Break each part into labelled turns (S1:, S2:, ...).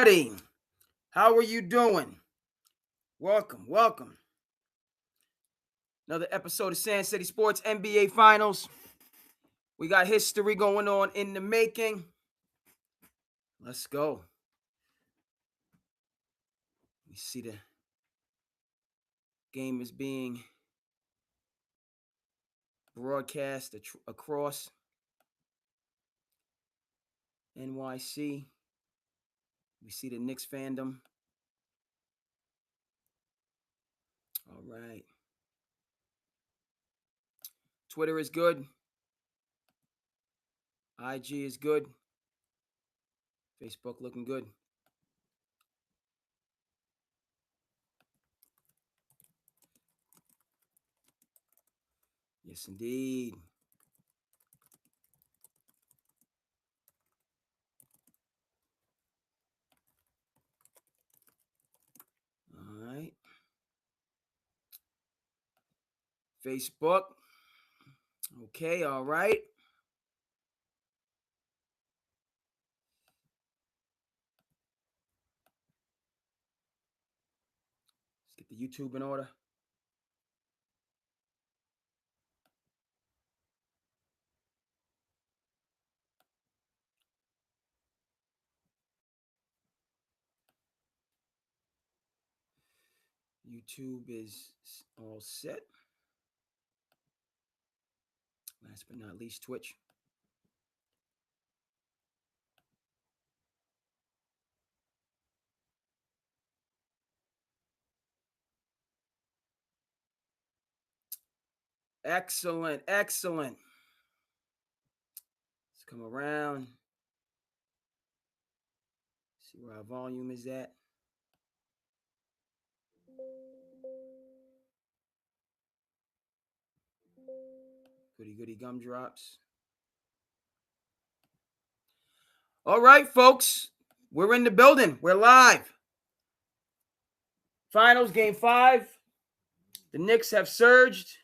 S1: everybody. How are you doing? Welcome. Another episode of SandCity Sports N.B.A. Finals. We got history going on in the making. Let's go. We see the game is being broadcast across NYC. We see the Knicks fandom. All right. Twitter is good. IG is good. Facebook looking good. Yes, indeed. All right. Facebook. Okay, all right. Let's get the YouTube in order. YouTube is all set. Last but not least, Twitch. Excellent. Let's come around. See where our volume is at. Goody gumdrops. All right, folks. We're in the building. We're live. Finals, game 5. The Knicks have surged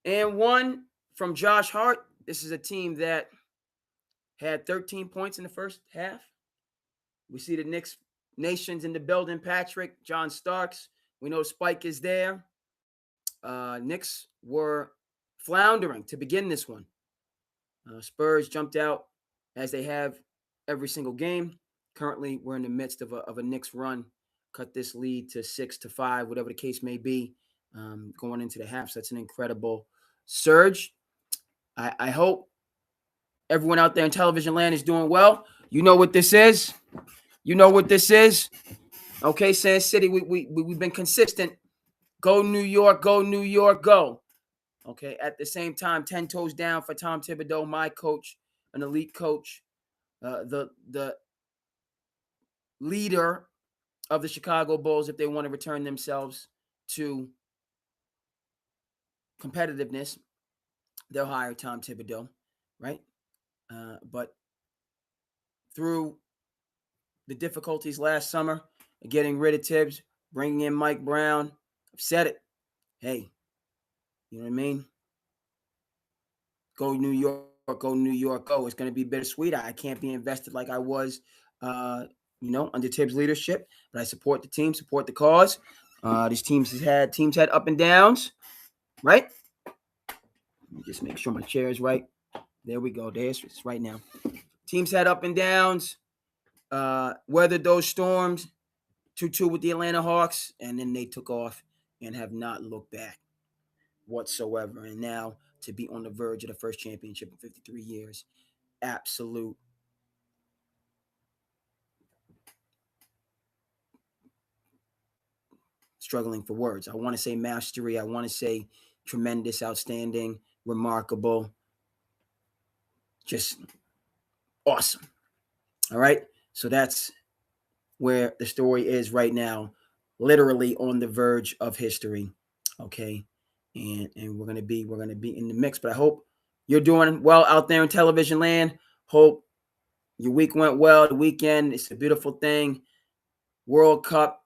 S1: and won from Josh Hart. This is a team that had 13 points in the first half. We see the Knicks nations in the building. Patrick, John Starks. We know Spike is there. Knicks were floundering to begin this one. Spurs jumped out as they have every single game. Currently, we're in the midst of a Knicks run. Cut this lead to 6-5, whatever the case may be, going into the half. So that's an incredible surge. I hope everyone out there in television land is doing well. You know what this is. Okay, SandCity, we've been consistent. Go New York, go. Okay, at the same time, 10 toes down for Tom Thibodeau, my coach, an elite coach, the leader of the Chicago Bulls if they want to return themselves to competitiveness. They'll hire Tom Thibodeau, right? But through the difficulties last summer, getting rid of Tibbs, bringing in Mike Brown, I've said it. Hey, you know what I mean? Go New York, go. It's going to be bittersweet. I can't be invested like I was, under Tibbs' leadership. But I support the team, support the cause. These teams had up and downs, right? Let me just make sure my chair is right. There we go. It's right now. Teams had up and downs, weathered those storms, 2-2 with the Atlanta Hawks, and then they took off and have not looked back whatsoever. And now to be on the verge of the first championship in 53 years, absolute struggling for words. I want to say mastery. I want to say tremendous, outstanding, remarkable, just awesome. All right. So that's where the story is right now, literally on the verge of history. Okay. And we're gonna be in the mix. But I hope you're doing well out there in television land. Hope your week went well. The weekend, it's a beautiful thing. World Cup.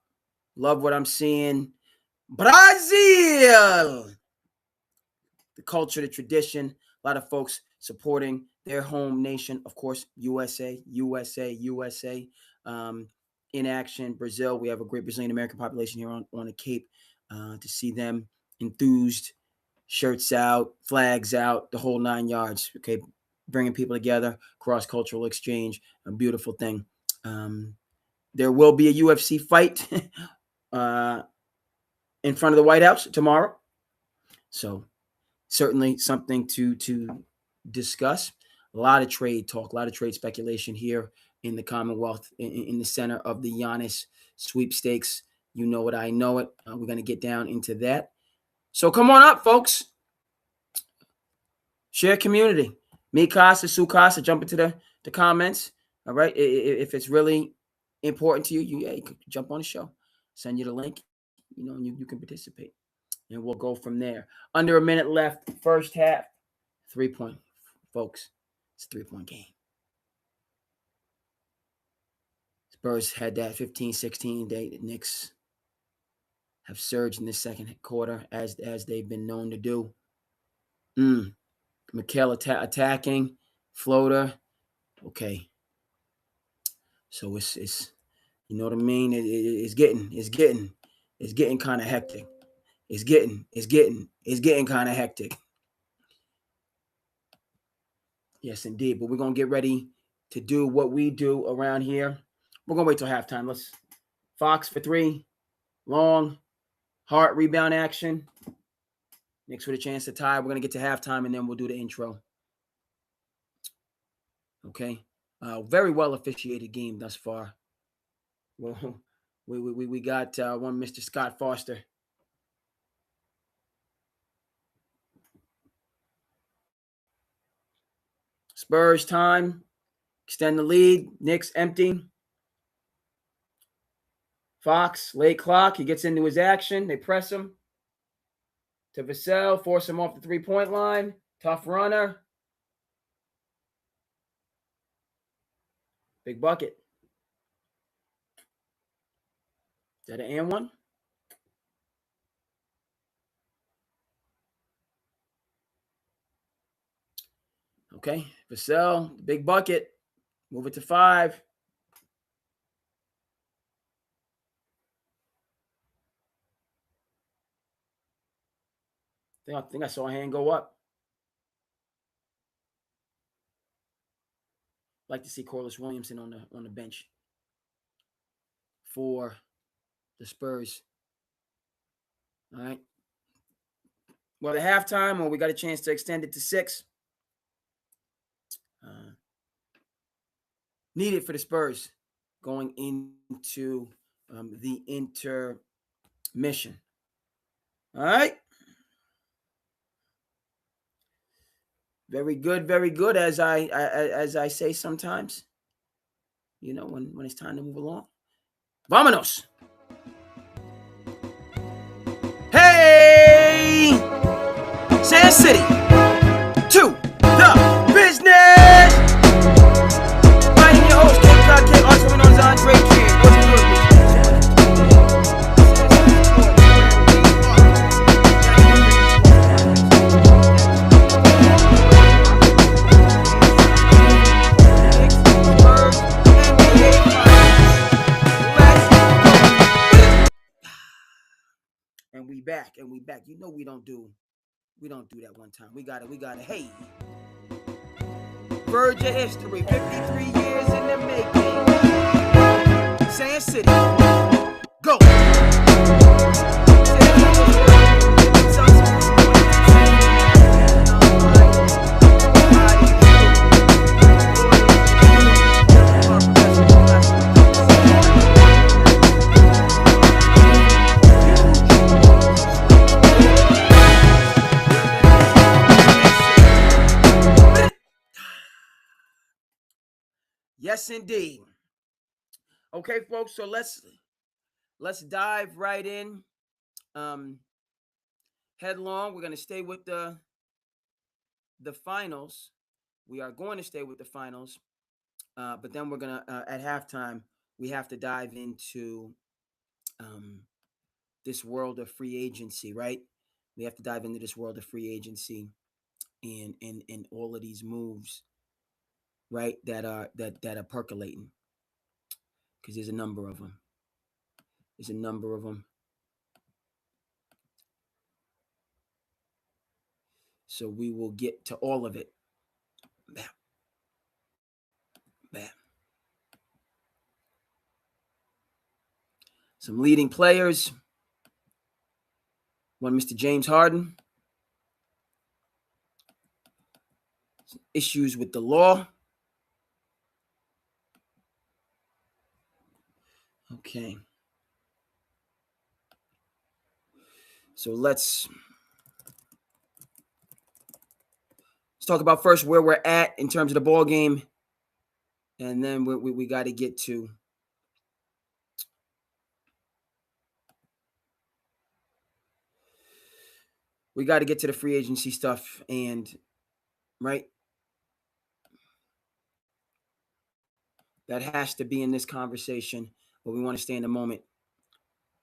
S1: Love what I'm seeing. Brazil. The culture, the tradition. A lot of folks supporting their home nation, of course, USA. In action, Brazil. We have a great Brazilian American population here on the Cape. To see them enthused, shirts out, flags out, the whole 9 yards. Okay, bringing people together, cross cultural exchange, a beautiful thing. There will be a UFC fight in front of the White House tomorrow, so certainly something to discuss. A lot of trade talk, a lot of trade speculation here in the Commonwealth, in the center of the Giannis sweepstakes. You know it, I know it. We're going to get down into that. So come on up, folks. Share community. Me Casa, Sue Casa, jump into the comments. All right. If it's really important to you, you can jump on the show. Send you the link, and you can participate. And we'll go from there. Under a minute left, first half. 3-point, folks. It's a 3-point game. Spurs had that 15-16. The Knicks have surged in the second quarter as they've been known to do. Mikal attacking, floater. Okay. So it's you know what I mean? It's getting kind of hectic. It's getting kind of hectic. Yes, indeed. But we're gonna get ready to do what we do around here. We're gonna wait till halftime. Let's Fox for 3. Long, Hart rebound action. Knicks with a chance to tie. We're gonna get to halftime and then we'll do the intro. Okay. Very well officiated game thus far. Well, we got one Mr. Scott Foster. Spurs time. Extend the lead. Knicks empty. Fox, late clock. He gets into his action. They press him. To Vassell, force him off the 3-point line. Tough runner. Big bucket. Is that an and one? Okay. Vassell, big bucket. Move it to 5. I think I saw a hand go up. Like to see Corliss Williamson on the bench for the Spurs. All right. Well, at halftime, we got a chance to extend it to 6. Needed for the Spurs going into the intermission. All right. Very good. As I say sometimes, when it's time to move along. Vámonos. Hey, SandCity, to the business. I am your host, King, also known as Andre King. What's good with you? And we back. We don't do that one time. We got it. Hey, verge of history, 53 years in the making. SandCity, go. Yes, indeed. Okay, folks. So let's dive right in. Headlong. We're gonna stay with the finals. We are going to stay with the finals, but then we're gonna at halftime we have to dive into this world of free agency, right? We have to dive into this world of free agency and all of these moves right? That are percolating, because there's a number of them. There's a number of them. So we will get to all of it. Bam, bam. Some leading players. One, Mr. James Harden. Some issues with the law. Okay. So let's talk about first where we're at in terms of the ball game, and then we got to get to the free agency stuff, and right, that has to be in this conversation. But we want to stay in the moment.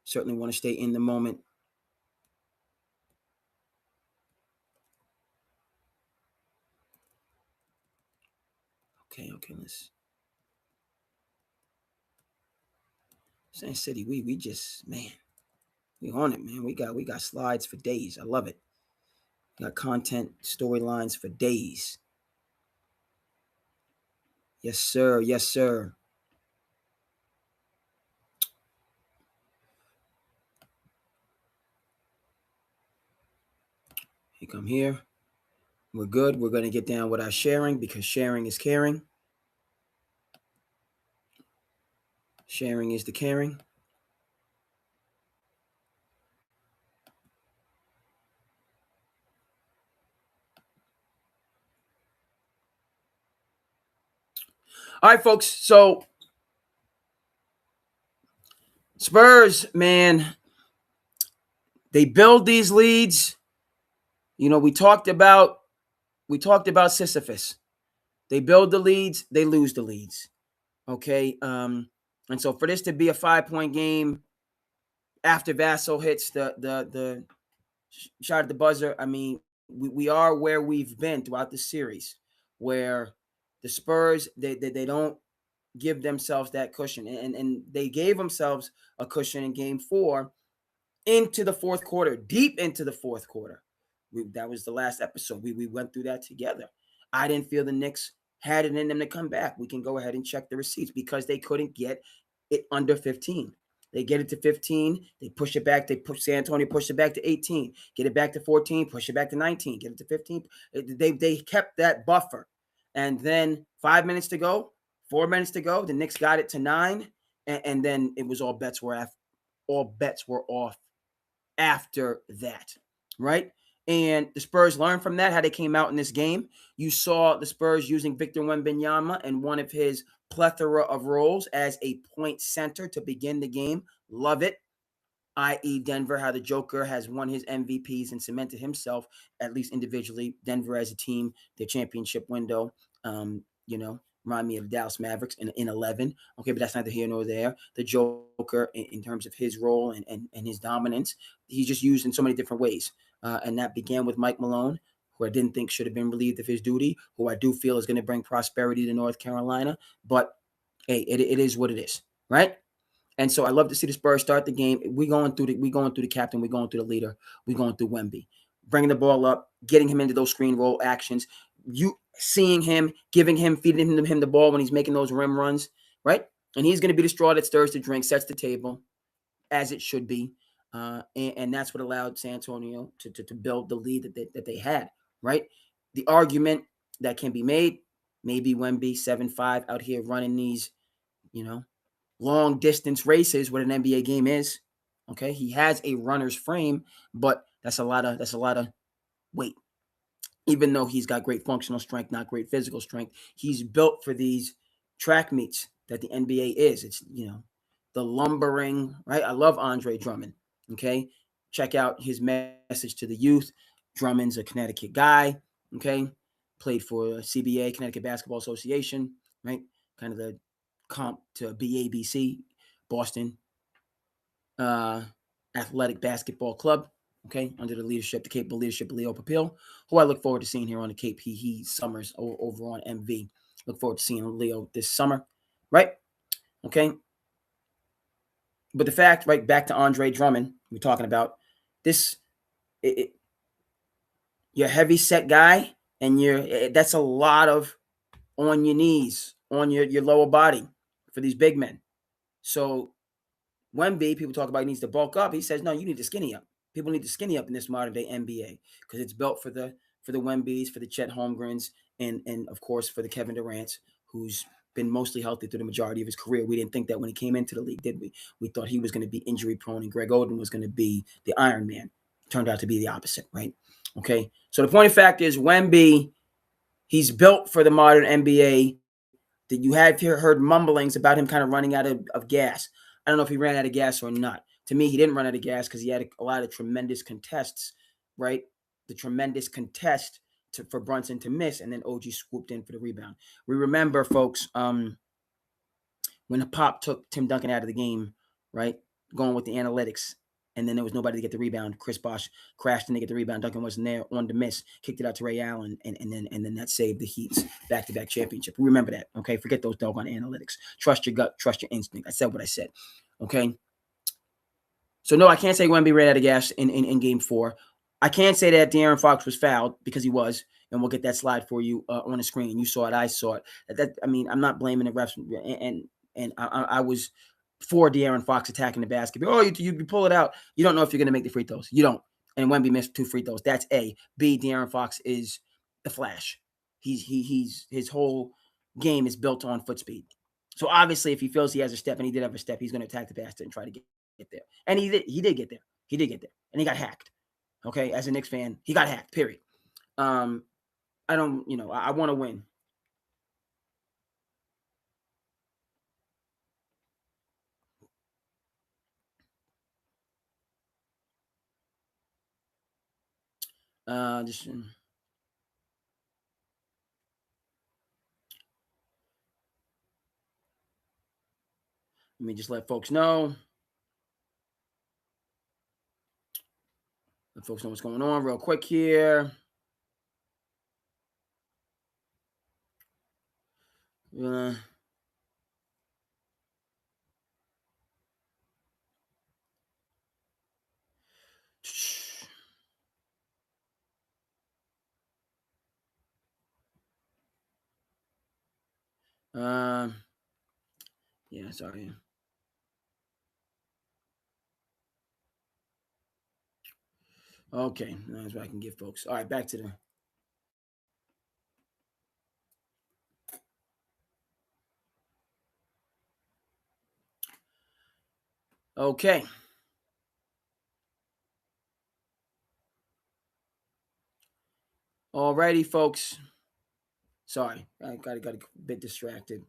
S1: Certainly want to stay in the moment. Okay, let's SandCity. We just, man, we on it, man. We got slides for days. I love it. We got content, storylines for days. Yes, sir. Yes, sir. You come here. We're good. We're going to get down with our sharing, because sharing is caring. Sharing is the caring. All right, folks. So Spurs, man, they build these leads. You know, we talked about Sisyphus. They build the leads, they lose the leads. Okay. And so for this to be a 5-point game after Vassell hits the shot at the buzzer, I mean, we are where we've been throughout the series, where the Spurs they don't give themselves that cushion, and they gave themselves a cushion in Game 4 into the fourth quarter, deep into the fourth quarter. That was the last episode. We went through that together. I didn't feel the Knicks had it in them to come back. We can go ahead and check the receipts, because they couldn't get it under 15. They get it to 15, they push it back. They push San Antonio, push it back to 18, get it back to 14, push it back to 19, get it to 15. They kept that buffer. And then 5 minutes to go, 4 minutes to go, the Knicks got it to 9, and then it was all bets were off after that, right? And the Spurs learned from that, how they came out in this game. You saw the Spurs using Victor Wembanyama and one of his plethora of roles as a point center to begin the game. Love it. I.e. Denver, how the Joker has won his MVPs and cemented himself, at least individually. Denver as a team, their championship window, remind me of the Dallas Mavericks in 11. Okay, but that's neither here nor there. The Joker, in terms of his role and his dominance, he's just used in so many different ways. And that began with Mike Malone, who I didn't think should have been relieved of his duty, who I do feel is going to bring prosperity to North Carolina. But, hey, it is what it is, right? And so I love to see the Spurs start the game. We going through the captain, we going through the leader, we going through Wemby, bringing the ball up, getting him into those screen roll actions. You seeing him, giving him, feeding him the ball when he's making those rim runs, right? And he's going to be the straw that stirs the drink, sets the table, as it should be, and that's what allowed San Antonio to build the lead that they had, right? The argument that can be made, maybe Wemby 7'5" out here running these, long distance races, what an NBA game is. Okay, he has a runner's frame, but that's a lot of weight. Even though he's got great functional strength, not great physical strength, he's built for these track meets that the NBA is. It's the lumbering, right? I love Andre Drummond. Okay, check out his message to the youth. Drummond's a Connecticut guy. Okay, played for CBA, Connecticut Basketball Association, right? Kind of the comp to BABC, Boston Athletic Basketball Club, okay, under the capable leadership of Leo Papil, who I look forward to seeing here on the Cape. He summers over on MV. Look forward to seeing Leo this summer, right? Okay. But the fact, right, back to Andre Drummond, we're talking about this. You're a heavy set guy, and that's a lot of on your knees, on your lower body for these big men. So Wemby, people talk about he needs to bulk up. He says, no, you need to skinny up. People need to skinny up in this modern day N.B.A. because it's built for the Wembys, for the Chet Holmgrens, and of course for the Kevin Durant, who's been mostly healthy through the majority of his career. We didn't think that when he came into the league, did we? We thought he was going to be injury prone and Greg Oden was going to be the Iron Man. Turned out to be the opposite, right? Okay. So the point of fact is Wemby, he's built for the modern N.B.A. That you have heard mumblings about him kind of running out of gas. I don't know if he ran out of gas or not. To me, he didn't run out of gas because he had a lot of tremendous contests, right? The tremendous contest for Brunson to miss, and then OG swooped in for the rebound. We remember, folks, when the Pop took Tim Duncan out of the game, right? Going with the analytics, and then there was nobody to get the rebound. Chris Bosh crashed in to get the rebound. Duncan wasn't there, on to miss, kicked it out to Ray Allen, and then that saved the Heat's back-to-back championship. Remember that, okay? Forget those doggone analytics. Trust your gut, trust your instinct. I said what I said, okay? So no, I can't say Wemby ran out of gas in Game 4. I can't say that De'Aaron Fox was fouled because he was, and we'll get that slide for you on the screen. You saw it, I saw it. I mean, I'm not blaming the refs, and I was for De'Aaron Fox attacking the basket. Oh, you pull it out. You don't know if you're going to make the free throws. You don't. And Wemby missed 2 free throws. That's A. B. De'Aaron Fox is the Flash. He's his whole game is built on foot speed. So obviously, if he feels he has a step, and he did have a step, he's going to attack the basket and try to get there. And he did get there. He did get there, and he got hacked. Okay, as a Knicks fan, he got hacked. Period. I don't. I want to win. Just let me just let folks know. Let folks know what's going on real quick here. Yeah, sorry. Okay, that's what I can give folks. All right, back to the. Okay. Alrighty, folks. Sorry, I got a bit distracted.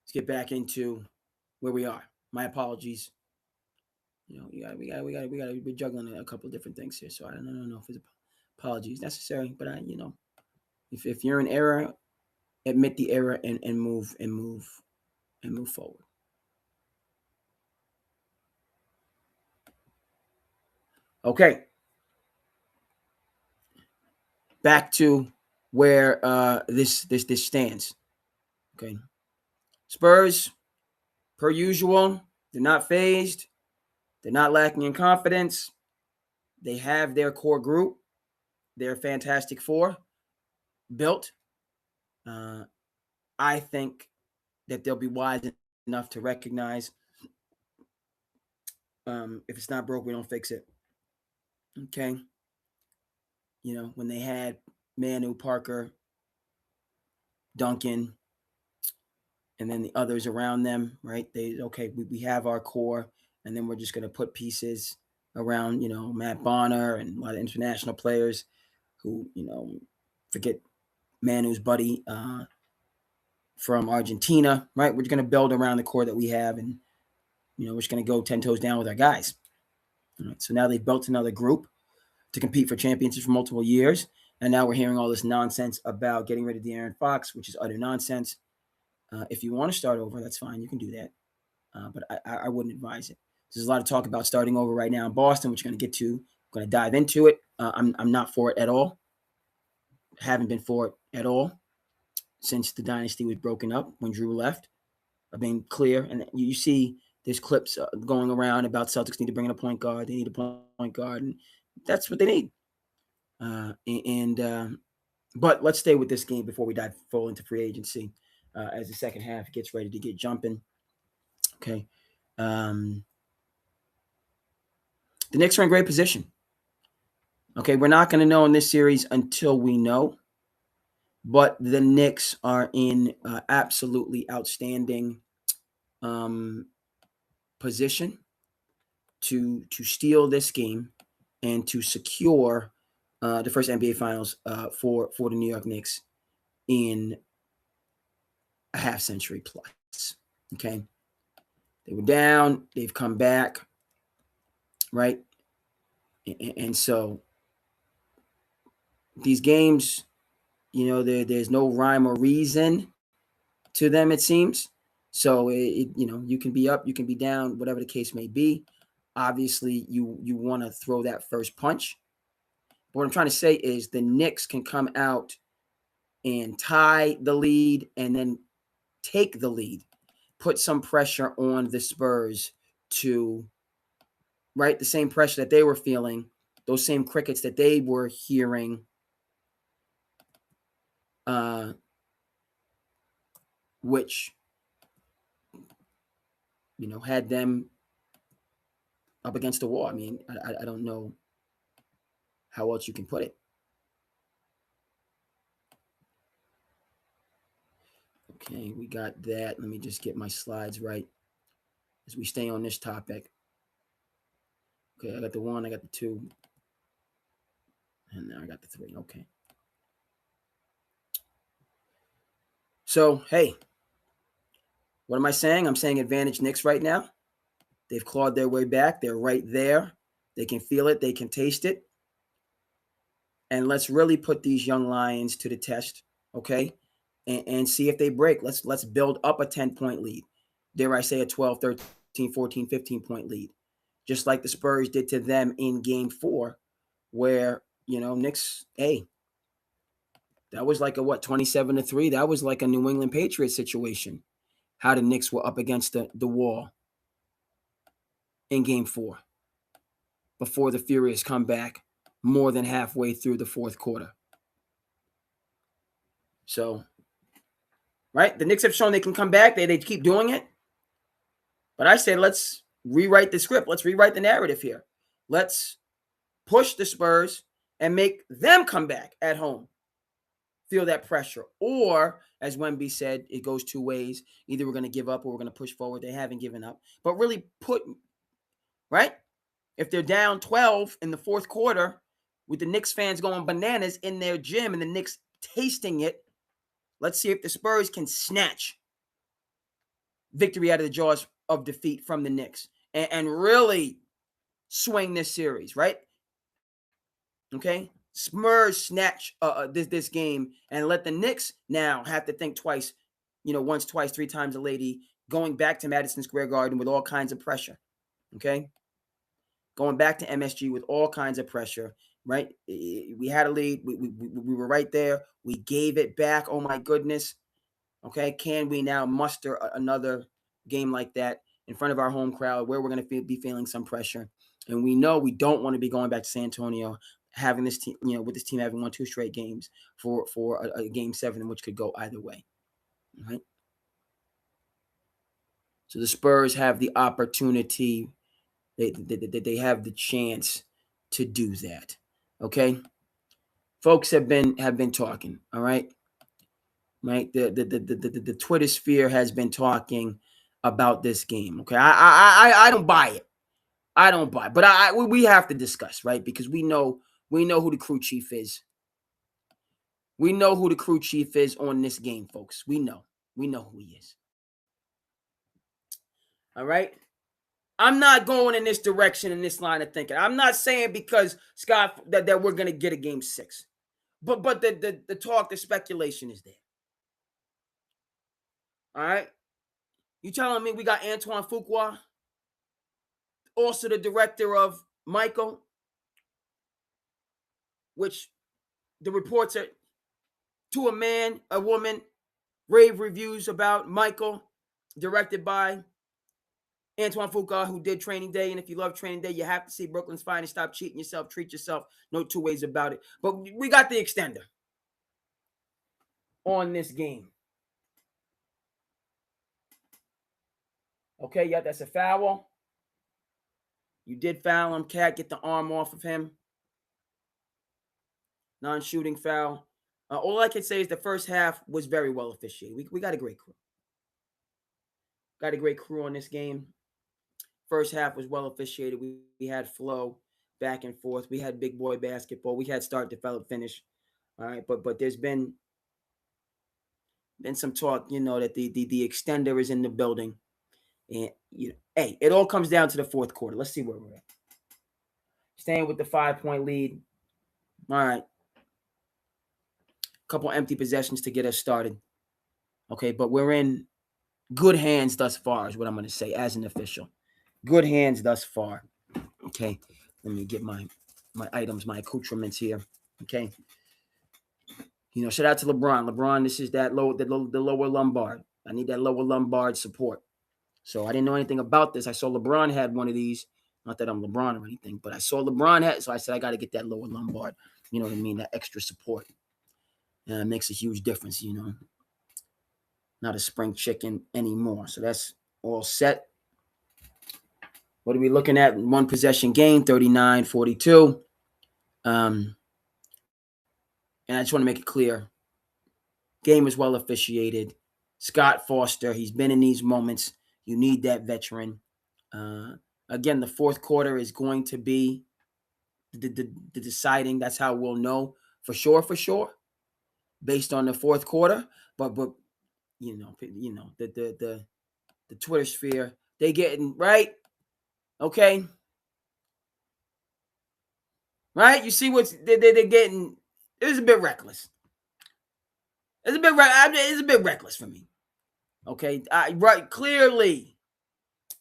S1: Let's get back into where we are. My apologies. We got to be juggling a couple of different things here. So I don't know if it's apologies necessary, but if you're in error, admit the error and move forward. Okay. Back to where this stands. Okay. Spurs, per usual, they're not phased. They're not lacking in confidence. They have their core group. They're Fantastic Four built. I think that they'll be wise enough to recognize if it's not broke, we don't fix it. Okay. When they had Manu, Parker, Duncan, and then the others around them, right? We have our core, and then we're just going to put pieces around, Matt Bonner and a lot of international players who, forget Manu's buddy from Argentina, right? We're going to build around the core that we have, and, we're just going to go 10 toes down with our guys. All right, so now they've built another group to compete for championships for multiple years, and now we're hearing all this nonsense about getting rid of De'Aaron Fox, which is utter nonsense. If you want to start over, that's fine. You can do that. But I wouldn't advise it. There's a lot of talk about starting over right now in Boston, which we're going to get to. I'm going to dive into it. I'm not for it at all. Haven't been for it at all. since the dynasty was broken up when Drew left. I've been clear, and you see there's clips going around about Celtics need to bring in a point guard. They need a point guard, and that's what they need. But let's stay with this game before we dive full into free agency as the second half gets ready to get jumping. Okay. The Knicks are in great position. Okay, we're not going to know in this series until we know, but the Knicks are in absolutely outstanding position to steal this game and to secure the first NBA Finals for the New York Knicks in a half century plus. Okay, they were down, they've come back, right? And so these games, there's no rhyme or reason to them, it seems. So you can be up, you can be down, whatever the case may be. Obviously, you want to throw that first punch. But what I'm trying to say is the Knicks can come out and tie the lead and then take the lead, put some pressure on the Spurs to, right, the same pressure that they were feeling, those same crickets that they were hearing, which, had them up against the wall. I mean, I don't know how else you can put it. Okay, we got that. Let me just get my slides right as we stay on this topic. Okay, I got the 1, I got the 2, and now I got the 3. Okay. So, hey, what am I saying? I'm saying advantage Knicks right now. They've clawed their way back. They're right there. They can feel it. They can taste it. And let's really put these young Lions to the test, okay? And see if they break. Let's build up a 10-point lead. Dare I say a 12, 13, 14, 15-point lead. Just like the Spurs did to them in Game 4, where, Knicks, hey, that was like a 27-3. That was like a New England Patriots situation. How the Knicks were up against the wall in Game 4 before the furious comeback more than halfway through the fourth quarter. So, right, the Knicks have shown they can come back. They keep doing it. But I said, let's rewrite the script. Let's rewrite the narrative here. Let's push the Spurs and make them come back at home. Feel that pressure. Or, as Wemby said, it goes two ways. Either we're going to give up or we're going to push forward. They haven't given up. But really right? If they're down 12 in the fourth quarter with the Knicks fans going bananas in their gym and the Knicks tasting it, let's see if the Spurs can snatch victory out of the jaws of defeat from the Knicks and really swing this series, right? Okay? Spurs snatch this game and let the Knicks now have to think twice, once, twice, 3 times a lady, going back to Madison Square Garden with all kinds of pressure, okay? Going back to MSG with all kinds of pressure, right? We had a lead. We were right there. We gave it back. Oh, my goodness. Okay, can we now muster another game like that in front of our home crowd where we're going to be feeling some pressure? And we know we don't want to be going back to San Antonio, having this team, with this team having won 2 straight games for a Game 7, which could go either way, right? So the Spurs have the opportunity. They have the chance to do that. Okay, folks have been talking. All right. Right, the Twitter sphere has been talking about this game. Okay, I don't buy it. I don't buy it. But we have to discuss, right? Because we know who the crew chief is. We know who the crew chief is on this game, folks. We know who he is. All right. I'm not going in this direction, in this line of thinking. I'm not saying because Scott that we're gonna get a Game 6, but the talk, the speculation is there. All right. You telling me we got Antoine Fuqua, also the director of Michael, which the reports are to a man, a woman, Rave reviews about Michael, directed by Antoine Fuqua, who did Training Day. And if you love Training Day, you have to see Brooklyn's Finest. Stop cheating yourself. Treat yourself. No two ways about it. But we got the extender on this game. Okay, yeah, that's a foul. You did foul him. Cat, get the arm off of him. Non-shooting foul. All I can say is the first half was very well officiated. We got a great crew. Got a great crew on this game. First half was well officiated. We had flow back and forth. We had big boy basketball. We had start, develop, finish. All right, but there's been some talk, that the extender is in the building, and hey, it all comes down to the fourth quarter. Let's see where we're at. Staying with the 5-point lead. All right, couple empty possessions to get us started. Okay, but we're in good hands thus far, is what I'm going to say as an official. Good hands thus far. Okay, let me get my items, my accoutrements here. Okay, shout out to LeBron. LeBron, this is the lower lumbar. I need that lower lumbar support. So I didn't know anything about this. I saw LeBron had one of these. Not that I'm LeBron or anything, but I saw LeBron had. So I said I got to get that lower lumbar. You know what I mean? That extra support. It makes a huge difference. Not a spring chicken anymore. So that's all set. What are we looking at? One possession game, 39-42. And I just want to make it clear. Game is well officiated. Scott Foster, he's been in these moments. You need that veteran. Again, the fourth quarter is going to be the deciding. That's how we'll know for sure, based on the fourth quarter. But the Twitter sphere, they getting right. Okay. Right? You see what they're getting. It's a bit reckless. It's a bit reckless for me. Okay. Right. Clearly,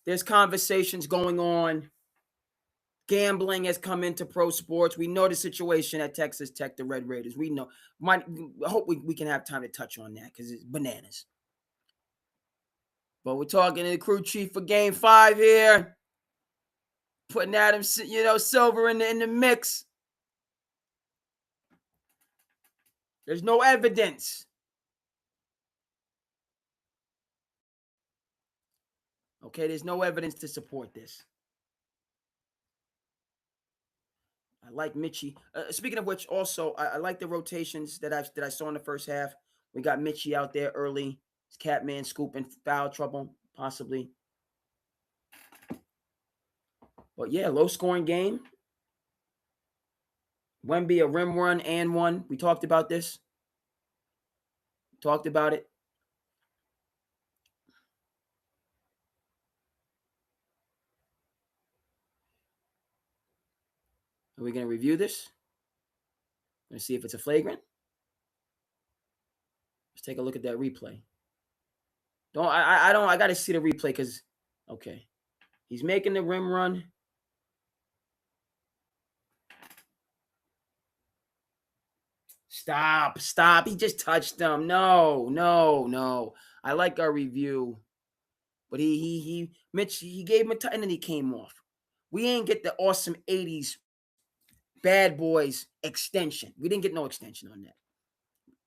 S1: there's conversations going on. Gambling has come into pro sports. We know the situation at Texas Tech, the Red Raiders. We know. I hope we can have time to touch on that because it's bananas. But we're talking to the crew chief for Game 5 here. Putting Adam, Silver in the mix. There's no evidence. Okay, there's no evidence to support this. I like Mitchie. Speaking of which, also, I like the rotations that I saw in the first half. We got Mitchie out there early. It's Catman scooping foul trouble, possibly. But yeah, low scoring game. N.B.A. a rim run and one. We talked about this. Talked about it. Are we going to review this? Let's see if it's a flagrant. Let's take a look at that replay. I got to see the replay because, okay. He's making the rim run. Stop. He just touched them. No. I like our review. But Mitch, he gave him a touch and then he came off. We ain't get the awesome 80s Bad Boys extension. We didn't get no extension on that.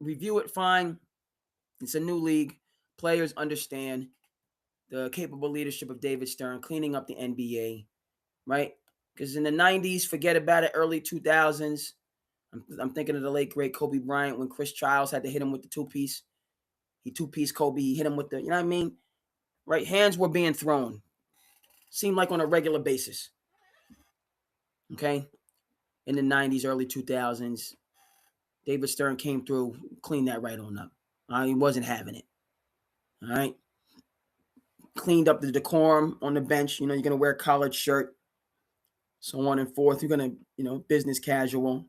S1: Review it fine. It's a new league. Players understand the capable leadership of David Stern, cleaning up the N.B.A., right? Because in the 90s, forget about it, early 2000s, I'm thinking of the late, great Kobe Bryant when Chris Childs had to hit him with the two-piece. He two-piece Kobe. He hit him with the, you know what I mean? Right? Hands were being thrown. Seemed like on a regular basis. Okay? In the 90s, early 2000s, David Stern came through, cleaned that right on up. He wasn't having it. All right? Cleaned up the decorum on the bench. You're going to wear a collared shirt. So on and forth. You're going to, business casual.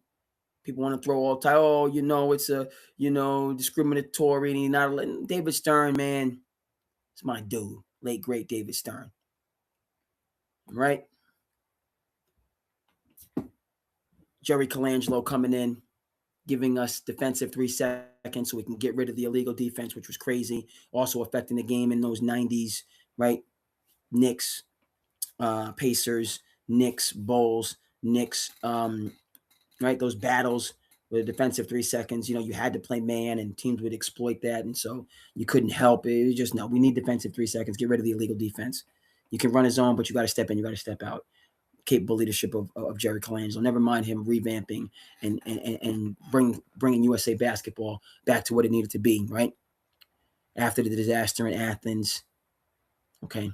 S1: People want to throw all time. It's a, discriminatory. And not David Stern, man. It's my dude. Late, great David Stern. Right? Jerry Colangelo coming in, giving us defensive 3 seconds. seconds so we can get rid of the illegal defense, which was crazy, also affecting the game in those 90s, right? Knicks, Pacers, Knicks, Bulls, Knicks, right? Those battles with a defensive 3 seconds, you had to play man and teams would exploit that. And so you couldn't help it. It was just, no, we need defensive 3 seconds. Get rid of the illegal defense. You can run a zone, but you got to step in, you got to step out. Capable leadership of Jerry Colangelo. Never mind him revamping and bringing USA basketball back to what it needed to be, right? After the disaster in Athens, okay?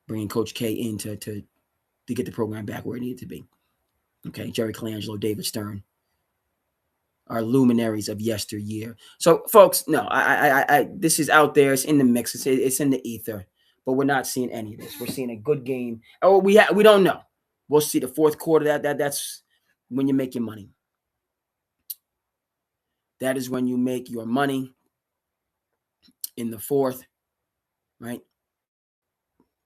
S1: Bringing Coach K in to get the program back where it needed to be. Okay, Jerry Colangelo, David Stern, are luminaries of yesteryear. So, folks, no, I this is out there. It's in the mix. It's in the ether. But we're not seeing any of this. We're seeing a good game. Oh, we don't know. We'll see the fourth quarter. That's when you make your money. That is when you make your money in the fourth, right?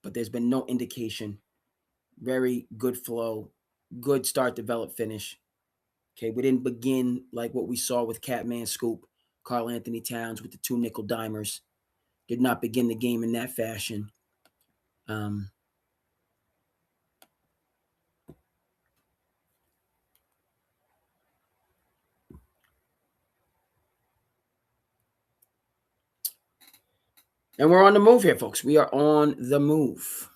S1: But there's been no indication. Very good flow, good start, develop, finish. Okay, we didn't begin like what we saw with Catman Scoop, Karl Anthony Towns with the 2 nickel dimers. Did not begin the game in that fashion. And we're on the move here, folks. We are on the move.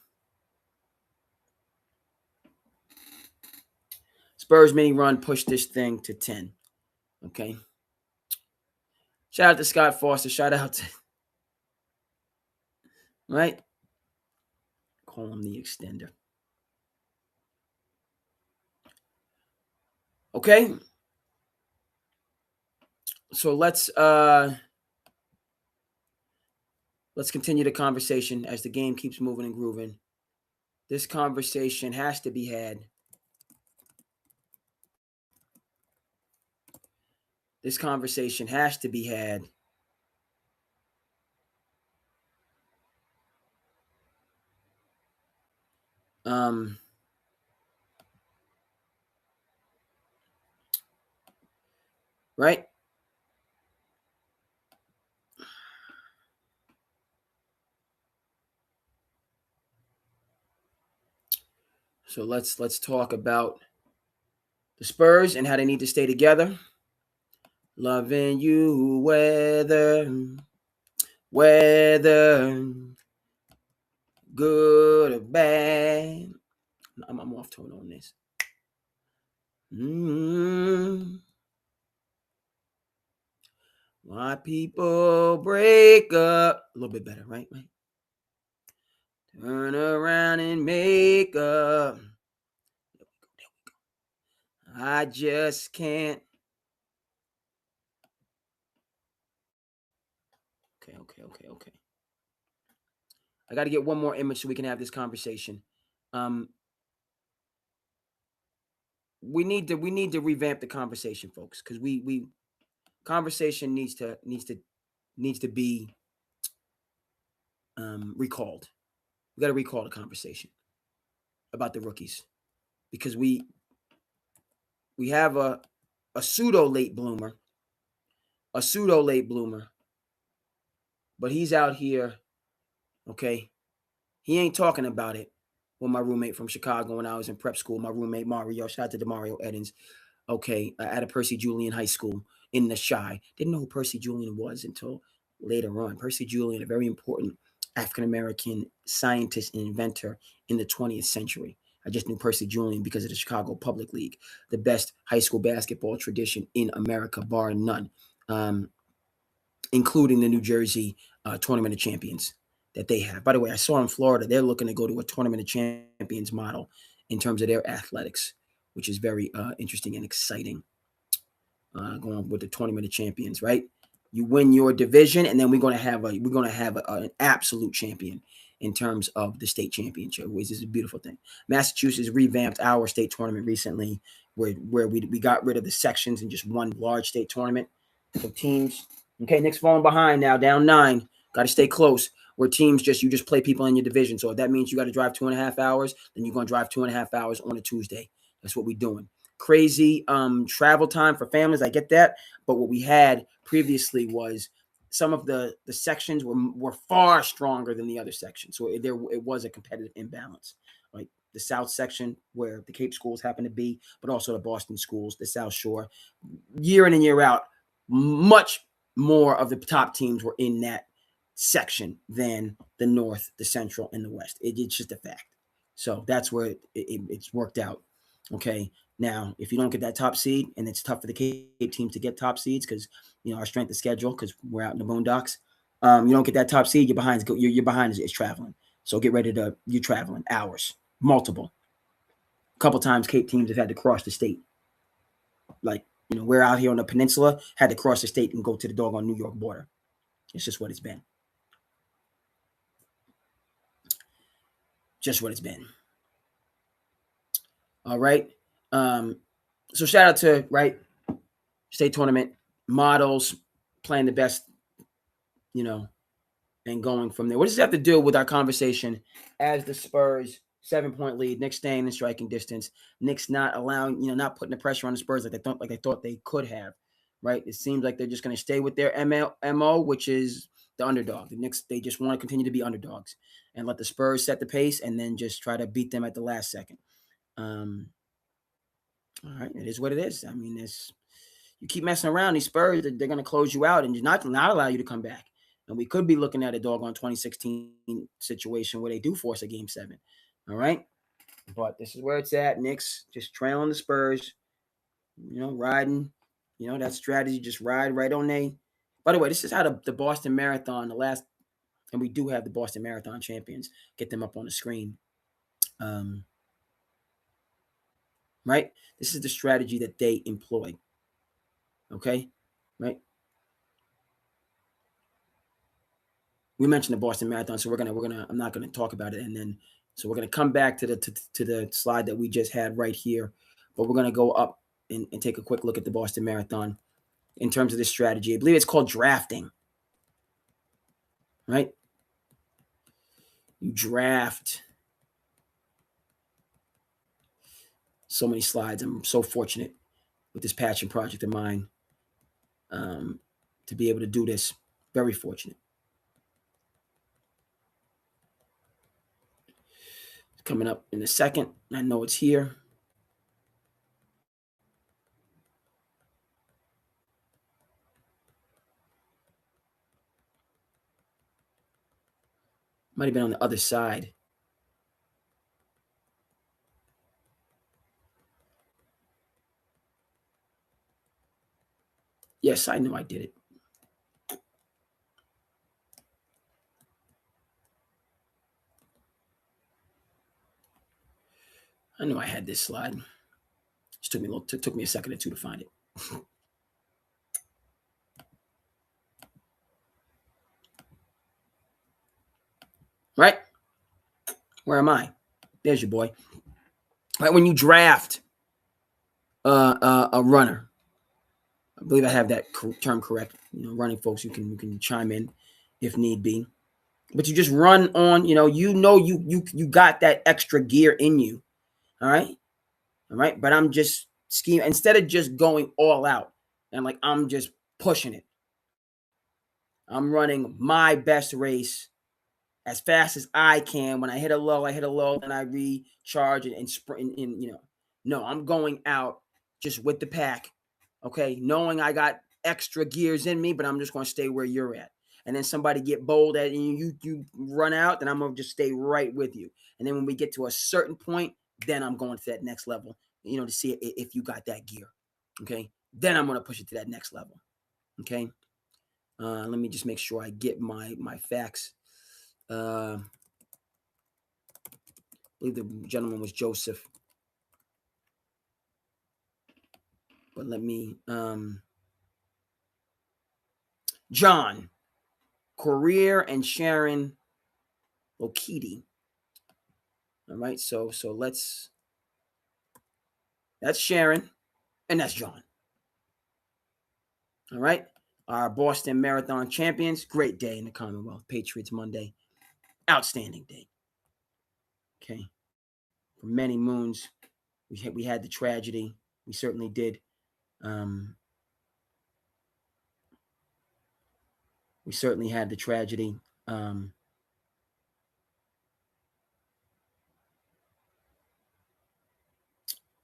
S1: Spurs mini run pushed this thing to 10. Okay. Shout out to Scott Foster. Shout out to, right? Call him the extender. Okay. So let's continue the conversation as the game keeps moving and grooving. This conversation has to be had. This conversation has to be had. Right? So let's talk about the Spurs and how they need to stay together. Loving you, weather, good or bad. I'm off tone on this. Why people break up? A little bit better, right? Turn around and make up. There we go. I just can't. Okay. I got to get one more image so we can have this conversation. We need to revamp the conversation, folks, because we conversation needs to be recalled. We got to recall the conversation about the rookies because we have a pseudo late bloomer, but he's out here. Okay, he ain't talking about it. With my roommate from Chicago when I was in prep school, my roommate Mario, shout out to DeMario Edens. Okay, at a Percy Julian High School in the Chi. Didn't know who Percy Julian was until later on. Percy Julian, a very important African-American scientist and inventor in the 20th century. I just knew Percy Julian because of the Chicago Public League, the best high school basketball tradition in America, bar none, including the New Jersey Tournament of Champions that they have. By the way, I saw in Florida, they're looking to go to a Tournament of Champions model in terms of their athletics, which is very interesting and exciting. Going with the Tournament of Champions, right? You win your division, and then we're going to have an absolute champion in terms of the state championship, which is a beautiful thing. Massachusetts revamped our state tournament recently, where we got rid of the sections and just one large state tournament. So teams, okay, Knicks falling behind now, down 9. Got to stay close. Where teams you just play people in your division. So if that means you got to drive 2.5 hours, then you're going to drive 2.5 hours on a Tuesday. That's what we're doing. crazy travel time for families. I get that, but what we had previously was some of the sections were far stronger than the other sections, so it was a competitive imbalance. Like the South section where the Cape schools happen to be, but also the Boston schools, the South Shore, year in and year out, much more of the top teams were in that section than the North, the Central, and the West. It's just a fact. So that's where it's worked out. Okay. Now, if you don't get that top seed, and it's tough for the Cape teams to get top seeds because our strength of schedule, because we're out in the boondocks, you don't get that top seed, you're behind. You're behind is traveling. So get ready to you're traveling hours, multiple. A couple times Cape teams have had to cross the state. Like we're out here on the peninsula, had to cross the state and go to the doggone New York border. It's just what it's been. Just what it's been. All right. So shout out to state tournament models playing the best, and going from there. What does this have to do with our conversation as the Spurs 7-point lead, Knicks staying in striking distance, Knicks not allowing, not putting the pressure on the Spurs like they thought they could have, right? It seems like they're just going to stay with their MO, which is the underdog. The Knicks, they just want to continue to be underdogs and let the Spurs set the pace and then just try to beat them at the last second. All right, it is what it is. I mean, you keep messing around, these Spurs, they're going to close you out and just not allow you to come back. And we could be looking at a doggone 2016 situation where they do force a game 7. All right. But this is where it's at. Knicks just trailing the Spurs, riding, that strategy, just ride right on they. By the way, this is how the Boston Marathon, and we do have the Boston Marathon champions, get them up on the screen. Right? This is the strategy that they employ. Okay? Right? We mentioned the Boston Marathon, so I'm not gonna talk about it, and then so we're gonna come back to the slide that we just had right here, but we're gonna go up and take a quick look at the Boston Marathon in terms of this strategy. I believe it's called drafting, right? You draft. So many slides. I'm so fortunate with this passion project of mine to be able to do this. Very fortunate. Coming up in a second. I know it's here. Might have been on the other side. Yes, I know I did it. I knew I had this slide. Just took me a second or two to find it. Right? Where am I? There's your boy. Right, when you draft a runner, I believe I have that term correct. Running folks, you can chime in if need be. But you just run on. You got that extra gear in you. All right. But I'm just scheming instead of just going all out and I'm just pushing it. I'm running my best race as fast as I can. When I hit a low, then I recharge and sprint. No, I'm going out just with the pack. Okay, knowing I got extra gears in me, but I'm just going to stay where you're at. And then somebody get bold at you run out, then I'm going to just stay right with you. And then when we get to a certain point, then I'm going to that next level, to see if you got that gear. Okay, then I'm going to push it to that next level. Okay, let me just make sure I get my facts. I believe the gentleman was Joseph. But let me John, Collier, and Sharon Lokiti. All right, so that's Sharon, and that's John. All right, our Boston Marathon champions. Great day in the Commonwealth. Patriots Monday. Outstanding day. Okay. For many moons, we had the tragedy We certainly did. We certainly had the tragedy.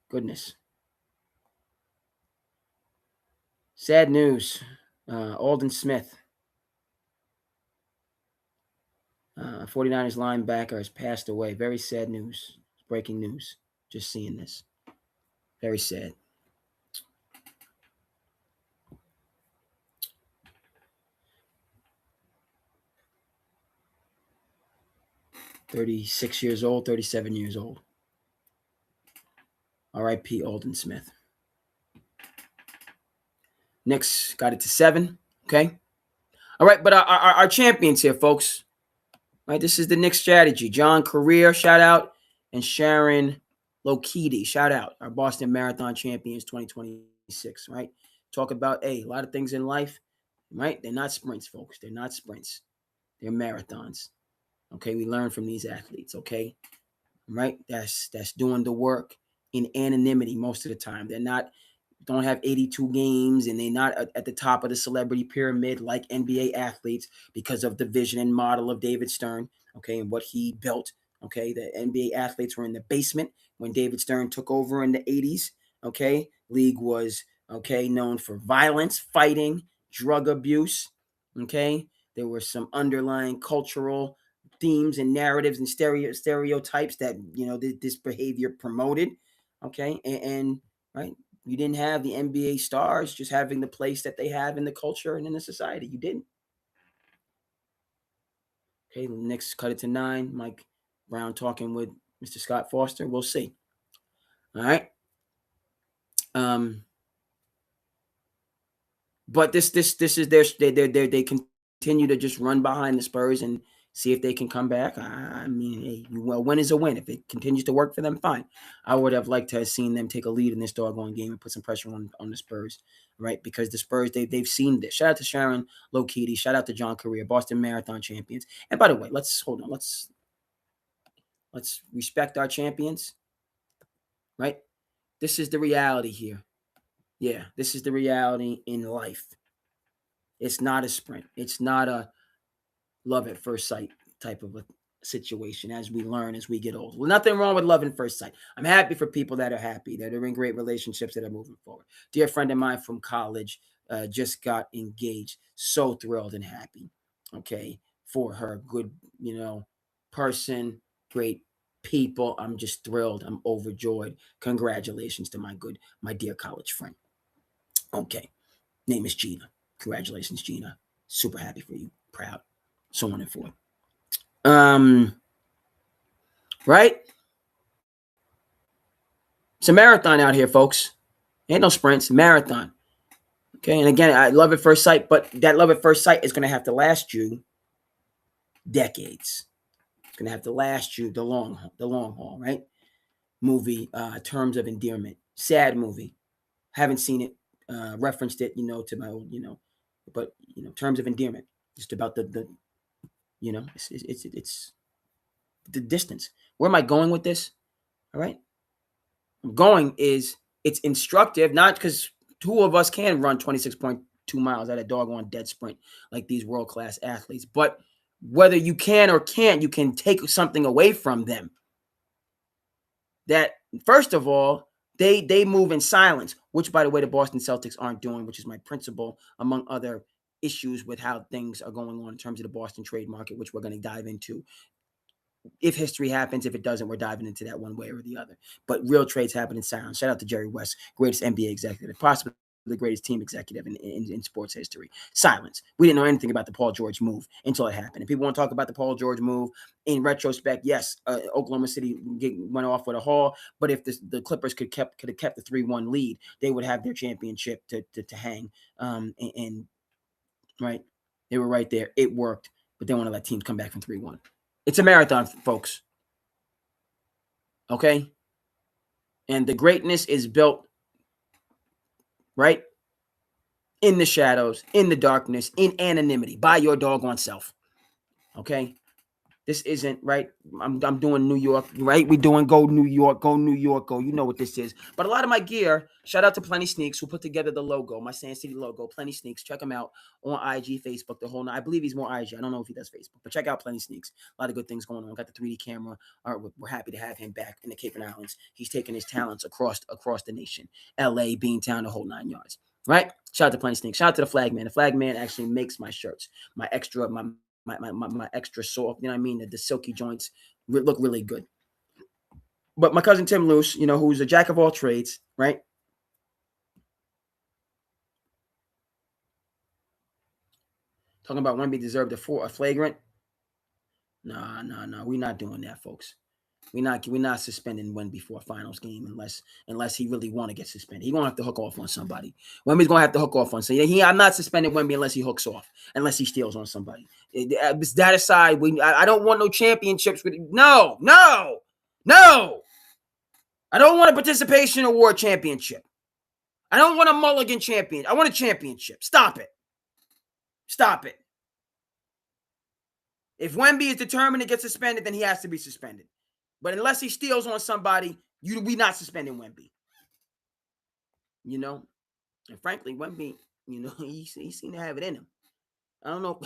S1: Goodness. Sad news. Alden Smith, 49ers linebacker, has passed away. Very sad news. Breaking news. Just seeing this. Very sad. $36 years old, 37 years old. R.I.P. Alden Smith. Knicks got it to 7. Okay. All right, but our champions here, folks. Right, this is the Knicks strategy. John Collier, shout out, and Sharon Lokedi, shout out. Our Boston Marathon champions 2026. Right. Talk about a lot of things in life. Right. They're not sprints, folks. They're not sprints. They're marathons. Okay. We learn from these athletes. Okay. Right. That's doing the work in anonymity most of the time. They're not. Don't have 82 games, and they're not at the top of the celebrity pyramid like NBA athletes because of the vision and model of David Stern, okay, and what he built. Okay, the NBA athletes were in the basement when David Stern took over in the 80s. Okay, league was known for violence, fighting, drug abuse. Okay, there were some underlying cultural themes and narratives and stereotypes that this behavior promoted. Okay, and right, you didn't have the NBA stars just having the place that they have in the culture and in the society. You didn't. Okay, the Knicks cut it to 9. Mike Brown talking with Mr. Scott Foster. We'll see. All right. But this is they continue to just run behind the Spurs and see if they can come back. I mean, hey, well, win is a win. If it continues to work for them, fine. I would have liked to have seen them take a lead in this doggone game and put some pressure on the Spurs, right? Because the Spurs, they've seen this. Shout out to Sharon Lokedi. Shout out to John Collier, Boston Marathon champions. And by the way, let's respect our champions, right? This is the reality here. Yeah, this is the reality in life. It's not a sprint. It's not a love at first sight type of a situation as we learn, as we get old. Well, nothing wrong with love at first sight. I'm happy for people that are happy, that are in great relationships, that are moving forward. Dear friend of mine from college just got engaged. So thrilled and happy, okay, for her. Good, person, great people. I'm just thrilled. I'm overjoyed. Congratulations to my dear college friend. Okay. Name is Gina. Congratulations, Gina. Super happy for you. Proud. So on and forth. Right? It's a marathon out here, folks. Ain't no sprints. Marathon. Okay. And again, I love at first sight, but that love at first sight is going to have to last you decades. It's going to have to last you the long haul, right? Movie, Terms of Endearment. Sad movie. Haven't seen it. Referenced it, to my old, but Terms of Endearment. Just about the it's the distance. Where am I going with this? All right. I'm going is it's instructive, not because two of us can run 26.2 miles at a doggone dead sprint like these world-class athletes, but whether you can or can't, you can take something away from them. That, first of all, they move in silence, which, by the way, the Boston Celtics aren't doing, which is my principle, among other issues with how things are going on in terms of the Boston trade market, which we're going to dive into. If history happens, if it doesn't, we're diving into that one way or the other. But real trades happen in silence. Shout out to Jerry West, greatest NBA executive, possibly the greatest team executive in sports history. Silence. We didn't know anything about the Paul George move until it happened. And people want to talk about the Paul George move in retrospect. Yes, Oklahoma City went off with a haul, but if the Clippers could have kept the 3-1 lead, they would have their championship to hang. And right, they were right there. It worked, but they want to let teams come back from 3-1. It's a marathon, folks. Okay? And the greatness is built, right, in the shadows, in the darkness, in anonymity, by your doggone self. Okay? This isn't right. I'm doing New York, right? We doing go New York, go New York, go. You know what this is. But a lot of my gear, shout out to Plenty Sneaks who put together the logo, my SandCity logo, Plenty Sneaks. Check him out on IG, Facebook, the whole night. I believe he's more IG. I don't know if he does Facebook, but check out Plenty Sneaks. A lot of good things going on. Got the 3D camera. All right, we're happy to have him back in the Cape and Islands. He's taking his talents across the nation. LA, Beantown, the whole 9 yards. Right? Shout out to Plenty Sneaks. Shout out to the Flag Man. The Flag Man actually makes my shirts, my extra soft, you know what I mean? The silky joints look really good. But my cousin Tim Luce, who's a jack of all trades, right? Talking about Wemby deserved a flagrant. Nah. We're not doing that, folks. We're not suspending Wemby for a finals game unless he really want to get suspended. He gonna have to hook off on somebody. Wemby's gonna have to hook off on somebody. I'm not suspending Wemby unless he hooks off, unless he steals on somebody. That aside, I don't want no championships with no. I don't want a participation award championship. I don't want a mulligan champion. I want a championship. Stop it. If Wemby is determined to get suspended, then he has to be suspended. But unless he steals on somebody, we not suspending Wemby. And frankly, Wemby, he seemed to have it in him. I don't know.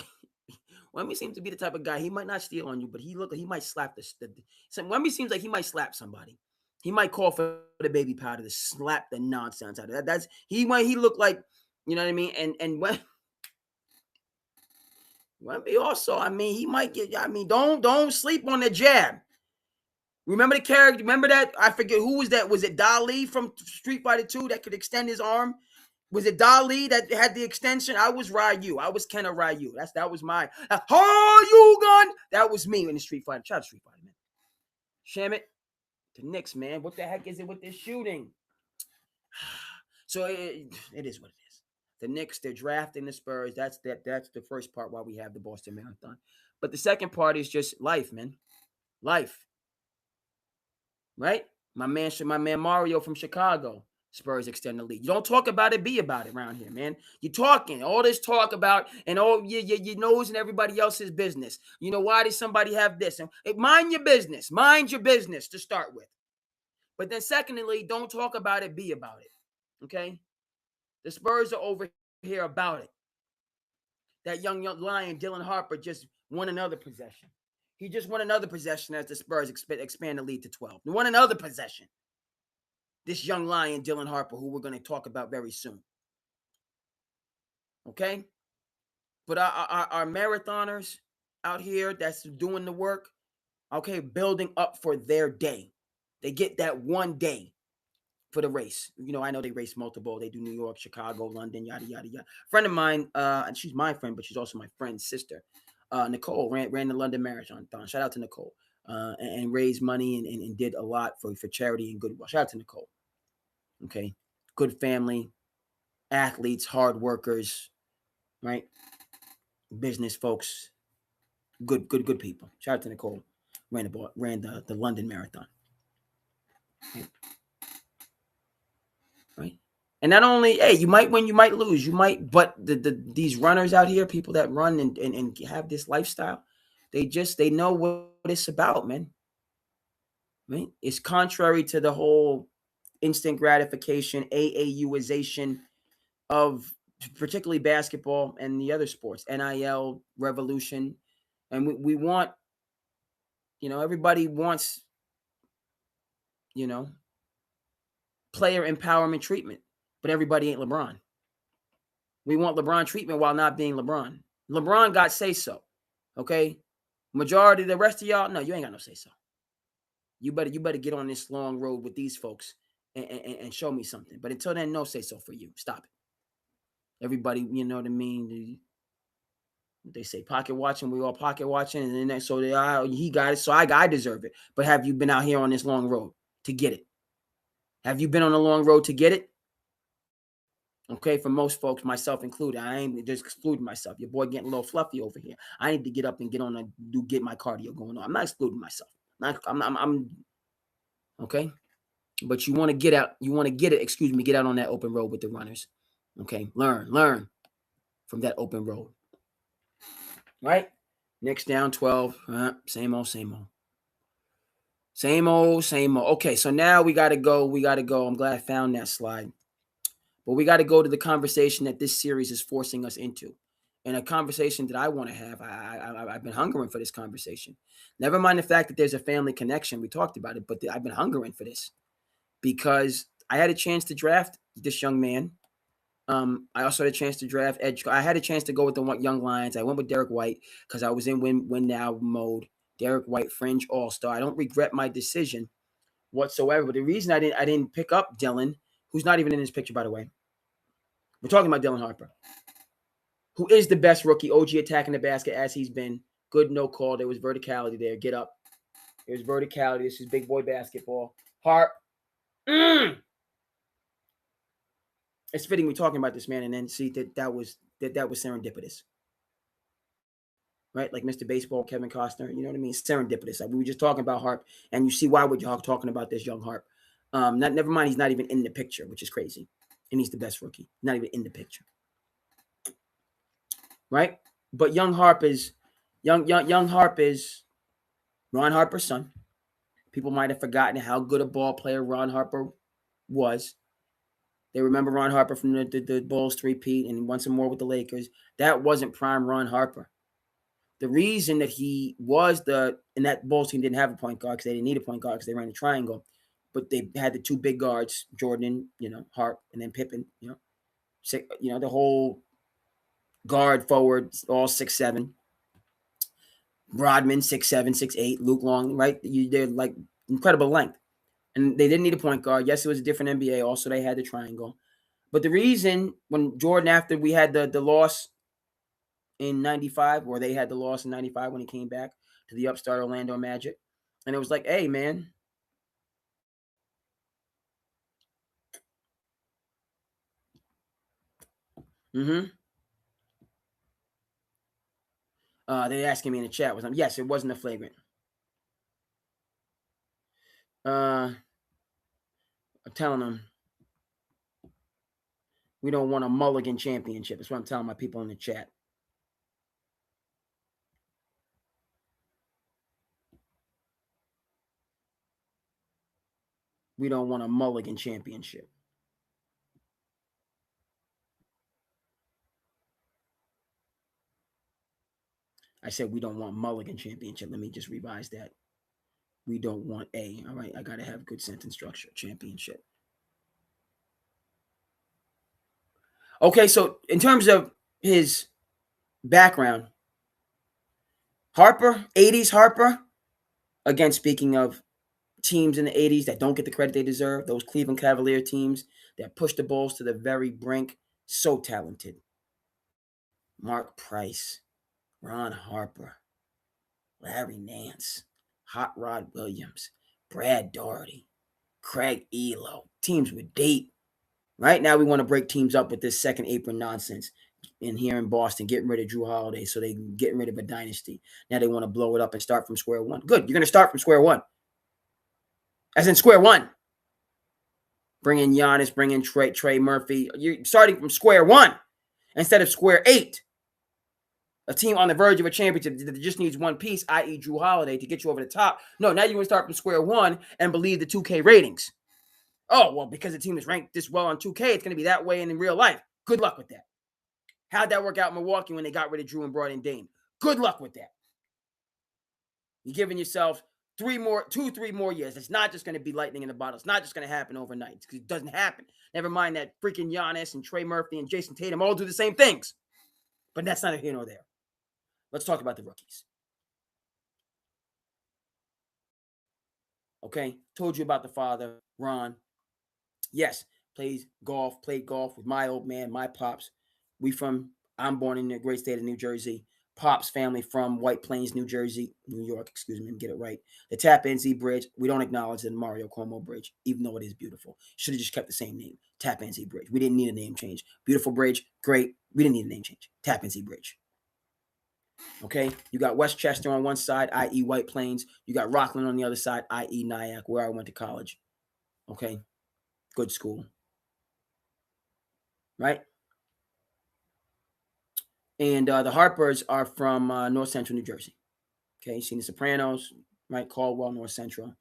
S1: Wemby seems to be the type of guy. He might not steal on you, but he might slap Wemby seems like he might slap somebody. He might call for the baby powder to slap the nonsense out of that. He look like, you know what I mean? And Wemby also, he might get. Don't sleep on the jab. Remember the character? Remember that? I forget who was that. Was it Dali from Street Fighter 2 that could extend his arm? Was it Dali that had the extension? I was Ryu. I was Kenna Ryu. That was my gun. That was me in the Street Fighter. Try Street Fighter, man. Sham it. The Knicks, man. What the heck is it with this shooting? So it is what it is. The Knicks, they're drafting the Spurs. That's the first part why we have the Boston Marathon. But the second part is just life, man. Life. Right? My man Mario from Chicago. Spurs extend the lead. You don't talk about it, be about it around here, man. You're talking. All this talk about and all your nose and everybody else's business. Why did somebody have this? And mind your business. Mind your business to start with. But then secondly, don't talk about it, be about it. Okay? The Spurs are over here about it. That young lion, Dylan Harper, just won another possession. He just won another possession as the Spurs expand the lead to 12. He won another possession. This young lion, Dylan Harper, who we're going to talk about very soon. Okay? But our marathoners out here that's doing the work, okay, building up for their day. They get that one day for the race. I know they race multiple. They do New York, Chicago, London, yada, yada, yada. Friend of mine, and she's my friend, but she's also my friend's sister. Nicole ran the London Marathon. Shout out to Nicole. And raised money and did a lot for charity and goodwill. Shout out to Nicole. Okay. Good family, athletes, hard workers, right? Business folks, good people. Shout out to Nicole. Ran the London Marathon. Right. And not only, hey, you might win, you might lose, but these runners out here, people that run and have this lifestyle, they know what it's about, man. Right? It's contrary to the whole instant gratification, AAUization of particularly basketball and the other sports, NIL revolution. And we want, everybody wants, player empowerment treatment, but everybody ain't LeBron. We want LeBron treatment while not being LeBron. LeBron got say so. Okay. Majority of the rest of y'all, no, you ain't got no say so. You better get on this long road with these folks and show me something. But until then, no say so for you. Stop it. Everybody, you know what I mean? They say pocket watching. We all pocket watching, and then so he got it, so I deserve it. But have you been out here on this long road to get it? Have you been on a long road to get it? Okay, for most folks, myself included, I ain't just excluding myself. Your boy getting a little fluffy over here. I need to get up and get my cardio going on. I'm not excluding myself. I'm okay. But you want to get out. You want to get out on that open road with the runners. Okay, learn from that open road. Right? Knicks down 12. Same old, same old. Same old, same old. Okay, so now we got to go. We got to go. I'm glad I found that slide. But we got to go to the conversation that this series is forcing us into. And a conversation that I want to have. I've been hungering for this conversation. Never mind the fact that there's a family connection. We talked about it, but I've been hungering for this because I had a chance to draft this young man. I also had a chance to draft edge. I had a chance to go with the young Lions. I went with Derek White because I was in win now mode. Derek White, fringe all-star. I don't regret my decision whatsoever. But the reason I didn't pick up Dylan, who's not even in this picture, by the way. We're talking about Dylan Harper, who is the best rookie, OG attacking the basket as he's been. Good no call. There was verticality there. Get up. There's verticality. This is big boy basketball. Harp. It's fitting we're talking about this man and then see that was serendipitous. Right? Like Mr. Baseball, Kevin Costner. You know what I mean? Serendipitous. Like we were just talking about Harp, and you see why we're talking about this young Harp. Never mind, he's not even in the picture, which is crazy. And he's the best rookie. Not even in the picture. Right? But young Harp is young Harp is Ron Harper's son. People might have forgotten how good a ball player Ron Harper was. They remember Ron Harper from the Bulls three-peat and won some more with the Lakers. That wasn't prime Ron Harper. The reason that he was and that Bulls team didn't have a point guard because they didn't need a point guard because they ran a triangle, but they had the two big guards, Jordan, Hart, and then Pippen, the whole guard forward, all 6'7". Rodman, 6'7", 6'8", Luke Long, right? They're like incredible length. And they didn't need a point guard. Yes, it was a different N.B.A. Also, they had the triangle. But the reason when Jordan, after we had the loss in 95, or they had the loss in 95 when he came back to the upstart Orlando Magic, and it was like, hey, man. They're asking me in the chat. Yes, it wasn't a flagrant. I'm telling them we don't want a mulligan championship. That's what I'm telling my people in the chat. We don't want a mulligan championship. I said we don't want mulligan championship. Let me just revise that. We don't want a. All right, I got to have good sentence structure. Championship. Okay, so in terms of his background, Harper, 80s Harper, again, speaking of teams in the 80s that don't get the credit they deserve, those Cleveland Cavalier teams that push the Bulls to the very brink, so talented. Mark Price, Ron Harper, Larry Nance, Hot Rod Williams, Brad Daugherty, Craig Elo, teams with date. Right now, we want to break teams up with this second apron nonsense in here in Boston, getting rid of Drew Holiday so they can get rid of a dynasty. Now they want to blow it up and start from square one. Good, you're going to start from square one. As in square one. Bring in Giannis, bring in Trey Murphy. You're starting from square one instead of square 8. A team on the verge of a championship that just needs one piece, i.e. Drew Holiday, to get you over the top. No, now you want to start from square one and believe the 2K ratings. Oh, well, because the team is ranked this well on 2K, it's going to be that way in real life. Good luck with that. How'd that work out in Milwaukee when they got rid of Drew and brought in Dame? Good luck with that. You're giving yourself 3 more years. It's not just going to be lightning in the bottle. It's not just going to happen overnight because it doesn't happen. Never mind that freaking Giannis and Trey Murphy and Jason Tatum all do the same things. But that's not here nor there. Let's talk about the rookies. Okay, told you about the father, Ron. Yes, played golf with my old man, my pops. I'm born in the great state of New Jersey. Pop's family from White Plains, New York, excuse me, let me get it right. The Tappan Zee Bridge, we don't acknowledge the Mario Cuomo Bridge, even though it is beautiful. Should have just kept the same name, Tappan Zee Bridge. We didn't need a name change. Beautiful bridge, great. We didn't need a name change. Tappan Zee Bridge. Okay, you got Westchester on one side, i.e. White Plains. You got Rockland on the other side, i.e. Nyack, where I went to college. Okay, good school. Right? And the Harpers are from North Central New Jersey. Okay, you've seen The Sopranos, right? Caldwell, North Central,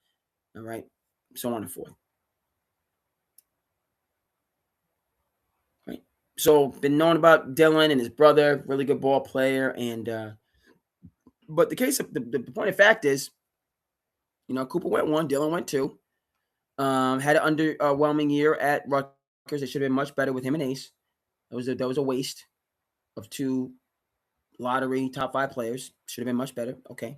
S1: all right, so on and forth. Right. So been known about Dylan and his brother, really good ball player, and but the case of the point of fact is, Cooper went one, Dylan went two. Had an underwhelming year at Rutgers. It should have been much better with him and Ace. That was a waste of two lottery top 5 players. Should have been much better. Okay.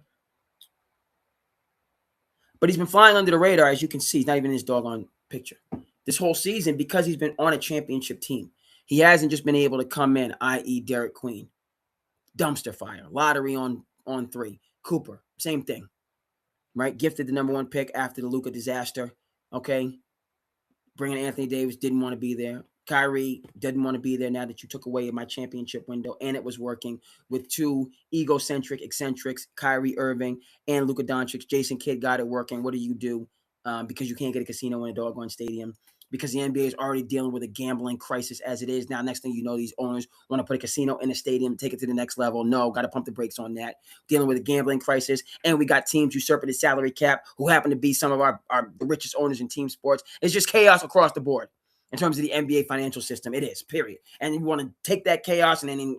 S1: But he's been flying under the radar, as you can see. He's not even in his doggone picture this whole season because he's been on a championship team. He hasn't just been able to come in, i.e., Derek Queen, dumpster fire, lottery on 3. Cooper, same thing, right? Gifted the number 1 pick after the Luka disaster. Okay, bringing Anthony Davis, didn't want to be there. Kyrie didn't want to be there now that you took away my championship window, and it was working with 2 egocentric eccentrics, Kyrie Irving and Luka Doncic. Jason Kidd got it working. What do? Because you can't get a casino in a doggone stadium. Because the NBA is already dealing with a gambling crisis as it is now. Next thing you know, these owners want to put a casino in a stadium, take it to the next level. No, got to pump the brakes on that. Dealing with a gambling crisis, and we got teams usurping the salary cap who happen to be some of the richest owners in team sports. It's just chaos across the board in terms of the NBA financial system. It is, period. And you want to take that chaos and then,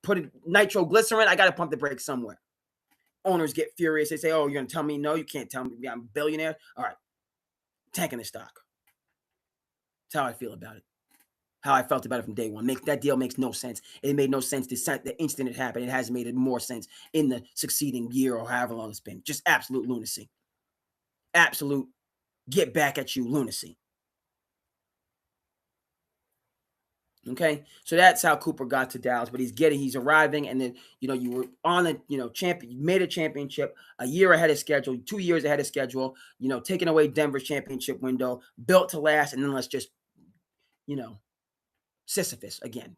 S1: put it nitroglycerin. I got to pump the brakes somewhere. Owners get furious. They say, oh, you're going to tell me no? You can't tell me I'm a billionaire? All right. Tanking the stock. That's how I feel about it. How I felt about it from day one. That deal makes no sense. It made no sense the instant it happened. It has made it more sense in the succeeding year or however long it's been. Just absolute lunacy. Absolute get back at you lunacy. Okay, so that's how Cooper got to Dallas, but he's arriving, and then you were on the champion, you made a championship a year ahead of schedule, 2 years ahead of schedule, taking away Denver's championship window, built to last, and then let's just Sisyphus again.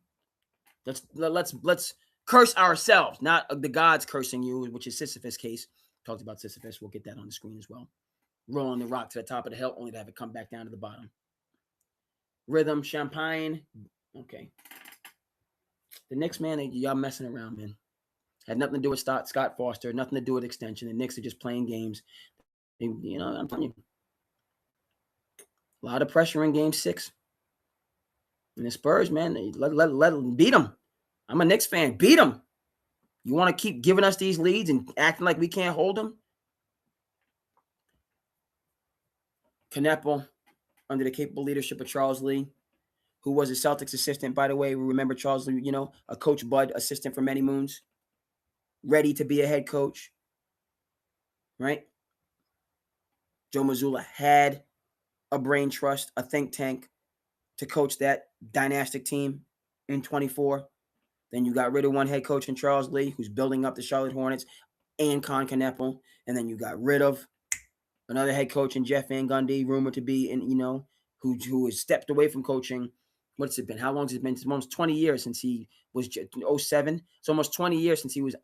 S1: Let's curse ourselves, not the gods cursing you, which is Sisyphus' case. Talked about Sisyphus. We'll get that on the screen as well. Rolling the rock to the top of the hill, only to have it come back down to the bottom. Rhythm, champagne. Okay. The Knicks, man, y'all messing around, man. Had nothing to do with Scott Foster, nothing to do with extension. The Knicks are just playing games. I'm telling you. A lot of pressure in game 6. And the Spurs, man, let beat them. I'm a Knicks fan. Beat them. You want to keep giving us these leads and acting like we can't hold them? Kneppel, under the capable leadership of Charles Lee, who was a Celtics assistant, by the way. We remember Charles Lee, a Coach Bud assistant for many moons, ready to be a head coach, right? Joe Mazzulla had a brain trust, a think tank to coach that dynastic team in 24. Then you got rid of one head coach in Charles Lee, who's building up the Charlotte Hornets, and Con Kneppel. And then you got rid of another head coach in Jeff Van Gundy, rumored to be who has stepped away from coaching. What's it been? How long has it been? It's almost 20 years since he was 07. It's almost 20 years since he was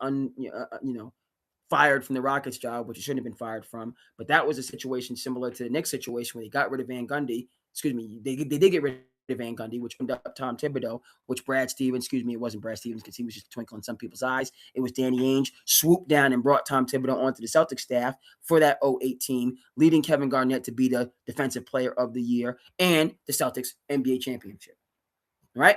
S1: fired from the Rockets job, which he shouldn't have been fired from. But that was a situation similar to the Knicks situation where they got rid of Van Gundy. Excuse me, they did get rid of Van Gundy, which ended up Tom Thibodeau, which Brad Stevens, it wasn't Brad Stevens because he was just a twinkle in some people's eyes. It was Danny Ainge swooped down and brought Tom Thibodeau onto the Celtics staff for that 08 team, leading Kevin Garnett to be the defensive player of the year and the Celtics NBA championship. All right?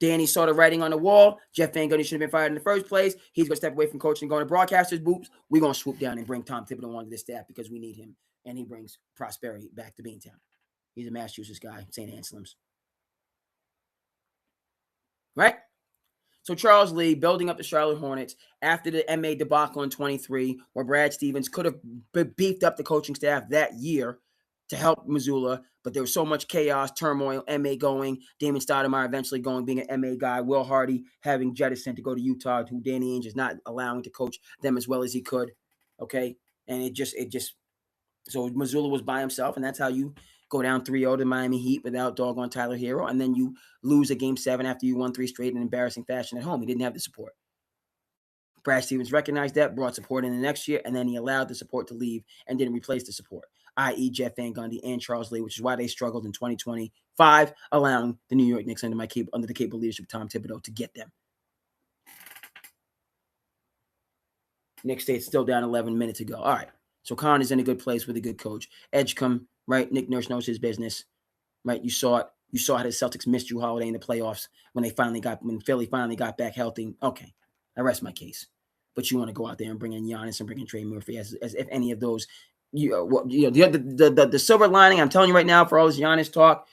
S1: Danny saw the writing on the wall. Jeff Van Gundy should have been fired in the first place. He's going to step away from coaching and go to broadcasters' booths. We're going to swoop down and bring Tom Thibodeau onto the staff because we need him, and he brings prosperity back to Beantown. He's a Massachusetts guy, St. Anselm's. Right? So Charles Lee building up the Charlotte Hornets after the M.A. debacle in 23, where Brad Stevens could have beefed up the coaching staff that year to help Mazzulla, but there was so much chaos, turmoil, M.A. going, Damon Stoudemire eventually going, being an M.A. guy, Will Hardy having jettisoned to go to Utah, who Danny Ainge is not allowing to coach them as well as he could, okay? And it just so Mazzulla was by himself, and that's how you go down 3-0 to Miami Heat without doggone Tyler Hero, and then you lose a Game 7 after you won 3 straight in embarrassing fashion at home. He didn't have the support. Brad Stevens recognized that, brought support in the next year, and then he allowed the support to leave and didn't replace the support, i.e. Jeff Van Gundy and Charles Lee, which is why they struggled in 2025, allowing the New York Knicks under the capable leadership of Tom Thibodeau to get them. Knicks State's still down 11 minutes ago. All right. So Khan is in a good place with a good coach. Edgecombe, right? Nick Nurse knows his business, right? You saw it. You saw how the Celtics missed Drew Holiday in the playoffs when Philly finally got back healthy. Okay, I rest my case. But you want to go out there and bring in Giannis and bring in Trey Murphy as if any of those, the silver lining. I'm telling you right now, for all this Giannis talk,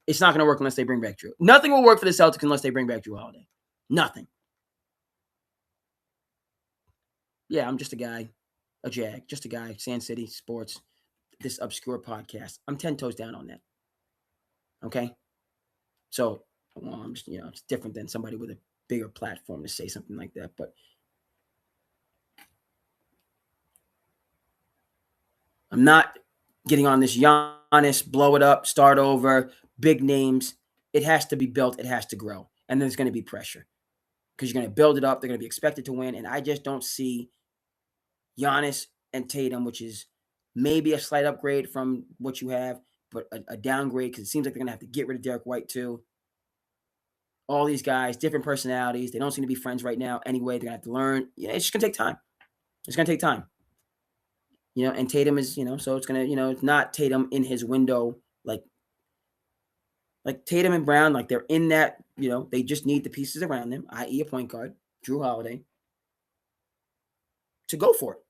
S1: it's not going to work unless they bring back Drew. Nothing will work for the Celtics unless they bring back Drew Holiday. Nothing. Yeah, I'm just a guy, a jag, just a guy. SandCity Sports, this obscure podcast. I'm 10 toes down on that. Okay. So, well, I'm just, it's different than somebody with a bigger platform to say something like that. But I'm not getting on this Giannis, blow it up, start over, big names. It has to be built. It has to grow. And there's going to be pressure because you're going to build it up. They're going to be expected to win. And I just don't see Giannis and Tatum, which is maybe a slight upgrade from what you have, but a downgrade because it seems like they're going to have to get rid of Derek White too. All these guys, different personalities. They don't seem to be friends right now. Anyway, they're going to have to learn. It's just going to take time. It's going to take time. And Tatum is, so it's going to, it's not Tatum in his window like Tatum and Brown, like they're in that, they just need the pieces around them, i.e. a point guard, Drew Holiday, to go for it.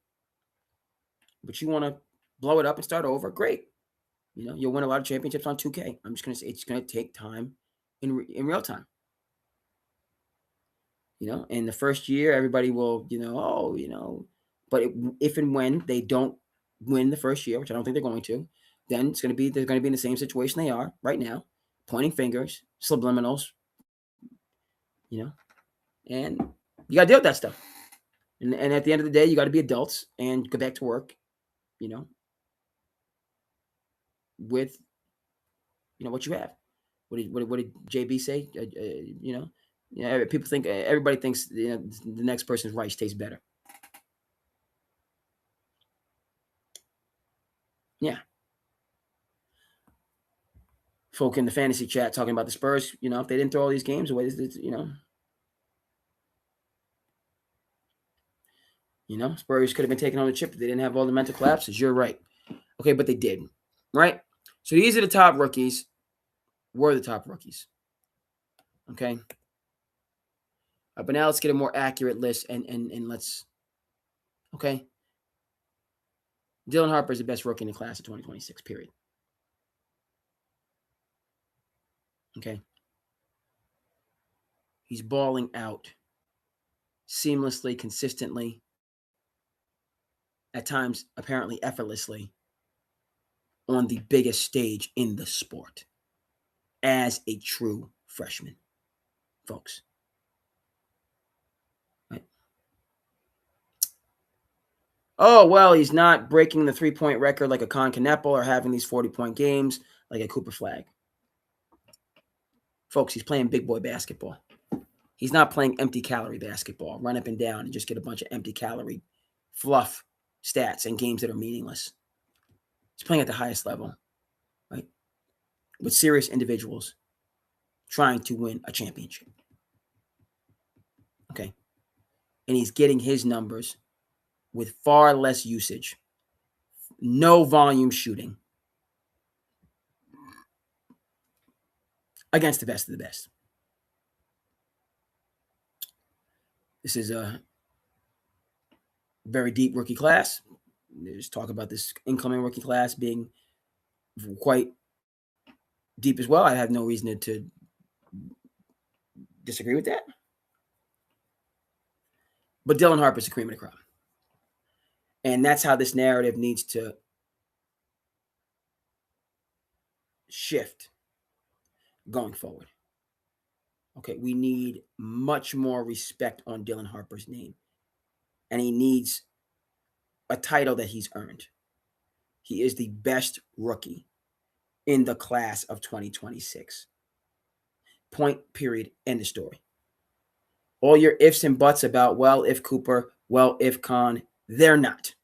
S1: But you want to blow it up and start over, great. You'll win a lot of championships on 2K. I'm just going to say it's going to take time in real time. In the first year, everybody will, but if and when they don't win the first year, which I don't think they're going to, then they're going to be in the same situation they are right now, pointing fingers, subliminals, and you got to deal with that stuff. And at the end of the day, you got to be adults and go back to work, with, what you have. What did JB say? People think, everybody thinks, the next person's rice tastes better. Yeah. Folk in the fantasy chat talking about the Spurs, if they didn't throw all these games away, Spurs could have been taking on the chip if they didn't have all the mental collapses. You're right. Okay, but they did, right? So these are the top rookies. Were the top rookies. Okay. But now let's get a more accurate list and let's, okay. Dylan Harper is the best rookie in the class of 2026, period. Okay. He's balling out seamlessly, consistently, at times apparently effortlessly on the biggest stage in the sport as a true freshman, folks. Right? Oh, well, he's not breaking the 3-point record like a Con Kneppel or having these 40-point games like a Cooper Flagg. Folks, he's playing big boy basketball. He's not playing empty calorie basketball, run up and down and just get a bunch of empty calorie fluff stats and games that are meaningless. He's playing at the highest level, right? With serious individuals trying to win a championship. Okay. And he's getting his numbers with far less usage, no volume shooting against the best of the best. This is a very deep rookie class. There's talk about this incoming rookie class being quite deep as well. I have no reason to disagree with that. But Dylan Harper's the cream of the crop. And that's how this narrative needs to shift going forward. Okay, we need much more respect on Dylan Harper's name. And he needs a title that he's earned. He is the best rookie in the class of 2026. Point, period, end of story. All your ifs and buts about, well, if Cooper, Well, if Con, they're not.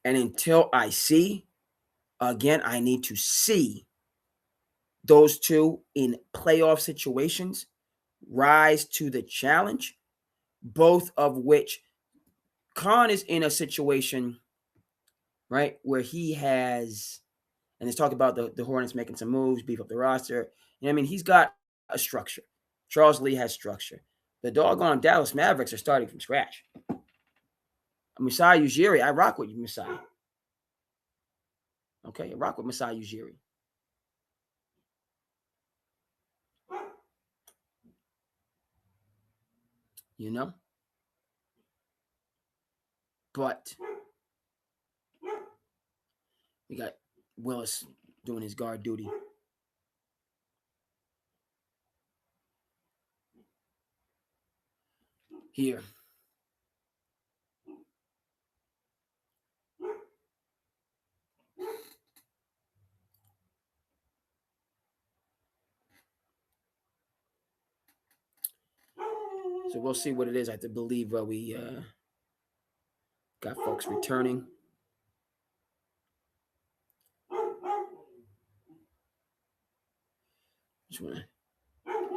S1: And until I see, again, I need to see those two in playoff situations rise to the challenge, both of which Con is in a situation, right, where he has, and let's talk about the Hornets making some moves, beef up the roster. You know, I mean, he's got a structure. Charles Lee has structure. The doggone Dallas Mavericks are starting from scratch. Masai Ujiri, I rock with you, Masai. Okay, I rock with Masai Ujiri. You know? But we got Willis doing his guard duty. Here. So we'll see what it is. I have to believe we got folks returning. Just want to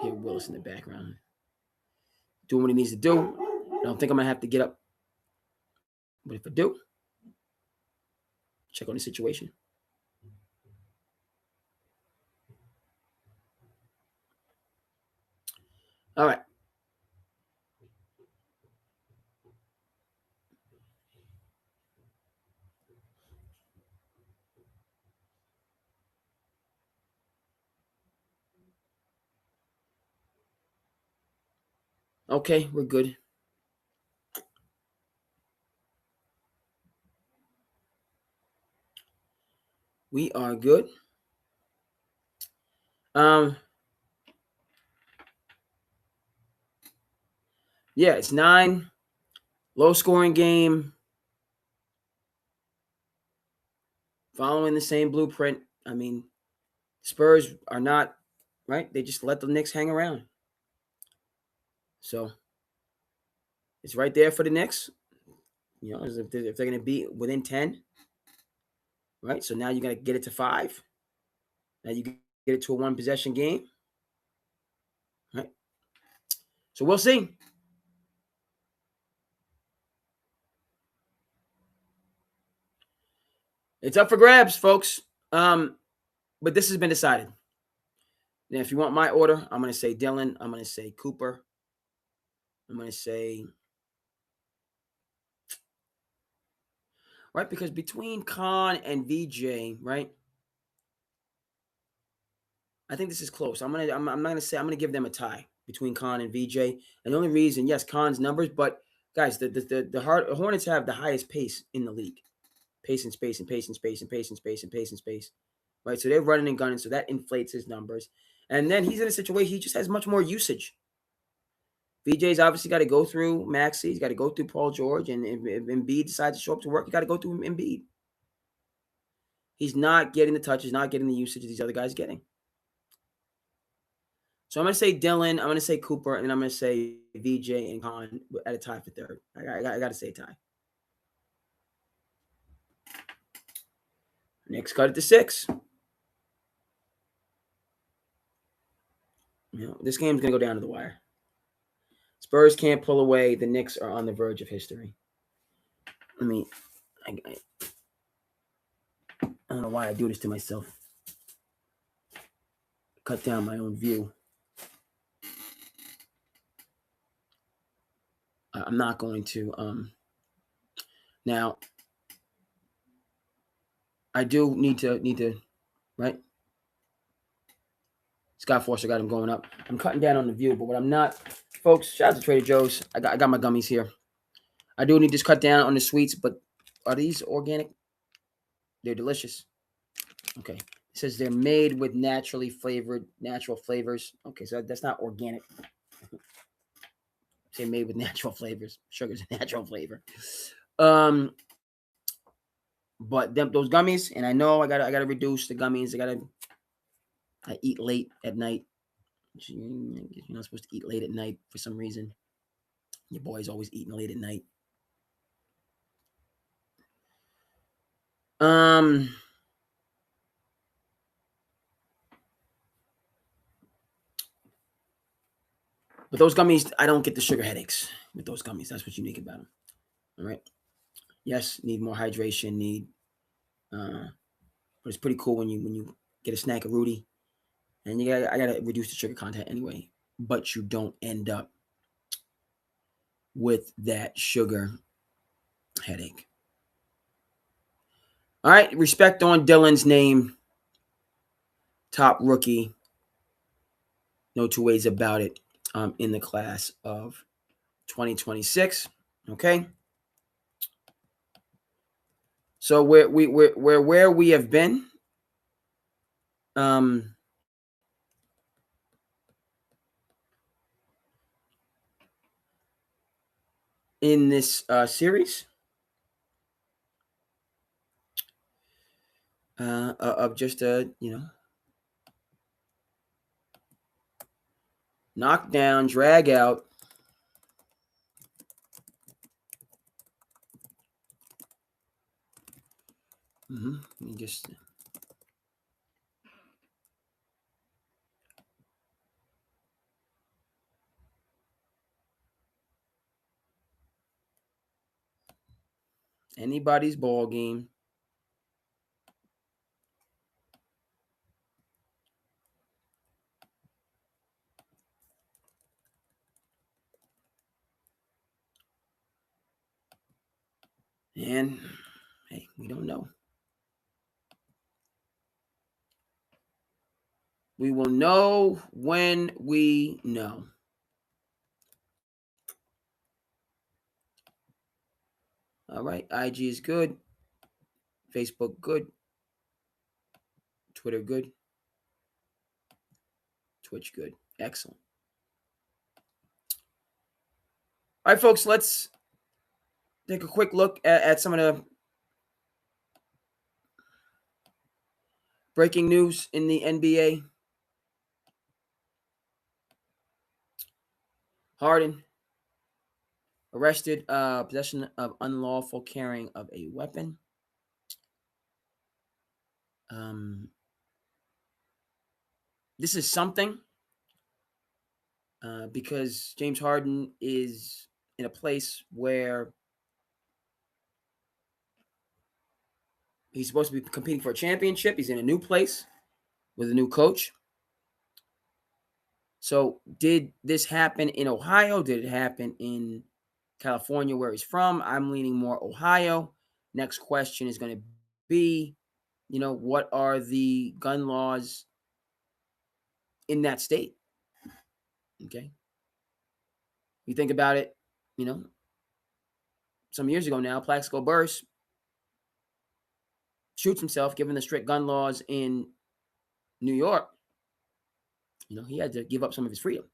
S1: hear Willis in the background doing what he needs to do. I don't think I'm going to have to get up. But if I do, check on the situation. All right. Okay, we're good. We are good. Yeah, it's 9. Low scoring game. Following the same blueprint. I mean, Spurs are not, right? They just let the Knicks hang around. So it's right there for the Knicks. You know, if they're going to be within 10, right? So now you got to get it to 5. Now you get it to a 1-possession game, right? So we'll see. It's up for grabs, folks. But this has been decided. Now, if you want my order, I'm going to say Dylan. I'm going to say Cooper. I'm going to say, right, because between Khan and VJ, right, I think this is close. I'm not gonna say I'm gonna give them a tie between Khan and VJ. And the only reason, yes, Khan's numbers, but guys, the Hornets have the highest pace in the league. Pace and space and pace and space and pace and space and pace and space. Right. So they're running and gunning, so that inflates his numbers. And then he's in a situation he just has much more usage. VJ's obviously got to go through Maxey. He's got to go through Paul George. And if Embiid decides to show up to work, you got to go through Embiid. He's not getting the touches, not getting the usage these other guys getting. So I'm going to say Dylan, I'm going to say Cooper, and I'm going to say VJ and Khan at a tie for third. I got to say a tie. Knicks cut it to 6. You know, this game's going to go down to the wire. Spurs can't pull away. The Knicks are on the verge of history. I mean, I don't know why I do this to myself. Cut down my own view. I'm not going to. Now, I do need to, right? Scott Forster got him going up. I'm cutting down on the view, but what I'm not, folks, shout out to Trader Joe's. I got my gummies here. I do need to cut down on the sweets, but are these organic? They're delicious. Okay. It says they're made with natural flavors. Okay, so that's not organic. Say made with natural flavors. Sugar's a natural flavor. But those gummies, and I know I gotta reduce the gummies. I eat late at night. You're not supposed to eat late at night for some reason. Your boy's always eating late at night. But those gummies, I don't get the sugar headaches with those gummies. That's what's unique about them. All right. Yes, need more hydration. But it's pretty cool when you get a snack of Rudy, and I gotta reduce the sugar content anyway. But you don't end up with that sugar headache. All right, respect on Dylan's name. Top rookie. No two ways about it. In the class of 2026. Okay. So where we have been. In this series of just a knockdown, drag out. Just anybody's ball game. And hey, we don't know. We will know when we know. All right. IG is good. Facebook good. Twitter good. Twitch good. Excellent. All right, folks, let's take a quick look at some of the breaking news in the N.B.A. Harden arrested, possession of unlawful carrying of a weapon. This is something because James Harden is in a place where he's supposed to be competing for a championship. He's in a new place with a new coach. So did this happen in Ohio? Did it happen in California, where he's from? I'm leaning more Ohio. Next question is going to be, what are the gun laws in that state? Okay. You think about it, some years ago now, Plaxico Burress shoots himself given the strict gun laws in New York. He had to give up some of his freedom.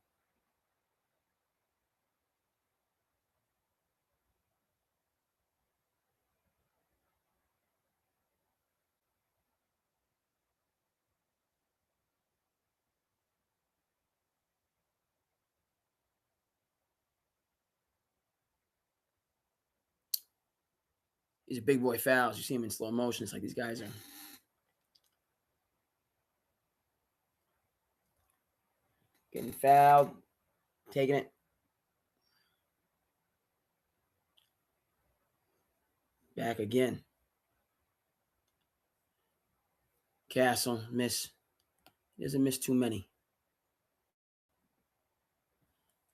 S1: These are big boy fouls. You see him in slow motion. It's like these guys are getting fouled, taking it. Back again. Castle, miss. He doesn't miss too many.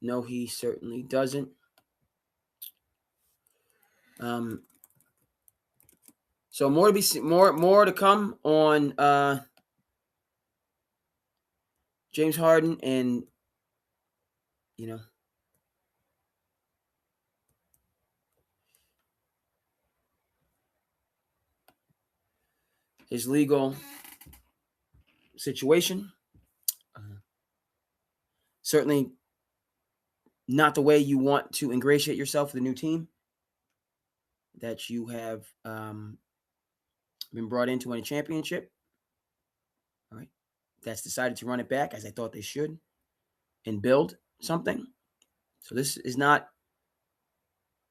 S1: No, he certainly doesn't. So more to come on James Harden and his legal situation. Certainly not the way you want to ingratiate yourself with a new team that you have been brought in to win a championship. All right. That's decided to run it back as I thought they should and build something. So this is not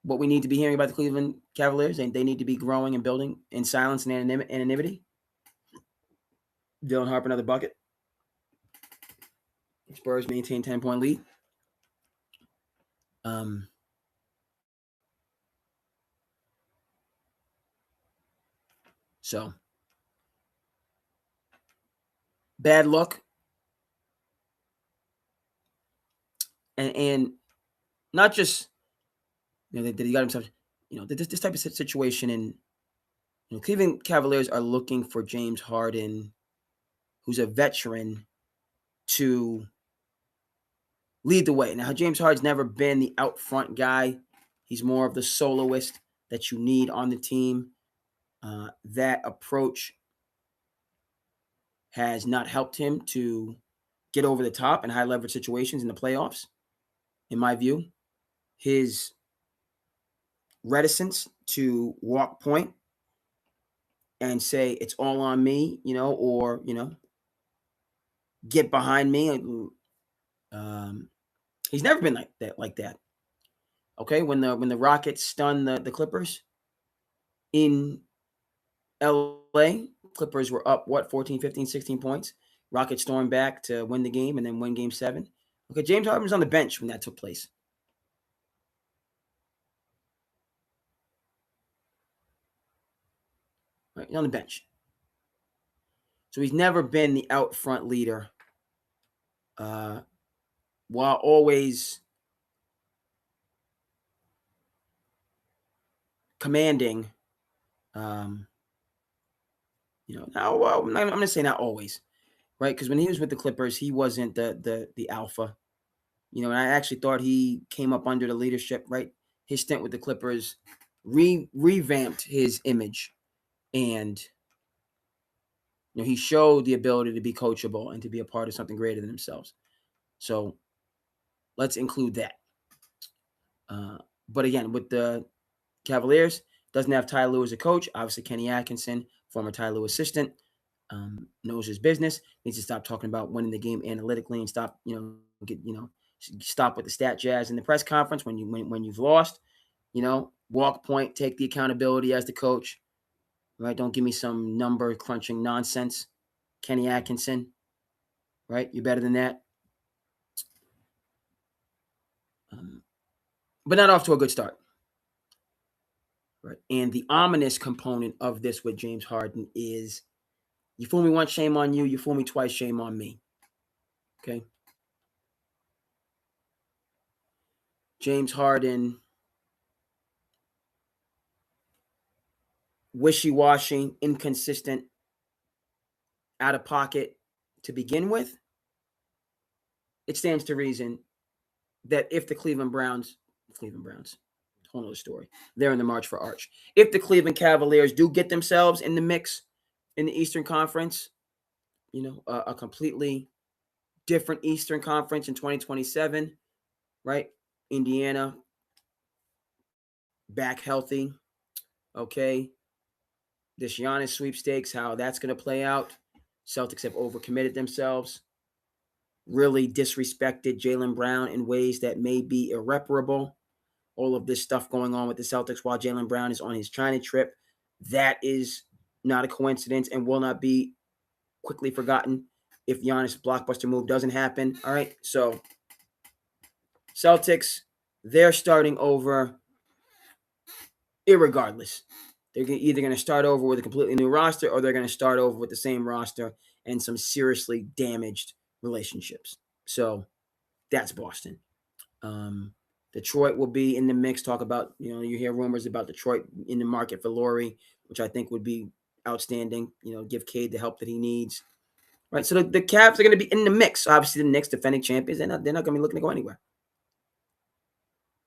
S1: what we need to be hearing about the Cleveland Cavaliers, and they need to be growing and building in silence and anonymity. Dylan Harper, another bucket. Spurs maintain 10-point lead. So bad luck, and not just that he got himself. This type of situation, and Cleveland Cavaliers are looking for James Harden, who's a veteran, to lead the way. Now, James Harden's never been the out front guy. He's more of the soloist that you need on the team. That approach has not helped him to get over the top in high leverage situations in the playoffs, in my view. His reticence to walk point and say it's all on me, or get behind me. He's never been like that. Okay, when the Rockets stunned the Clippers in LA, Clippers were up 14, 15, 16 points. Rockets stormed back to win the game and then win game 7. Okay, James Harden was on the bench when that took place. Right, on the bench. So he's never been the out front leader, while always commanding. I'm going to say not always, right? Because when he was with the Clippers, he wasn't the alpha. And I actually thought he came up under the leadership, right? His stint with the Clippers revamped his image, and he showed the ability to be coachable and to be a part of something greater than themselves. So let's include that. But again, with the Cavaliers, doesn't have Ty Lue as a coach. Obviously, Kenny Atkinson, former Ty Lue assistant, knows his business. Needs to stop talking about winning the game analytically and stop, stop with the stat jazz in the press conference when you've lost. Walk point, take the accountability as the coach. Right? Don't give me some number crunching nonsense. Kenny Atkinson, right? You're better than that. But not off to a good start. Right. And the ominous component of this with James Harden is, you fool me once, shame on you. You fool me twice, shame on me. Okay. James Harden, wishy-washy, inconsistent, out of pocket to begin with. It stands to reason that if the Cleveland Browns, whole other story, they're in the march for Arch. If the Cleveland Cavaliers do get themselves in the mix in the Eastern Conference, a completely different Eastern Conference in 2027, right? Indiana back healthy. Okay. This Giannis sweepstakes, how that's going to play out. Celtics have overcommitted themselves, really disrespected Jaylen Brown in ways that may be irreparable. All of this stuff going on with the Celtics while Jaylen Brown is on his China trip, that is not a coincidence and will not be quickly forgotten if Giannis' blockbuster move doesn't happen. All right, so Celtics, they're starting over irregardless. They're either going to start over with a completely new roster, or they're going to start over with the same roster and some seriously damaged relationships. So that's Boston. Detroit will be in the mix. Talk about, you hear rumors about Detroit in the market for Laurie, which I think would be outstanding. Give Cade the help that he needs. Right. So the Cavs are going to be in the mix. Obviously, the Knicks, defending champions, they're not going to be looking to go anywhere.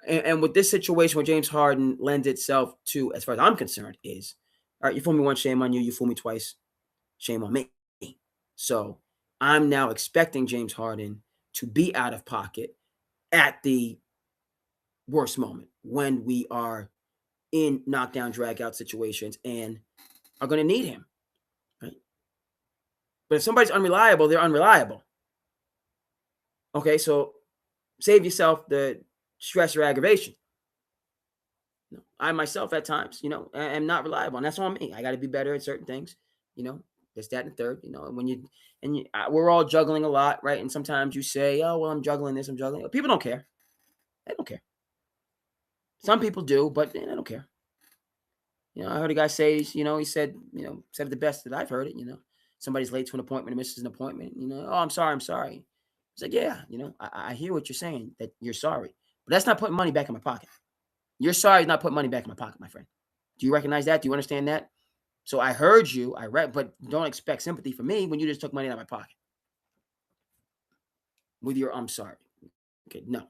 S1: And with this situation where James Harden lends itself to, as far as I'm concerned, is, all right, you fool me once, shame on you. You fool me twice, shame on me. So I'm now expecting James Harden to be out of pocket at the worst moment when we are in knockdown, drag-out situations and are going to need him. Right? But if somebody's unreliable, they're unreliable. Okay, so save yourself the stress or aggravation. I myself at times, am not reliable, and that's on me. I got to be better at certain things, you know. There's that and the third, and we're all juggling a lot, right? And sometimes you say, "Oh, well, I'm juggling this, I'm juggling." People don't care. They don't care. Some people do, but they don't care. I heard a guy say, he said it the best that I've heard it. Somebody's late to an appointment and misses an appointment. Oh, I'm sorry, I'm sorry. It's like, yeah, I hear what you're saying, that you're sorry, but that's not putting money back in my pocket. You're sorry is not putting money back in my pocket, my friend. Do you recognize that? Do you understand that? So I heard you, I read, but don't expect sympathy from me when you just took money out of my pocket with your "I'm sorry." Okay, no.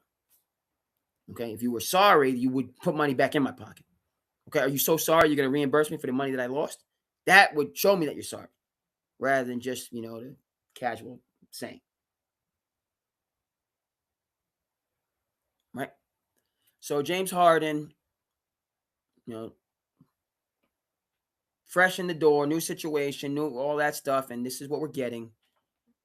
S1: Okay, if you were sorry, you would put money back in my pocket. Okay, are you so sorry you're going to reimburse me for the money that I lost? That would show me that you're sorry, rather than just the casual saying, right? So James Harden, you know, fresh in the door, new situation, new all that stuff, and this is what we're getting.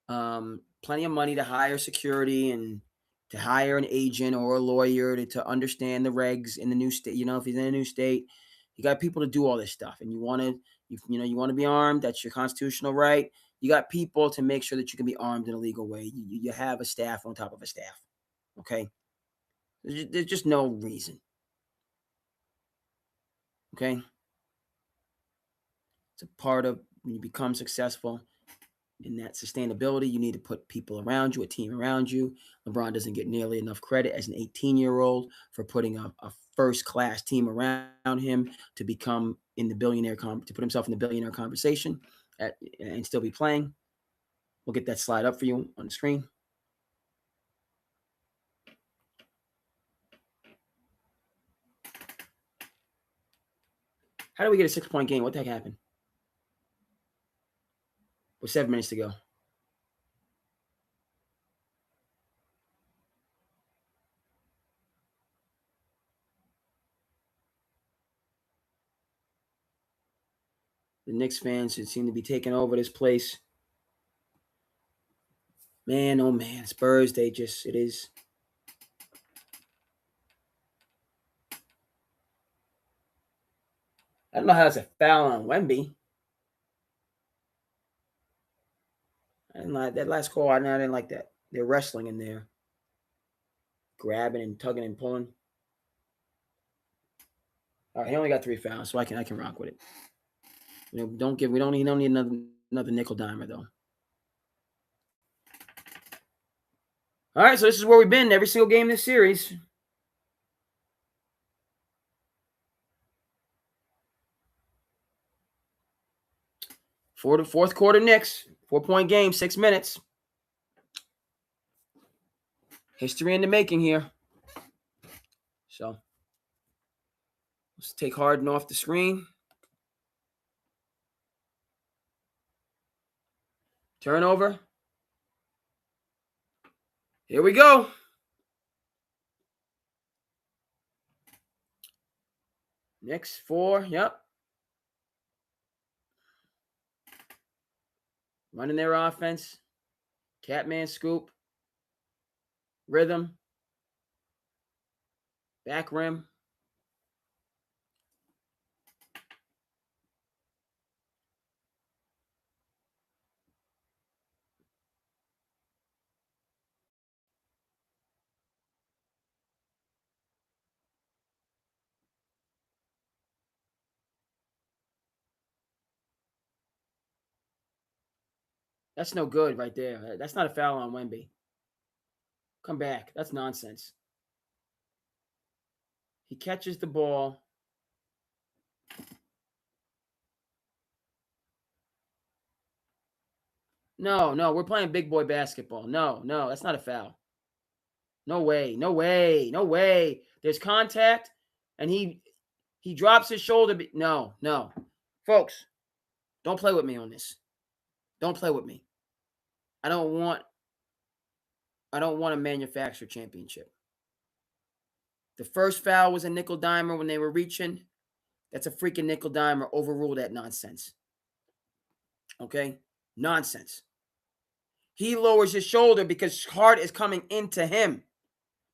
S1: Plenty of money to hire security and to hire an agent or a lawyer to understand the regs in the new state. If he's in a new state, you got people to do all this stuff, and you want to be armed. That's your constitutional right. You got people to make sure that you can be armed in a legal way. You have a staff on top of a staff. Okay, there's just no reason. Okay, it's a part of when you become successful. In that sustainability, you need to put people around you, a team around you. LeBron doesn't get nearly enough credit as an 18-year-old for putting a first-class team around him to become in the to put himself in the billionaire conversation and still be playing. We'll get that slide up for you on the screen. How do we get a 6-point game? What the heck happened? With 7 minutes to go. The Knicks fans should seem to be taking over this place. Man, oh man, Spurs, it is. I don't know how that's a foul on Wemby. I didn't like that last call. I didn't like that. They're wrestling in there, grabbing and tugging and pulling. All right, he only got 3 fouls, so I can rock with it. We don't need another nickel dimer though. All right, so this is where we've been every single game in this series. For the fourth quarter, Knicks 4-point game, 6 minutes. History in the making here. So let's take Harden off the screen. Turnover. Here we go. Knicks 4. Yep. Running their offense. Catman scoop. Rhythm. Back rim. That's no good right there. That's not a foul on Wemby. Come back. That's nonsense. He catches the ball. No, we're playing big boy basketball. No, that's not a foul. No way. There's contact, and he drops his shoulder. No. Folks, don't play with me on this. Don't play with me. I don't want a manufactured championship. The first foul was a nickel dimer when they were reaching. That's a freaking nickel dimer. Overrule that nonsense. Okay? Nonsense. He lowers his shoulder because Hart is coming into him.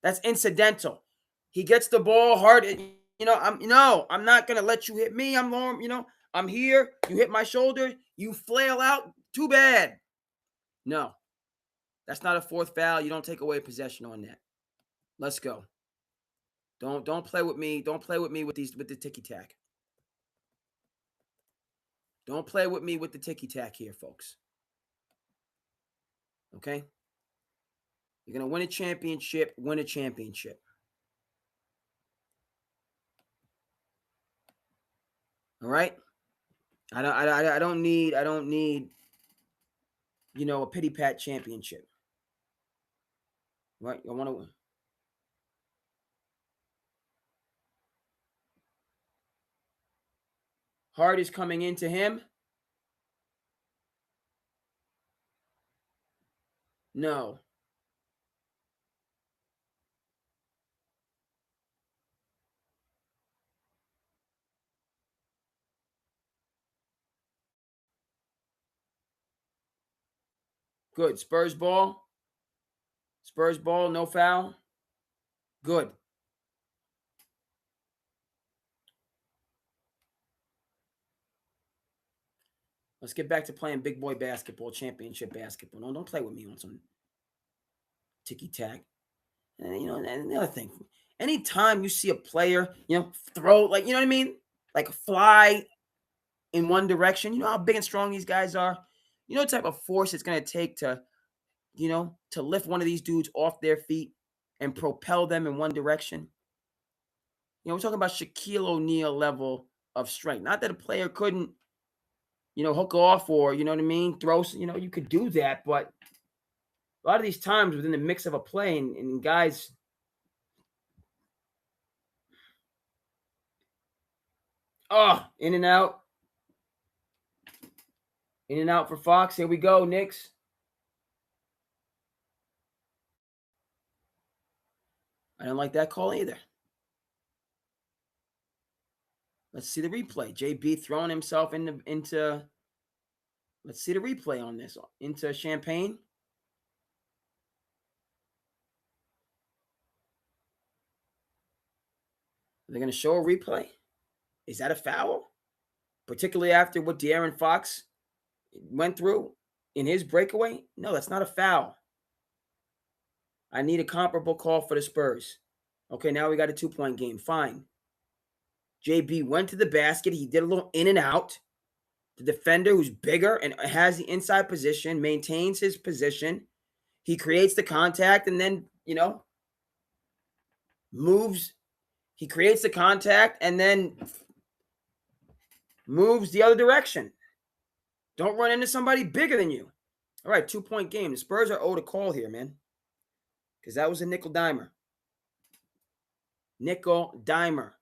S1: That's incidental. He gets the ball. Hart I'm not gonna let you hit me. I'm long, I'm here. You hit my shoulder. You flail out. Too bad. No, that's not a fourth foul. You don't take away possession on that. Let's go. Don't play with me. Don't play with me with the ticky tack. Don't play with me with the ticky tack here, folks. Okay? You're gonna win a championship. Win a championship. All right? I don't need a pity pat championship. Right? I want to win. Hart is coming into him. No. Good. Spurs ball. Spurs ball, no foul. Good. Let's get back to playing big boy basketball, championship basketball. No, don't play with me on some ticky tack. And the other thing, anytime you see a player, throw, like, you know what I mean? Like fly in one direction, you know how big and strong these guys are? You know what type of force it's going to take to lift one of these dudes off their feet and propel them in one direction? We're talking about Shaquille O'Neal level of strength. Not that a player couldn't, hook off or, you know what I mean, throw, you could do that. But a lot of these times within the mix of a play and guys, in and out. In and out for Fox. Here we go, Knicks. I don't like that call either. Let's see the replay. JB throwing himself into. Let's see the replay on this. Into Champagne. Are they going to show a replay? Is that a foul? Particularly after what De'Aaron Fox went through in his breakaway? No, that's not a foul. I need a comparable call for the Spurs. Okay, now we got a 2-point game. Fine. JB went to the basket. He did a little in and out. The defender, who's bigger and has the inside position, maintains his position. He creates the contact and then, moves. He creates the contact and then moves the other direction. Don't run into somebody bigger than you. All right, 2-point game. The Spurs are owed a call here, man, because that was a nickel dimer. Nickel dimer.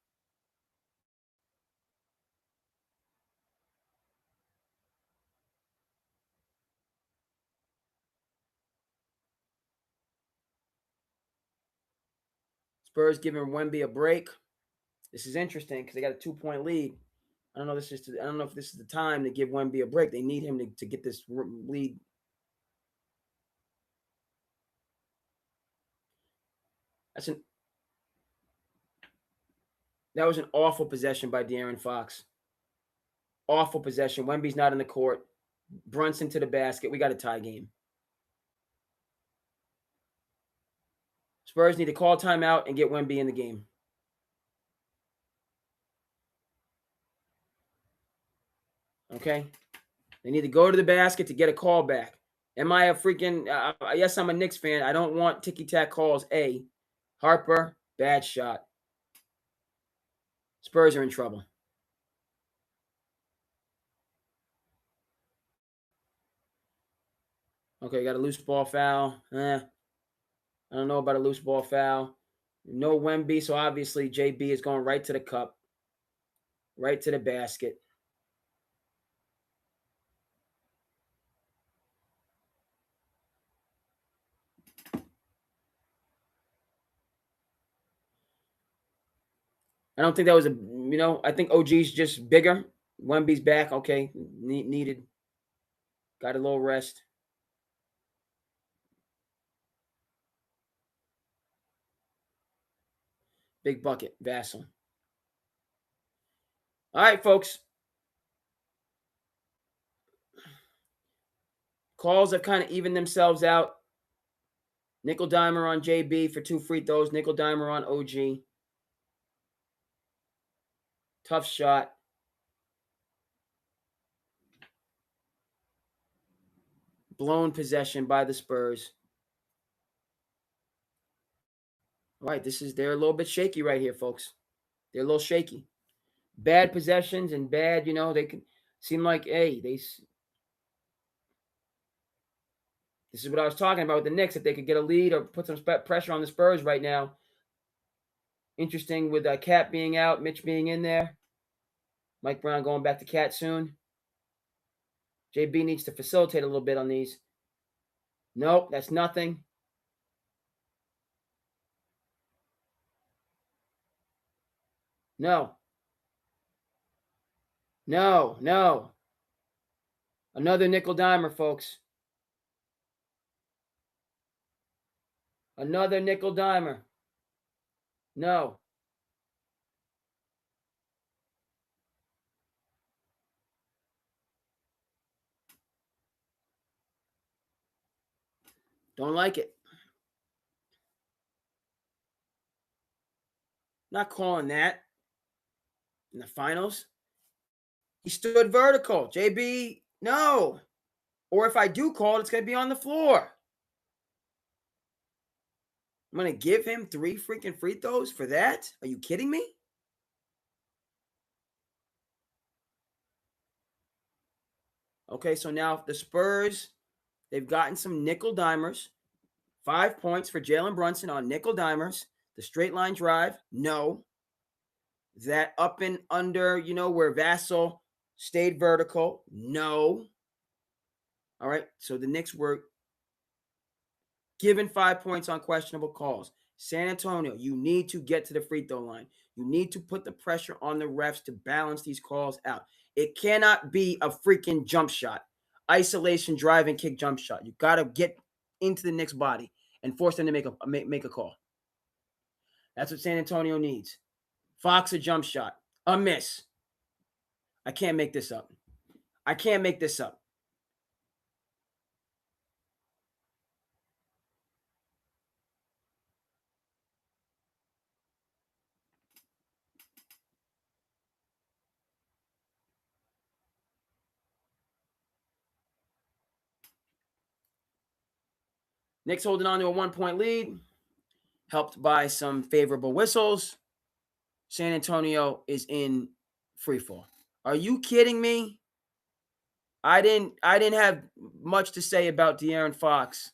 S1: Spurs giving Wemby a break. This is interesting because they got a 2-point lead. I don't know if this is the time to give Wemby a break. They need him to get this lead. That was an awful possession by De'Aaron Fox. Awful possession. Wemby's not in the court. Brunson to the basket. We got a tie game. Spurs need to call timeout and get Wemby in the game. Okay? They need to go to the basket to get a call back. Am I a freaking... yes, I'm a Knicks fan. I don't want ticky-tack calls. Harper, bad shot. Spurs are in trouble. Okay, got a loose ball foul. I don't know about a loose ball foul. No Wemby, so obviously JB is going right to the cup. Right to the basket. I don't think that was I think OG's just bigger. Wemby's back. Okay, needed. Got a little rest. Big bucket, Vassell. All right, folks. Calls have kind of evened themselves out. Nickel dimer on JB for 2 free throws. Nickel dimer on OG. Tough shot. Blown possession by the Spurs. All right, they're a little bit shaky right here, folks. They're a little shaky. Bad possessions and bad, they can seem like, hey, this is what I was talking about with the Knicks. If they could get a lead or put some pressure on the Spurs right now. Interesting with Cat being out, Mitch being in there. Mike Brown going back to Cat soon. JB needs to facilitate a little bit on these. Nope, that's nothing. No. Another nickel dimer, folks. Another nickel dimer. No. Don't like it. Not calling that in the finals. He stood vertical. JB, no. Or if I do call it, it's going to be on the floor. I'm going to give him 3 freaking free throws for that? Are you kidding me? Okay, so now the Spurs, they've gotten some nickel dimers. 5 points for Jalen Brunson on nickel dimers. The straight line drive, no. That up and under, where Vassell stayed vertical, no. All right, so the Knicks were given 5 points on questionable calls. San Antonio, you need to get to the free throw line. You need to put the pressure on the refs to balance these calls out. It cannot be a freaking jump shot. Isolation, drive, and kick jump shot. You got to get into the Knicks' body and force them to make a call. That's what San Antonio needs. Fox, a jump shot. A miss. I can't make this up. Knicks holding on to a 1-point lead, helped by some favorable whistles. San Antonio is in free fall. Are you kidding me? I didn't have much to say about De'Aaron Fox.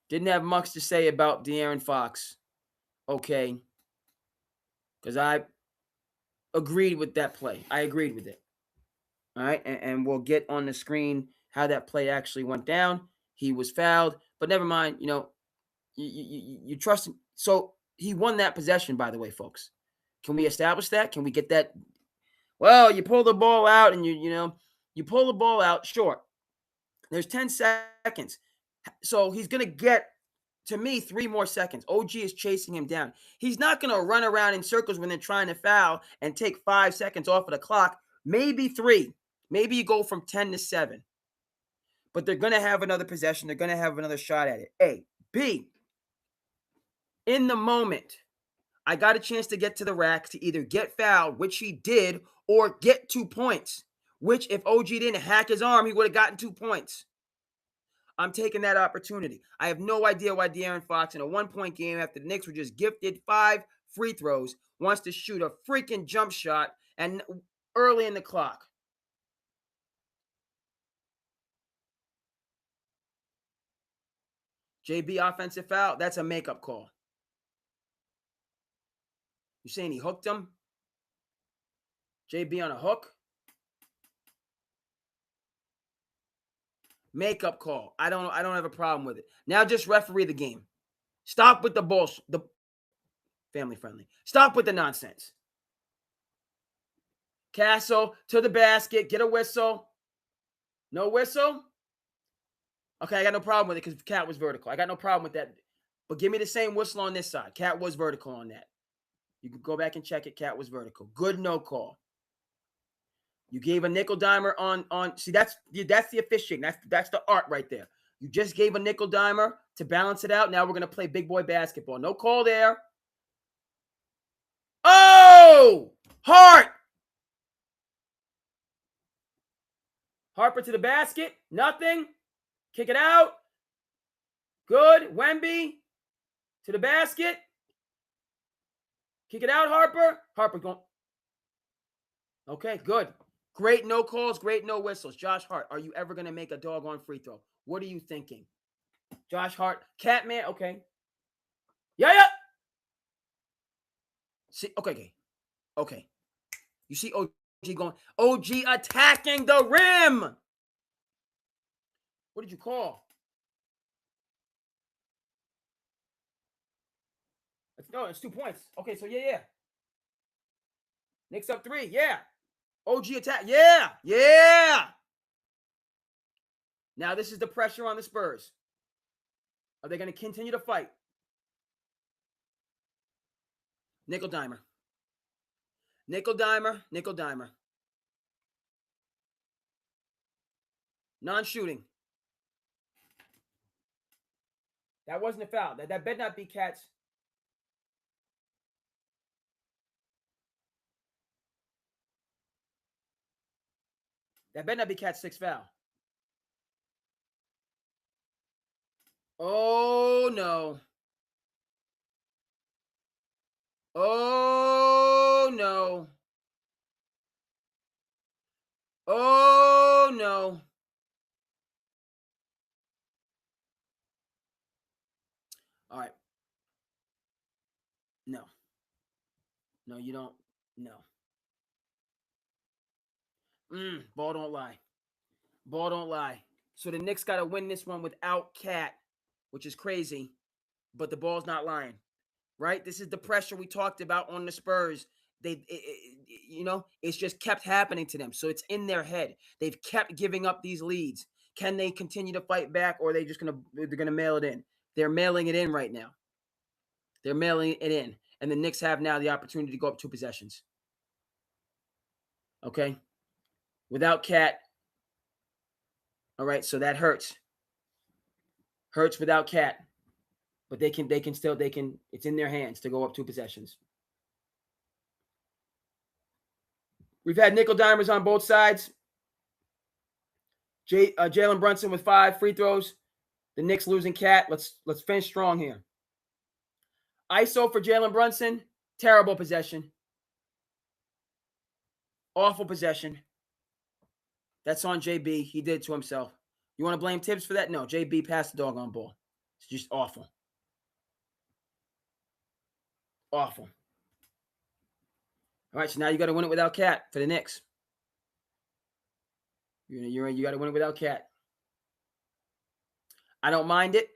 S1: Didn't have much to say about De'Aaron Fox. Okay. Because I agreed with that play. I agreed with it. All right. And we'll get on the screen how that play actually went down. He was fouled. But never mind. You trust him. So he won that possession, by the way, folks. Can we establish that? Can we get that? Well, you pull the ball out and you pull the ball out short. There's 10 seconds. So he's going to get, to me, 3 more seconds. OG is chasing him down. He's not going to run around in circles when they're trying to foul and take 5 seconds off of the clock. Maybe 3. Maybe you go from 10 to 7. But they're going to have another possession. They're going to have another shot at it. A. B. In the moment, I got a chance to get to the rack to either get fouled, which he did, or get 2 points, which if OG didn't hack his arm, he would have gotten 2 points. I'm taking that opportunity. I have no idea why De'Aaron Fox in a 1-point game after the Knicks were just gifted 5 free throws wants to shoot a freaking jump shot and early in the clock. JB offensive foul, that's a makeup call. You saying he hooked him? JB on a hook? Makeup call. I don't have a problem with it. Now just referee the game. Stop with the bullshit. The family friendly. Stop with the nonsense. Castle to the basket. Get a whistle. No whistle? Okay, I got no problem with it because Cat was vertical. I got no problem with that. But give me the same whistle on this side. Cat was vertical on that. You can go back and check it. Cat was vertical. Good no call. You gave a nickel dimer on. See, that's the officiating. That's the art right there. You just gave a nickel dimer to balance it out. Now we're gonna play big boy basketball. No call there. Oh, Hart. Harper to the basket. Nothing. Kick it out. Good. Wemby to the basket. Kick it out, Harper. Harper going. Okay, good. Great no calls, great no whistles. Josh Hart, are you ever going to make a doggone free throw? What are you thinking? Josh Hart, Catman, okay. Yeah. See, okay. You see OG going, OG attacking the rim. What did you call? No, it's 2 points. Okay, so yeah. Knicks up 3, yeah. OG attack, yeah. Now this is the pressure on the Spurs. Are they going to continue to fight? Nickel dimer. Non-shooting. That wasn't a foul. That better not be Cat's. That better not be Cat's 6th foul. Oh, no. Oh, no. Oh, no. All right. No. No, you don't. No. Ball don't lie. So the Knicks got to win this one without Cat, which is crazy, but the ball's not lying, right? This is the pressure we talked about on the Spurs. It's just kept happening to them. So it's in their head. They've kept giving up these leads. Can they continue to fight back, or are they just they're gonna mail it in? They're mailing it in right now. They're mailing it in, and the Knicks have now the opportunity to go up 2 possessions. Okay, without Cat. All right, so that hurts. Hurts without Cat, but they can. It's in their hands to go up 2 possessions. We've had nickel dimers on both sides. Jalen Brunson with 5 free throws. The Knicks losing Cat. Let's finish strong here. ISO for Jalen Brunson. Terrible possession. Awful possession. That's on JB. He did it to himself. You want to blame Tibbs for that? No, JB passed the doggone ball. It's just awful. Awful. All right, so now you got to win it without Cat for the Knicks. You got to win it without Cat. I don't mind it,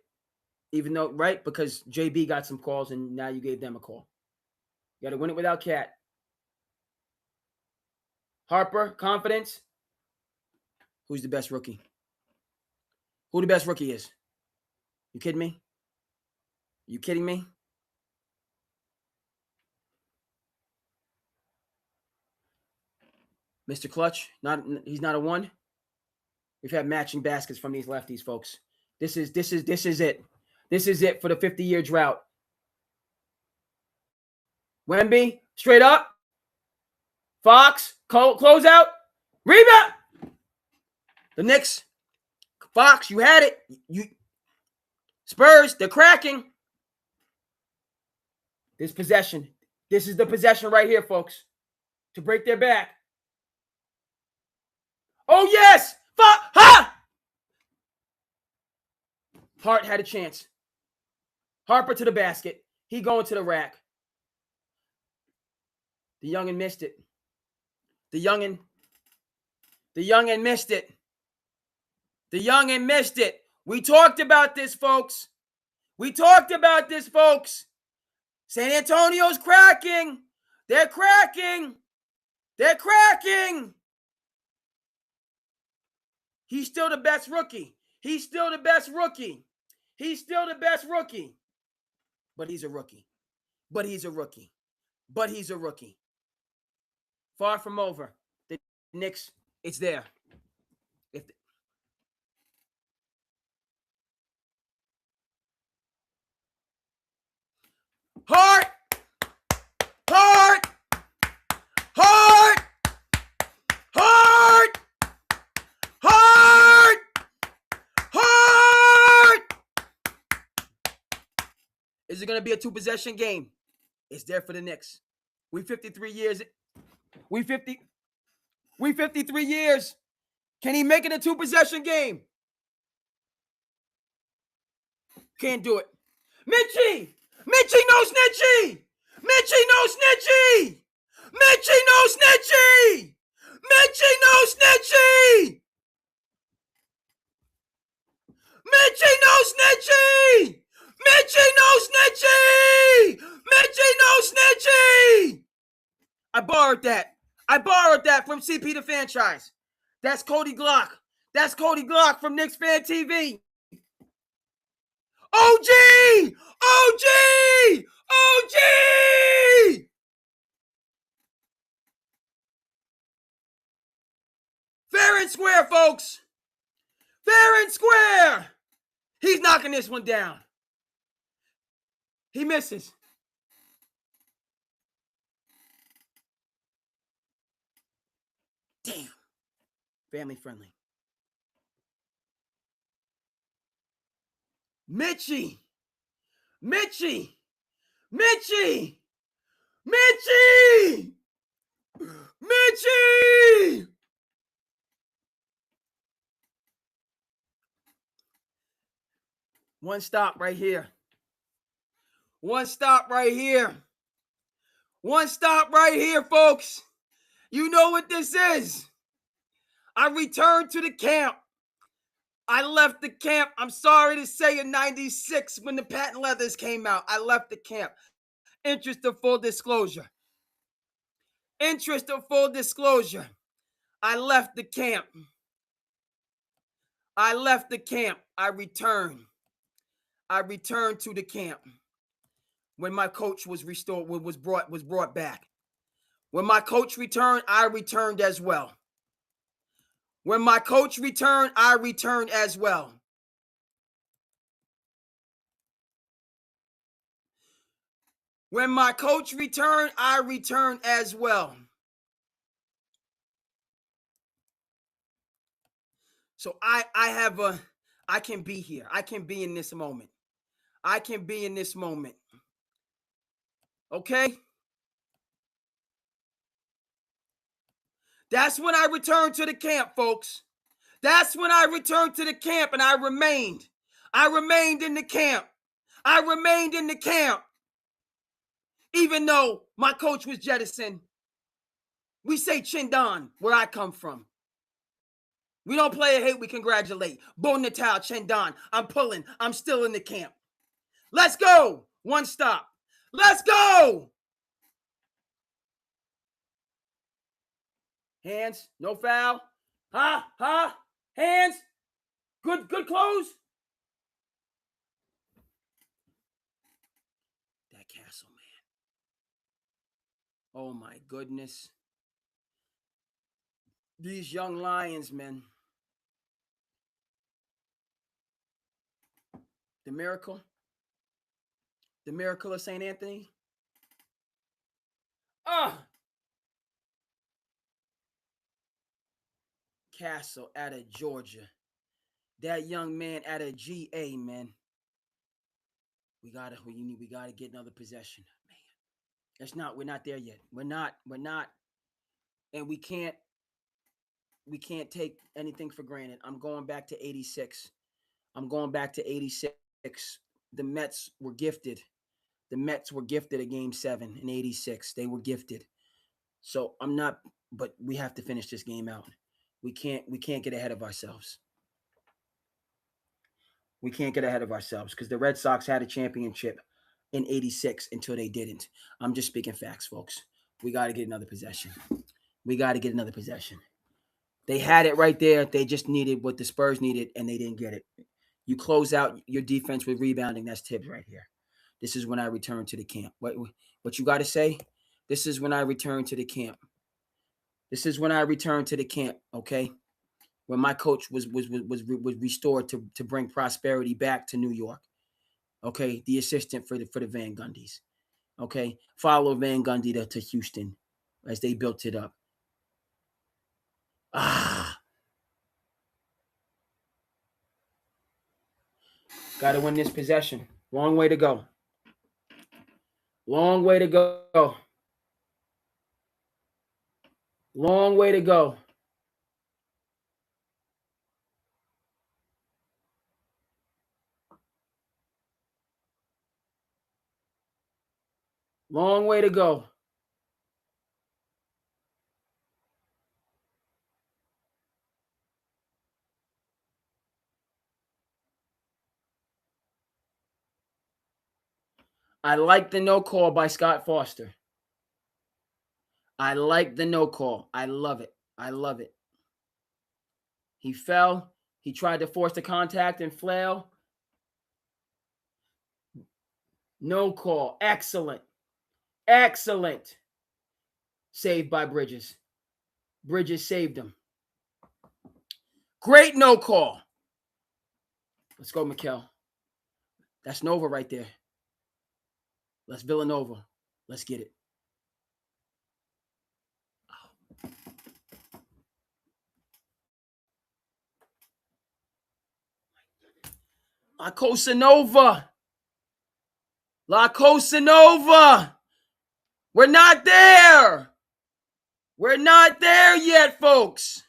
S1: even though, right, because JB got some calls and now you gave them a call. You got to win it without Cat. Harper, confidence. Who's the best rookie? Who the best rookie is? You kidding me? Mr. Clutch, he's not a 1. We've had matching baskets from these lefties, folks. This is it. This is it for the 50-year drought. Wemby, straight up. Fox, close out. Rebound. The Knicks. Fox, you had it. Spurs, they're cracking. This possession. This is the possession right here, folks, to break their back. Oh, yes! Hart had a chance. Harper to the basket. He going to the rack. The youngin' missed it. The youngin' missed it. The youngin' missed it. We talked about this, folks. San Antonio's cracking. They're cracking. He's still the best rookie. But he's a rookie. but he's a rookie. Far from over. The Knicks, it's there. If Hard, hard, hard, hard, hard, hard. Is it going to be a 2-possession game? It's there for the Knicks. We 53 years. We 53 years. Can he make it a 2-possession game? Can't do it. Mitchie! Mitchie no snitchy! Mitchie no snitchy! Mitchie no snitchy! Mitchie no snitchy! Mitchie no snitchy! Mitchie no snitchy! Mitchie no snitchy! I borrowed that from CP the franchise. That's Cody Glock. That's Cody Glock from Knicks Fan TV. OG! OG! OG! Fair and square, folks. Fair and square. He's knocking this one down. He misses. Damn. Family friendly. Mitchie! Mitchie! Mitchie! Mitchie! Mitchie! One stop right here. One stop right here. One stop right here, folks. You know what this is. I returned to the camp. I left the camp. I'm sorry to say in 96 when the patent leathers came out. I left the camp. Interest of full disclosure. Interest of full disclosure. I left the camp. I left the camp. I returned. I returned to the camp when my coach was restored, was brought back. When my coach returned, I returned as well. When my coach returned, I returned as well. When my coach returned, I returned as well. So I can be here. I can be in this moment. I can be in this moment. Okay? That's when I returned to the camp, folks. That's when I returned to the camp and I remained. I remained in the camp. I remained in the camp. Even though my coach was jettisoned. We say Chindan, where I come from. We don't play a hate, we congratulate. Bon Natal, Chindan. I'm pulling. I'm still in the camp. Let's go. One stop. Let's go. Hands. No foul. Hands. Good close. That Castle, man. Oh, my goodness. These young Lions, man. The miracle. The miracle of St. Anthony. Castle out of Georgia. That young man out of GA, man. We gotta get another possession, man. We're not there yet. We're not, and we can't take anything for granted. I'm going back to 86. The Mets were gifted. The Mets were gifted a game 7 in 86. They were gifted. So but we have to finish this game out. We can't get ahead of ourselves. We can't get ahead of ourselves because the Red Sox had a championship in 86 until they didn't. I'm just speaking facts, folks. We got to get another possession. They had it right there. They just needed what the Spurs needed, and they didn't get it. You close out your defense with rebounding. That's Tibbs right here. This is when I return to the camp. What you got to say? This is when I returned to the camp. This is when I returned to the camp, okay? When my coach was restored to bring prosperity back to New York. Okay, the assistant for the Van Gundys. Okay, follow Van Gundy to Houston as they built it up. Got to win this possession. Long way to go. Long way to go. Long way to go. Long way to go. I like the no call by Scott Foster. I like the no call. I love it. I love it. He fell. He tried to force the contact and flail. No call. Excellent. Excellent. Saved by Bridges. Bridges saved him. Great no call. Let's go, Mikal. That's Nova right there. Let's Villanova. Let's get it. La Cosa Nova. La Cosa Nova. We're not there. We're not there yet, folks.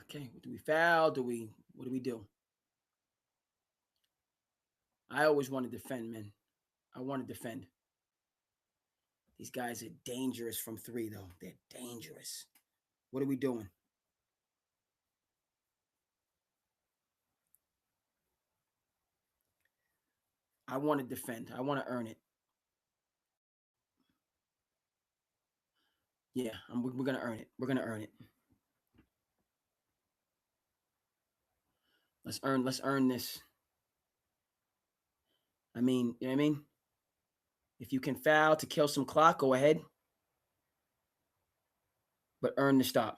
S1: Okay, do we foul? What do we do? I always want to defend, man. I want to defend. These guys are dangerous from three, though. They're dangerous. What are we doing? I want to defend. I want to earn it. Yeah, we're going to earn it. We're going to earn it. Let's earn this. I mean, you know what I mean? If you can foul to kill some clock, go ahead. But earn the stop.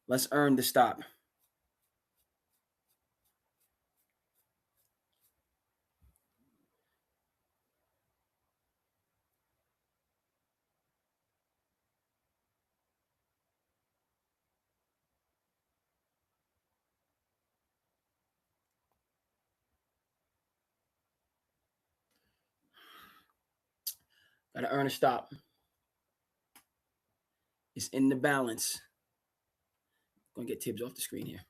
S1: Let's earn the stop. Gotta earn a stop. It's in the balance. Gonna get Tibbs off the screen here.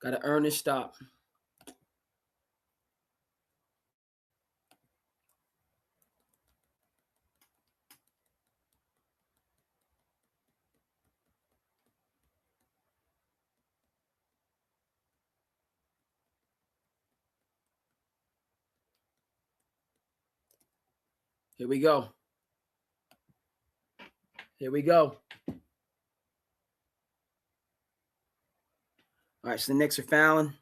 S1: Gotta earn a stop. Here we go. Here we go. All right, so the Knicks are fouling.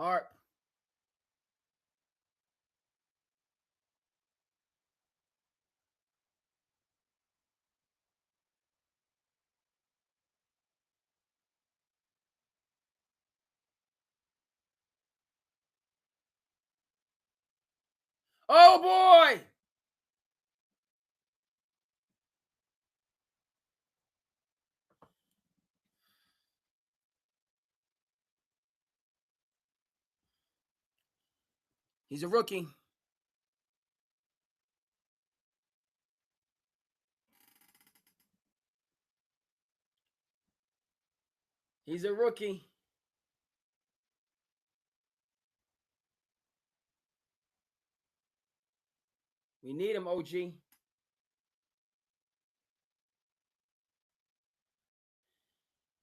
S1: Harp. Oh boy! He's a rookie. He's a rookie. We need him, OG.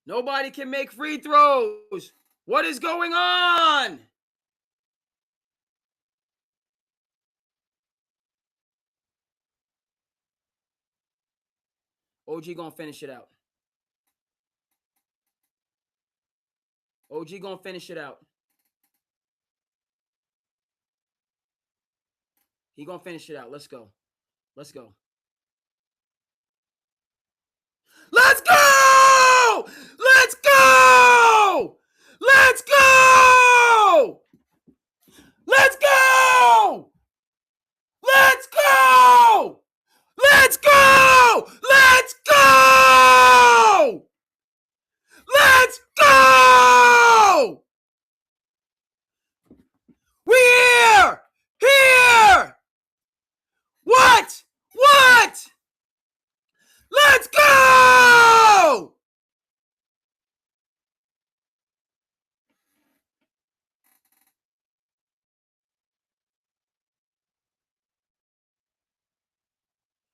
S1: Nobody can make free throws. What is going on? OG gonna finish it out. OG gonna finish it out. He gonna finish it out. Let's go. Let's go. Let's go! Let's go! Let's go! Let's go! Let's go! Let's go! Let's go! Let's go! We here! Here! What? What? Let's go!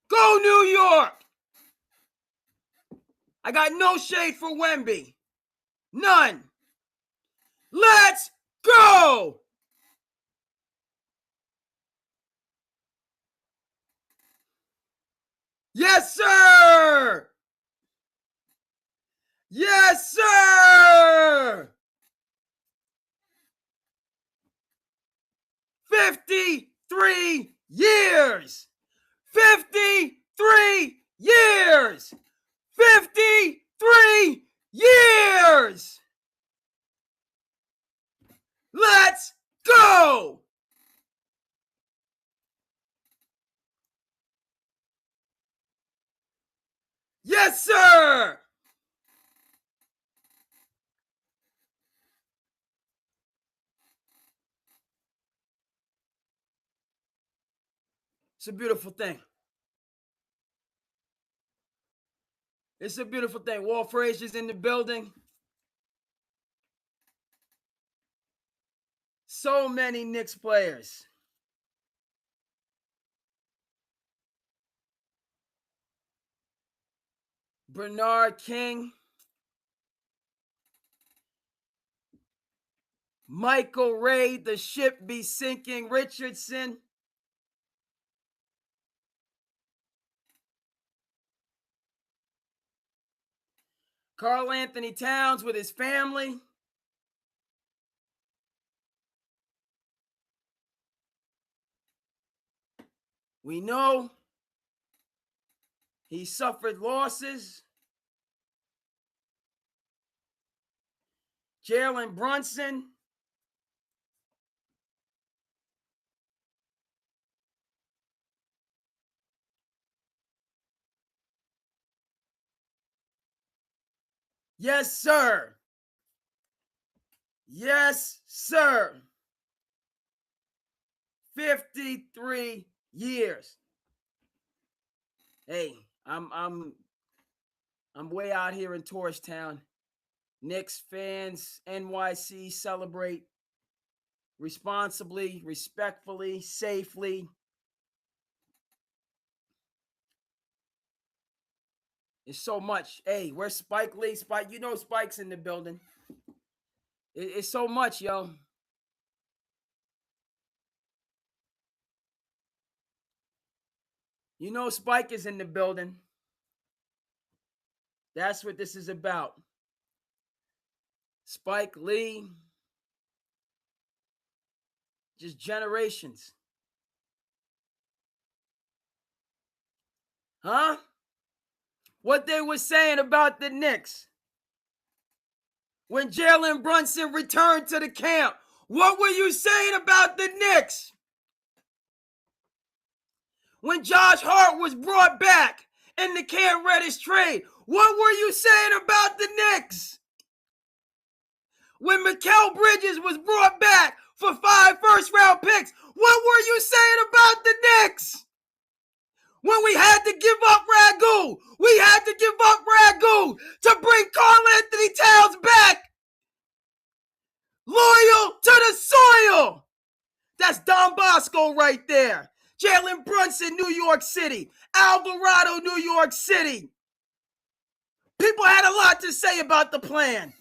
S1: Go New York! I got no shade for Wemby. None. Let's go! Yes, sir! Yes, sir! 53 years! 53 years! 53 years! Let's go! Yes, sir! It's a beautiful thing. It's a beautiful thing. Walt Frazier's in the building. So many Knicks players. Bernard King. Michael Ray, the ship be sinking. Richardson. Karl Anthony Towns with his family. We know he suffered losses. Jalen Brunson. Yes, sir. Yes, sir. 53 years. Hey, I'm way out here in Tourist Town. Knicks fans, NYC, celebrate responsibly, respectfully, safely. It's so much. Hey, where's Spike Lee? Spike, you know Spike's in the building. It's so much, yo. You know Spike is in the building. That's what this is about. Spike Lee, Just generations. Huh? What they were saying about the Knicks. When Jalen Brunson returned to the camp, what were you saying about the Knicks? When Josh Hart was brought back in the Cam Reddish trade, what were you saying about the Knicks? When Mikal Bridges was brought back for 5 first-round picks, what were you saying about the Knicks? When we had to give up Ragu to bring Karl Anthony Towns back. Loyal to the soil. That's Don Bosco right there. Jalen Brunson, New York City. Alvarado, New York City. People had a lot to say about the plan.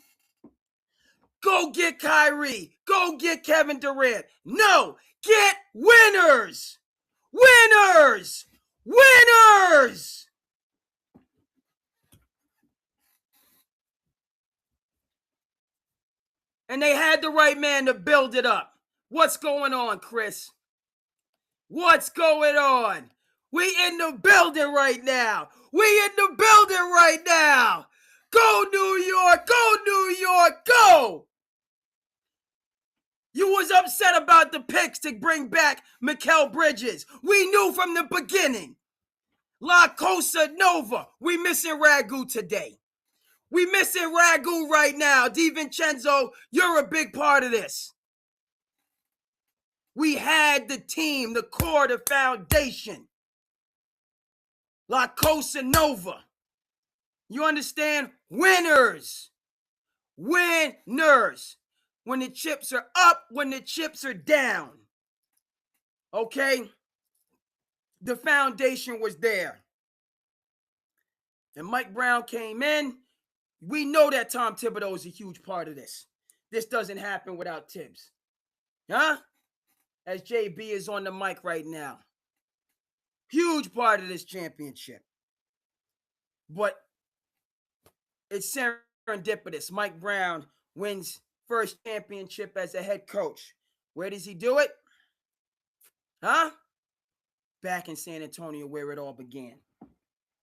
S1: Go get Kyrie. Go get Kevin Durant. No, get winners. Winners. Winners. And they had the right man to build it up. What's going on, Chris? What's going on? We in the building right now. Go, New York. Go, New York. Go. You was upset about the picks to bring back Mikal Bridges. We knew from the beginning. La Cosa Nova. We missing Ragu today. We missing Ragu right now. DiVincenzo, you're a big part of this. We had the team, the core, the foundation. La Cosa Nova. You understand? Winners. Winners. When the chips are up, when the chips are down. Okay? The foundation was there. And Mike Brown came in. We know that Tom Thibodeau is a huge part of this. This doesn't happen without Tibbs. Huh? As JB is on the mic right now. Huge part of this championship. But it's serendipitous. Mike Brown wins first championship as a head coach. Where does he do it? Huh? Back in San Antonio, where it all began.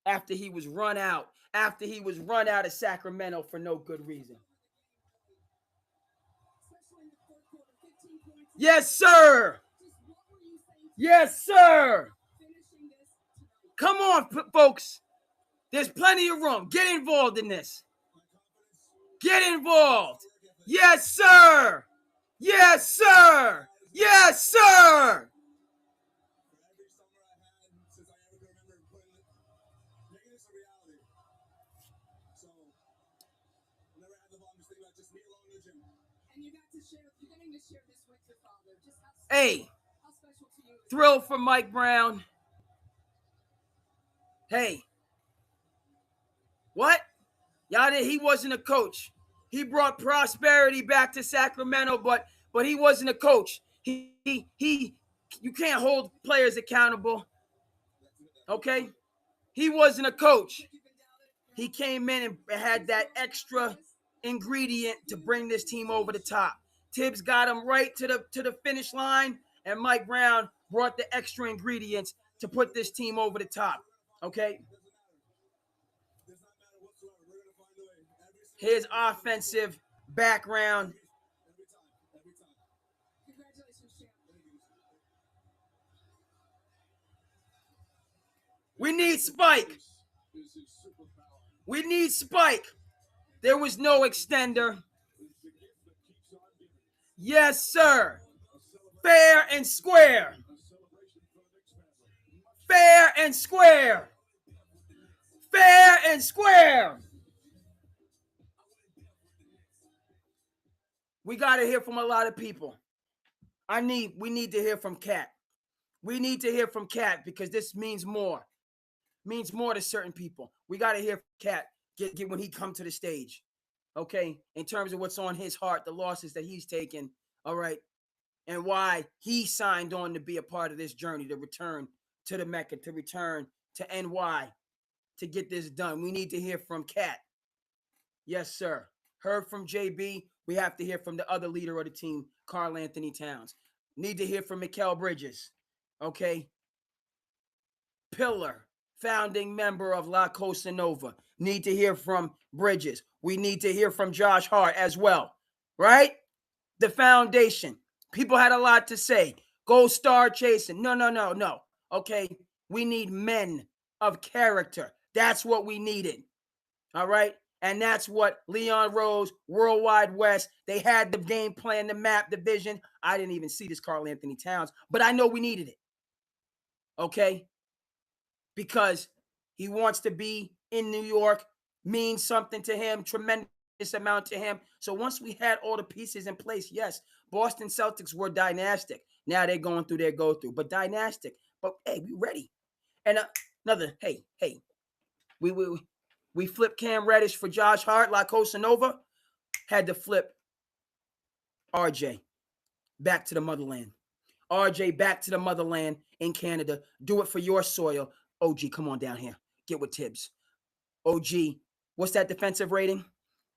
S1: After he was run out of Sacramento for no good reason. Yes, sir. Yes, sir. Come on, folks. There's plenty of room. Get involved in this. Get involved. Yes, sir. Yes, sir. Yes, sir. Hey, thrilled for Mike Brown. Hey, what? He wasn't a coach. He brought prosperity back to Sacramento, but he wasn't a coach. You can't hold players accountable. Okay? He wasn't a coach. He came in and had that extra ingredient to bring this team over the top. Tibbs got him right to the finish line, and Mike Brown brought the extra ingredients to put this team over the top. Okay? His offensive background. We need Spike. We need Spike. There was no extender. Yes, sir. Fair and square. Fair and square. Fair and square. We got to hear from a lot of people. We need to hear from Cat. We need to hear from Cat because this means more. Means more to certain people. We got to hear from Cat get when he come to the stage. Okay? In terms of what's on his heart, the losses that he's taken, all right? And why he signed on to be a part of this journey, to return to the Mecca, to return to NY, to get this done. We need to hear from Cat. Yes, sir. Heard from JB. We have to hear from the other leader of the team, Karl Anthony Towns. Need to hear from Mikal Bridges. Okay. Pillar, founding member of La Cosa Nova. Need to hear from Bridges. We need to hear from Josh Hart as well. Right? The foundation. People had a lot to say. Go star chasing. No. Okay. We need men of character. That's what we needed. All right. And that's what Leon Rose, Worldwide West, they had the game plan, the map, the vision. I didn't even see this Karl Anthony Towns, but I know we needed it. Okay. Because he wants to be in New York, means something to him, tremendous amount to him. So once we had all the pieces in place, yes, Boston Celtics were dynastic. Now they're going through their go-through, but dynastic. But hey, we ready. And another, hey, we flipped Cam Reddish for Josh Hart, La Cosa Nova. Had to flip RJ back to the motherland. RJ back to the motherland in Canada. Do it for your soil. OG, come on down here. Get with Tibbs. OG, what's that defensive rating?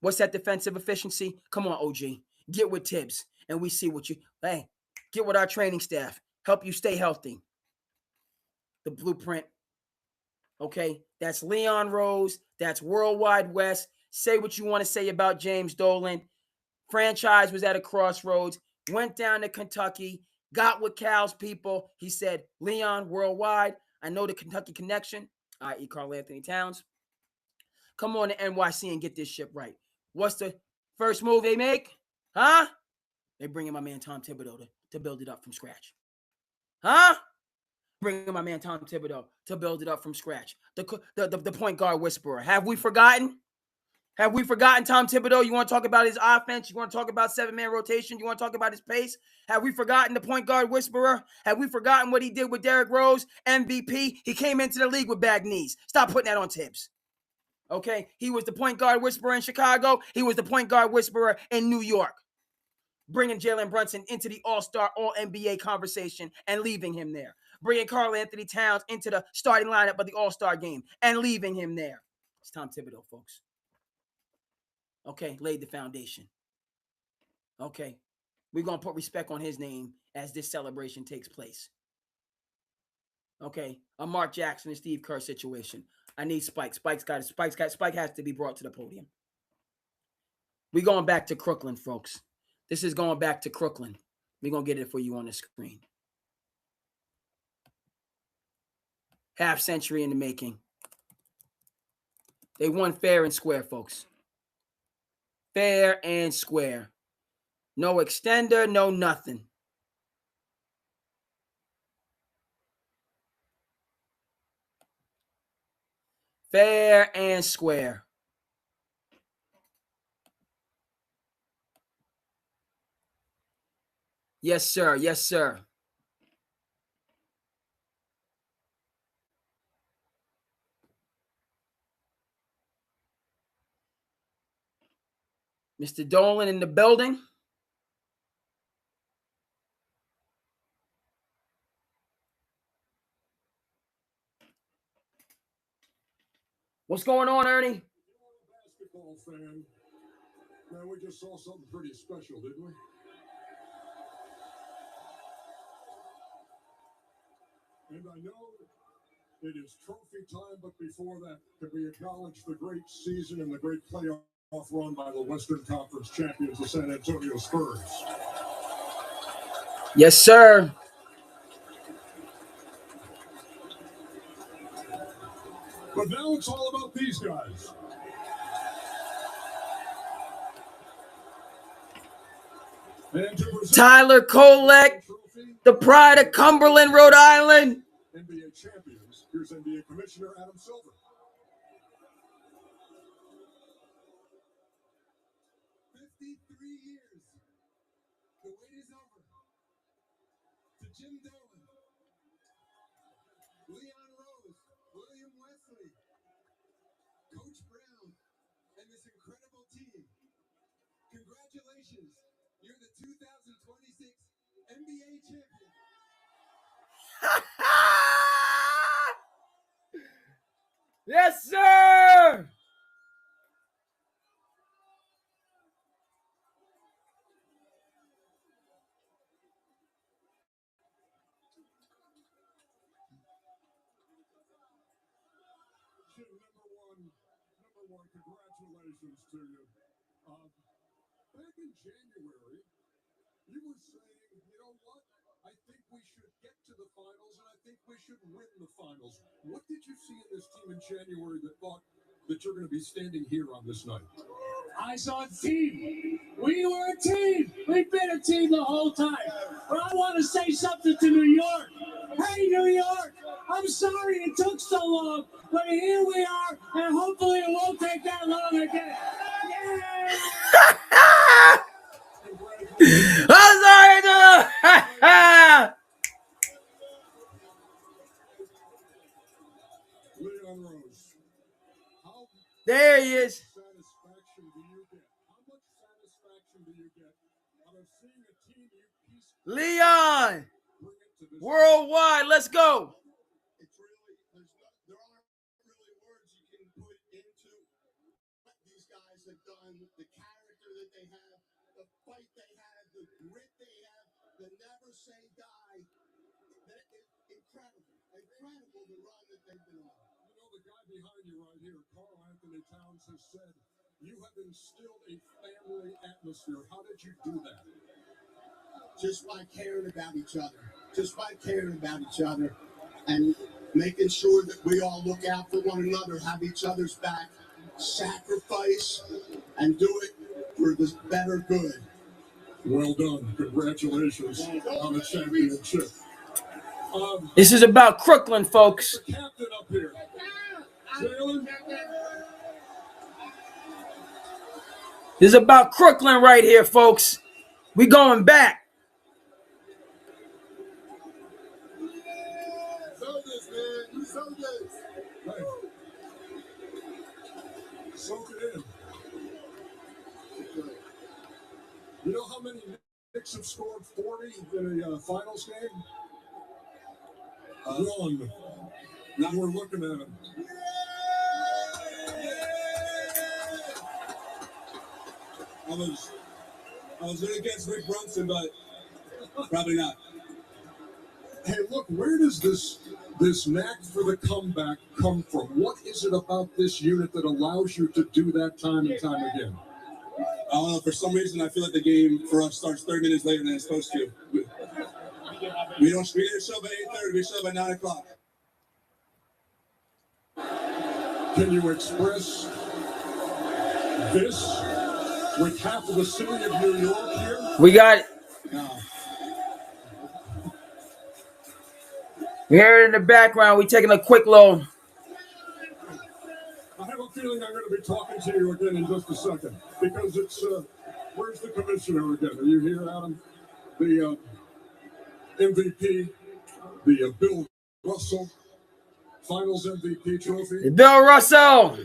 S1: What's that defensive efficiency? Come on, OG. Get with Tibbs. And we see what you, hey, get with our training staff. Help you stay healthy. The blueprint. Okay, that's Leon Rose. That's Worldwide West. Say what you want to say about James Dolan. Franchise was at a crossroads. Went down to Kentucky. Got with Cal's people. He said, Leon, Worldwide. I know the Kentucky connection, i.e. Karl Anthony Towns. Come on to NYC and get this shit right. What's the first move they make? Huh? They bring in my man Tom Thibodeau to build it up from scratch. Huh? Bring in my man Tom Thibodeau to build it up from scratch. The point guard whisperer. Have we forgotten? Have we forgotten Tom Thibodeau? You want to talk about his offense? You want to talk about 7-man rotation? You want to talk about his pace? Have we forgotten the point guard whisperer? Have we forgotten what he did with Derrick Rose, MVP? He came into the league with bad knees. Stop putting that on Tibbs. Okay? He was the point guard whisperer in Chicago. He was the point guard whisperer in New York. Bringing Jalen Brunson into the All-Star, All-NBA conversation and leaving him there. Bringing Karl Anthony Towns into the starting lineup of the All-Star game and leaving him there. It's Tom Thibodeau, folks. Okay, laid the foundation. Okay, we're going to put respect on his name as this celebration takes place. Okay, a Mark Jackson and Steve Kerr situation. I need Spike. Spike has to be brought to the podium. We're going back to Crooklyn, folks. This is going back to Crooklyn. We're going to get it for you on the screen. Half century in the making. They won fair and square, folks. Fair and square. No extender, no nothing. Fair and square. Yes, sir. Yes, sir. Mr. Dolan in the building. What's going on, Ernie?
S2: Basketball fan. Man, we just saw something pretty special, didn't we? And I know it is trophy time, but before that, can we acknowledge the great season and the great playoff run by the Western Conference champions, the San Antonio Spurs?
S1: Yes, sir.
S2: But now it's all about these guys.
S1: Tyler Kolek, the pride of Cumberland, Rhode Island.
S2: N.B.A. champions. Here's N.B.A. Commissioner Adam Silver.
S3: 53 years. The wait is over. To Jim Dolan, Leon Rose, William Wesley, Coach Brown, and this incredible team. Congratulations. You're the 2026 N.B.A. champion.
S1: Yes, sir.
S2: Kim, number one, congratulations to you. Back in January, you were saying, you know what? I think we should get to the finals, and I think we should win the finals. What did you see in this team in January that thought that you're going to be standing here on this night?
S4: I saw a team. We were a team. We've been a team the whole time. But I want to say something to New York. Hey, New York, I'm sorry it took so long, but here we are, and hopefully it won't take that long again. Yeah!
S1: I'm sorry, dude.
S2: Leon Rose, how
S1: There he is.
S2: satisfaction do you get? How much satisfaction do you get out of seeing a team you piece
S1: Leon.
S2: bring it to this?
S1: Worldwide. Let's go.
S3: It's really there aren't really words you can put into what these guys have done, the character that they have, the fight they have, the grit they have, the never say die. That is incredible the run that they've been on.
S2: You know, the guy behind you right here, Carl Anthony Towns, has said you have instilled a family atmosphere. How did you do that?
S3: Just by caring about each other. Just by caring about each other and making sure that we all look out for one another, have each other's back, sacrifice, and do it for the better good.
S2: Well done. Congratulations on the championship.
S1: This is about Crooklyn, folks.
S2: The captain up here. Jalen.
S1: This is about Crooklyn right here, folks. We going back.
S3: So this, man. You so this.
S2: Hey. Soak it in. You know how many Knicks have scored 40 in a finals game? One. Now we're looking at him.
S3: I was going to guess Rick Brunson, but probably not.
S2: Hey, look, where does this knack for the comeback come from? What is it about this unit that allows you to do that time and time again?
S3: I don't know. For some reason, I feel like the game for us starts 30 minutes later than it's supposed to. We didn't show up at 8:30. We showed up at 9 o'clock.
S2: Can you express this with half of the city of New York here?
S1: We got it.
S3: No.
S1: We hear it in the background. We taking a quick little.
S2: I have a feeling I'm going to be talking to you again in just a second because it's where's the commissioner again? Are you here, Adam? The MVP, the Bill Russell Finals MVP trophy.
S1: Bill Russell.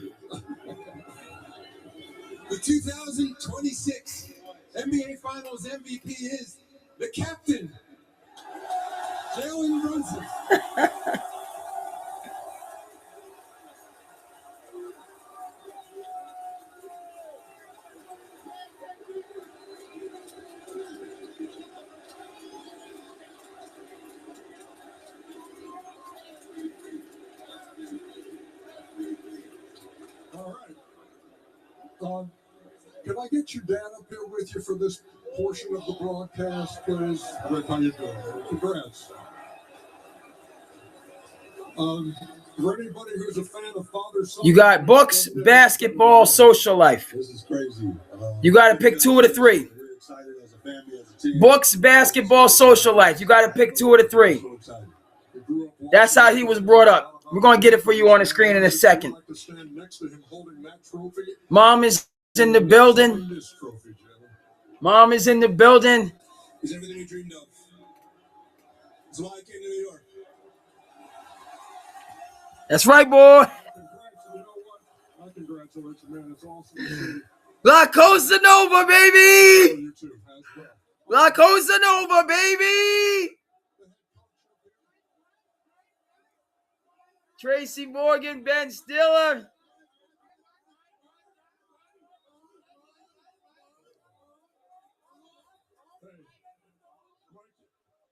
S3: The 2026 NBA Finals MVP is the captain, Dolan Brunson.
S2: All right. Can I get your dad up here with you for this portion of the broadcast, please? Rick, how you doing? Congrats. For anybody who's a fan of father-son,
S1: You got books, basketball, social life.
S3: This is crazy.
S1: You got to pick two of the three.
S3: We're excited as a family, as a team.
S1: Books, basketball, social life. You got to pick two of the three.
S3: So excited.
S1: That's how he was brought up. We're going to get it for you on the screen in a second.
S2: like to stand next to him holding that trophy.
S1: Mom is in the building.
S2: This trophy, Jalen.
S1: Mom is in the building.
S3: It's everything we dreamed of. That's why I came to New York.
S1: That's right, boy.
S2: You know what? I congratulate you, man. It's awesome to see
S1: La Costa Nova, baby.
S2: you too, as well.
S1: La Costa Nova, baby. Tracy Morgan, Ben Stiller.
S2: Hey, Mike,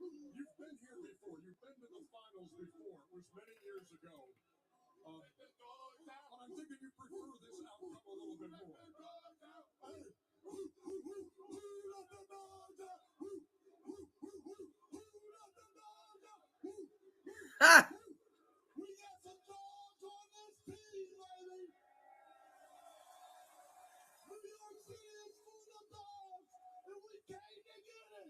S2: you've been here before. You've been to the finals before. It was many years ago. I'm thinking you prefer this outcome a little bit more. Hey, who let the dogs out? Who let the dogs out?
S1: Ha!
S2: We got some dogs on this team, baby. New York City is full of dogs, and we came to get it.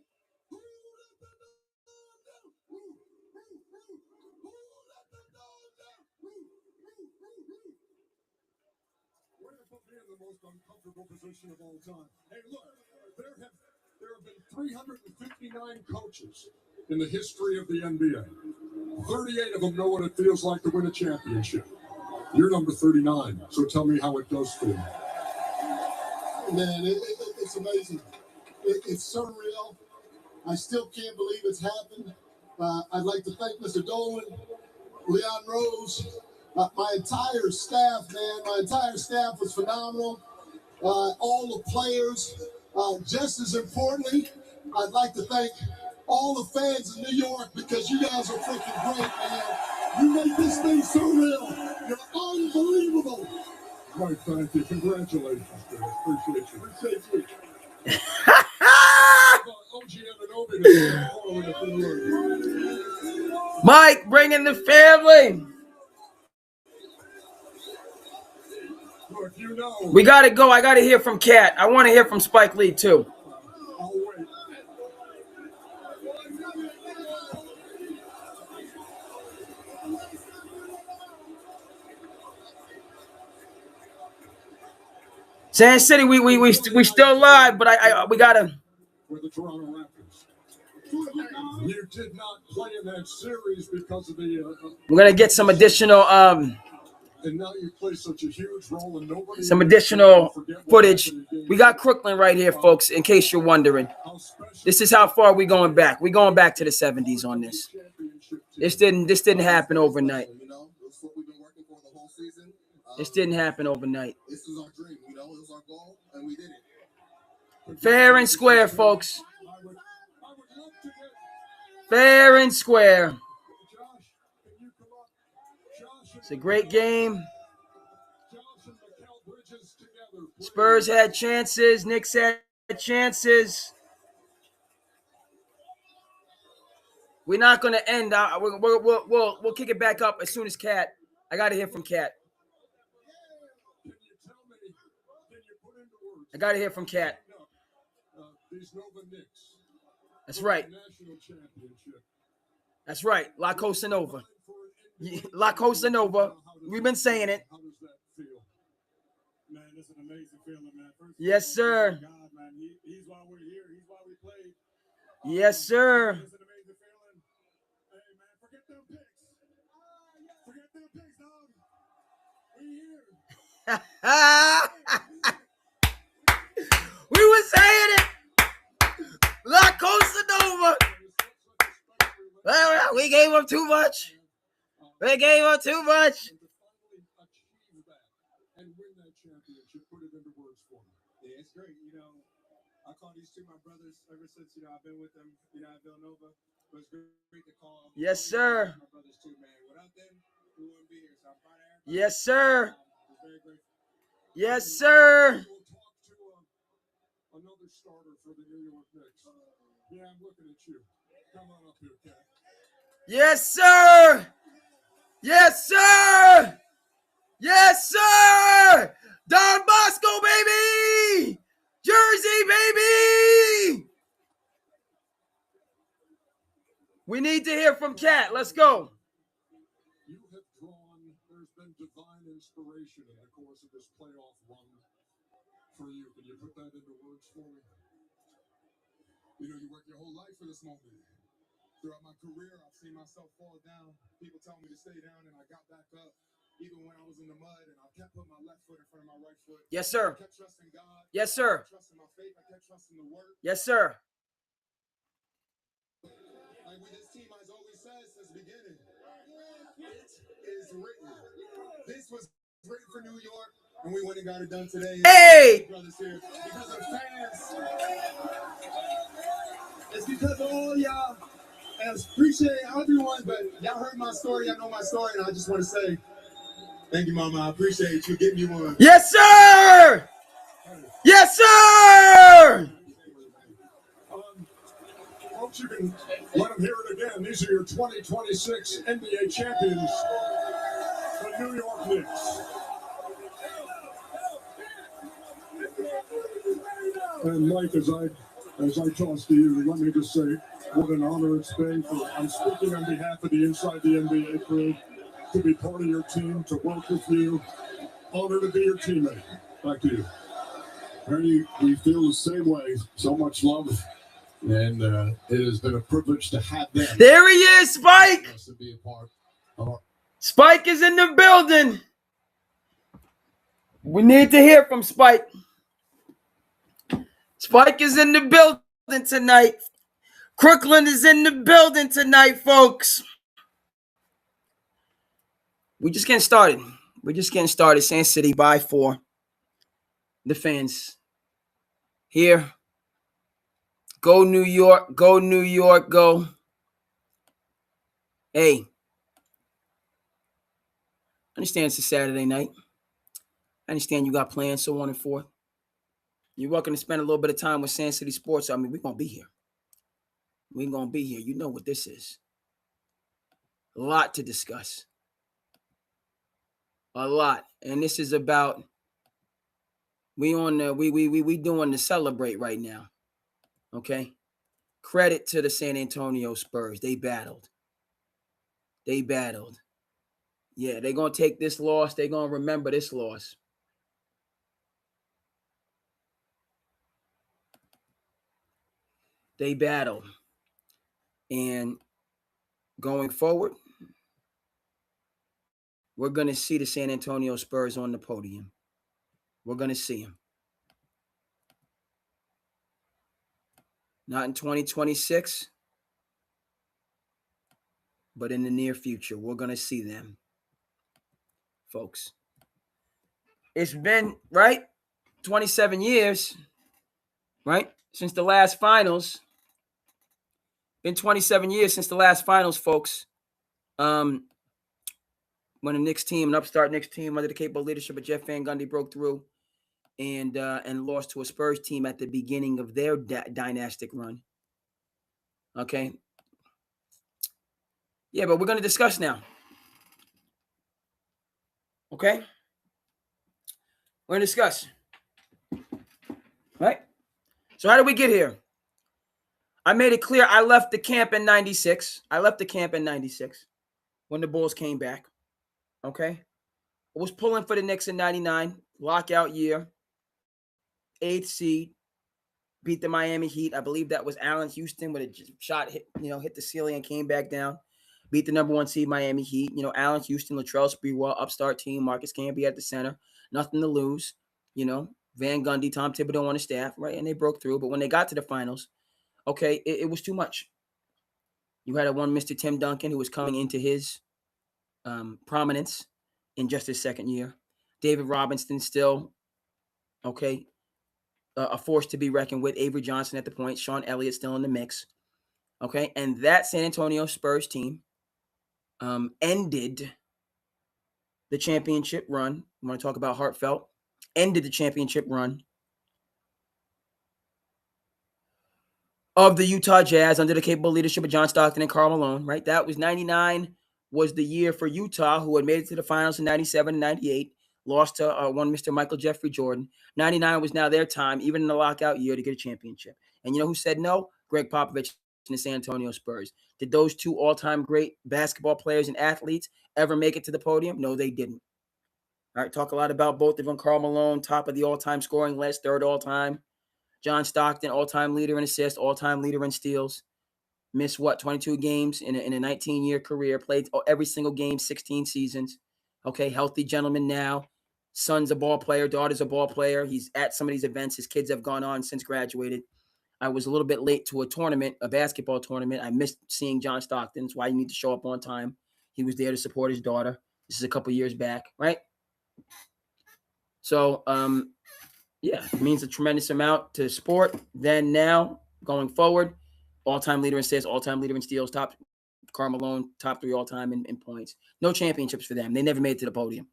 S2: Who let the dogs out? Who let the dogs out? Way to put me in the most uncomfortable position of all time. Hey, look, there have been 359 coaches in the history of the NBA. 38 of them know what it feels like to win a championship. You're number 39, so tell me how it does feel.
S3: Man, it's amazing. It's surreal. I still can't believe it's happened. I'd like to thank Mr. Dolan, Leon Rose, my entire staff, man. My entire staff was phenomenal. All the players. Just as importantly, I'd like to thank all the fans in New York because you guys are freaking great, man. You make this thing surreal. You're unbelievable.
S2: Right, thank you. Congratulations, man. Appreciate you.
S1: Mike, bring in the family.
S2: Look, you know,
S1: We got to go. I got to hear from Cat. I want to hear from Spike Lee, too.
S2: I'll wait.
S1: SandCity, we still live, but we got to.
S2: With the Toronto Raptors. You did not play in that series because of the.
S1: We're going to get some additional
S2: And now you play such a huge role, and nobody.
S1: some additional footage. We got Crooklyn right here, folks, in case you're wondering. This is how far we're going back. We're going back to the 70s on this. This didn't happen overnight.
S3: You know, it's what we've been working for the whole season.
S1: This didn't happen overnight.
S3: This was our dream, you know, it was our goal, and we did it.
S1: Fair and square, folks. Fair and square. It's a great game. Spurs had chances. Knicks had chances. We're not going to end. We'll kick it back up as soon as Cat. I got to hear from Cat. I got to hear from Cat. That's right. That's right. La Cosa Nova. La Cosa Nova. We've been saying it.
S2: How does that feel?
S5: Man, it's an amazing feeling, man. First
S1: Yes, sir.
S5: God, man, he's why we're here. He's why we played.
S1: Yes, sir.
S5: It's an amazing feeling. Hey, man, forget them picks. Forget them picks, dog. We here.
S1: We were saying it. La Cosa Nova. Well, we gave them too much. We gave them too much.
S2: And win that championship, put it into words for me.
S5: Yeah, it's great. You know, I call these two my brothers ever since, you know, I've been with them, you know, at Villanova. But it's great to call.
S1: Yes, sir.
S5: My brothers too, man. Without them, we wouldn't be here. So I'm proud of everybody.
S1: Yes, sir.
S5: I'm very grateful.
S1: Yes, sir.
S2: We'll talk to another starter for the New York Knicks. Yeah, I'm looking at you. Come on up here, Cat.
S1: Yes, sir. Yes, sir. Yes, sir. Don Bosco, baby. Jersey, baby. We need to hear from Cat. Let's go.
S2: You have drawn, there's been divine inspiration in the course of this playoff run for you. Can you put that into words for me?
S6: You know, you work your whole life for this moment. Throughout my career, I've seen myself fall down. People tell me to stay down, and I got back up. Even when I was in the mud, and I kept putting my left foot in front of my right foot.
S1: Yes, sir.
S6: I kept trusting God.
S1: Yes, sir.
S6: I kept trusting my faith. I kept trusting the work.
S1: Yes, sir.
S6: Like what this team has always said since the beginning. It is written. This was written for New York, and we went and got it done today.
S1: Hey!
S6: Brothers here. Because of fans. It's because of all y'all. And I appreciate everyone, but y'all heard my story. Y'all know my story, and I just want to say,
S3: Thank you, Mama. I appreciate you getting you one.
S1: Yes, sir. Yes, sir.
S2: Folks, you can let them hear it again. These are your 2026 NBA champions, the New York Knicks. And Mike, as I toss to you, let me just say what an honor it's been. I'm speaking on behalf of the Inside the NBA crew to be part of your team, to work with you. Honor to be your teammate. Back to you.
S7: Ernie, we feel the same way. So much love. And it has been a privilege to have them.
S1: There he is, Spike.
S7: To be a part of our
S1: Spike is in the building. We need to hear from Spike. Spike is in the building tonight. Crooklyn is in the building tonight, folks. We're just getting started. SandCity by 4. The fans. Here. Go New York. Go New York. Go. Hey. I understand it's a Saturday night. I understand you got plans, so on and forth. You're welcome to spend a little bit of time with SandCity Sports. I mean, we're going to be here. We're going to be here. You know what this is. A lot to discuss. A lot. And this is about we doing the celebrate right now. Okay? Credit to the San Antonio Spurs. They battled. Yeah, they're going to take this loss. They're going to remember this loss. They battled. And going forward, we're going to see the San Antonio Spurs on the podium. We're going to see them. Not in 2026, but in the near future. We're going to see them, folks. It's been, right, 27 years, right, since the last finals. Been 27 years since the last finals, folks. When a Knicks team, an upstart Knicks team under the capable leadership of Jeff Van Gundy broke through and lost to a Spurs team at the beginning of their dynastic run. Okay. Yeah, but we're going to discuss now. Okay? We're going to discuss. Right? So how did we get here? I made it clear I left the camp in 96. When the Bulls came back. Okay? I was pulling for the Knicks in 99. Lockout year. 8th seed. Beat the Miami Heat. I believe that was Allen Houston with a shot hit the ceiling and came back down. Beat the number 1 seed Miami Heat. Allen Houston, Latrell Sprewell, upstart team, Marcus Camby at the center. Nothing to lose. Van Gundy, Tom Thibodeau on the staff, right? And they broke through. But when they got to the finals, okay, it was too much. You had one Mr. Tim Duncan who was coming into his prominence in just his second year. David Robinson still, okay, a force to be reckoned with. Avery Johnson at the point. Sean Elliott still in the mix. Okay, and that San Antonio Spurs team ended the championship run. I want to talk about heartfelt. Ended the championship run of the Utah Jazz under the capable leadership of John Stockton and Karl Malone, right? That was 99 was the year for Utah, who had made it to the finals in 97 and 98, lost to one Mr. Michael Jeffrey Jordan. 99 was now their time, even in the lockout year, to get a championship. And you know who said no? Greg Popovich and the San Antonio Spurs. Did those two all-time great basketball players and athletes ever make it to the podium? No, they didn't. All right, talk a lot about both of them. Karl Malone, top of the all-time scoring list, third all-time. John Stockton, all-time leader in assists, all-time leader in steals. Missed, 22 games in a 19-year career. Played every single game, 16 seasons. Okay, healthy gentleman now. Son's a ball player, daughter's a ball player. He's at some of these events. His kids have gone on since graduated. I was a little bit late to a basketball tournament. I missed seeing John Stockton. That's why you need to show up on time. He was there to support his daughter. This is a couple years back, right? So, yeah, it means a tremendous amount to sport. Then now, going forward, all-time leader in assists, all-time leader in steals, Karl Malone, top 3 all-time in points. No championships for them. They never made it to the podium.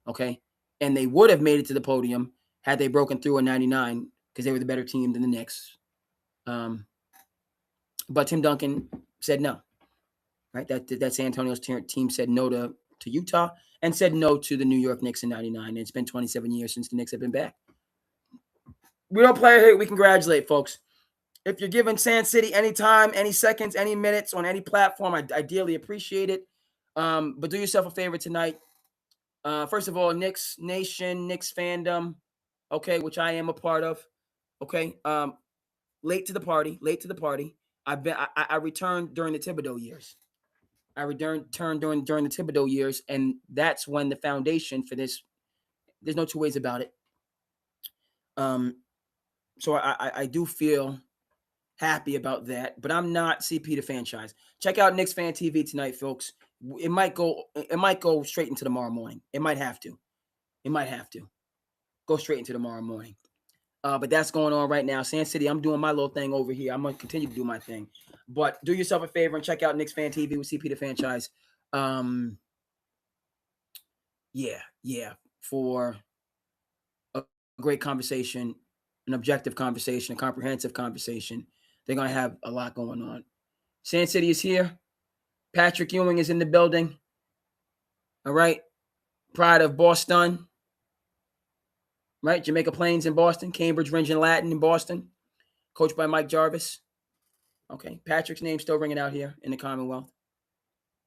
S1: Okay. And they would have made it to the podium had they broken through in 99 because they were the better team than the Knicks. But Tim Duncan said no. Right. That San Antonio's team said no to Utah and said no to the New York Knicks in 99. And it's been 27 years since the Knicks have been back. We don't play here. We congratulate, folks. If you're giving SandCity any time, any seconds, any minutes on any platform, I dearly appreciate it. But do yourself a favor tonight. First of all, Knicks Nation, Knicks fandom, okay, which I am a part of. Okay. Late to the party. I returned during the Thibodeau years. During the Thibodeau years, and that's when the foundation for this. There's no two ways about it. So I do feel happy about that, but I'm not CP the franchise. Check out Knicks Fan TV tonight, folks. It might go straight into tomorrow morning. It might have to go straight into tomorrow morning. But that's going on right now. SandCity, I'm doing my little thing over here. I'm gonna continue to do my thing. But do yourself a favor and check out Knicks Fan TV with CP the franchise. Yeah, for a great conversation, an objective conversation, a comprehensive conversation. They're gonna have a lot going on. SandCity is here. Patrick Ewing is in the building. All right. Pride of Boston. Right? Jamaica Plains in Boston. Cambridge Rindge and Latin in Boston. Coached by Mike Jarvis. Okay. Patrick's name still ringing out here in the Commonwealth.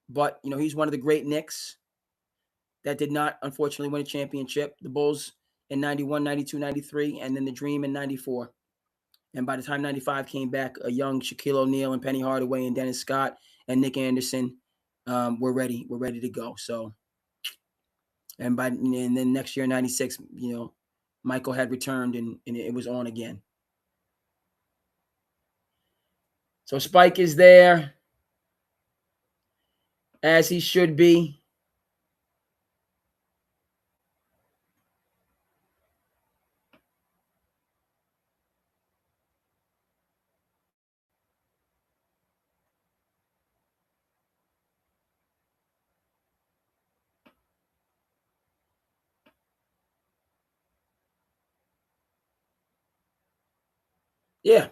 S1: But, he's one of the great Knicks that did not, unfortunately, win a championship. The Bulls in 91, 92, 93, and then the Dream in 94. And by the time 95 came back, a young Shaquille O'Neal and Penny Hardaway and Dennis Scott and Nick Anderson were ready. We're ready to go. So, and then next year, 96, Michael had returned and it was on again. So Spike is there, as he should be. Yeah.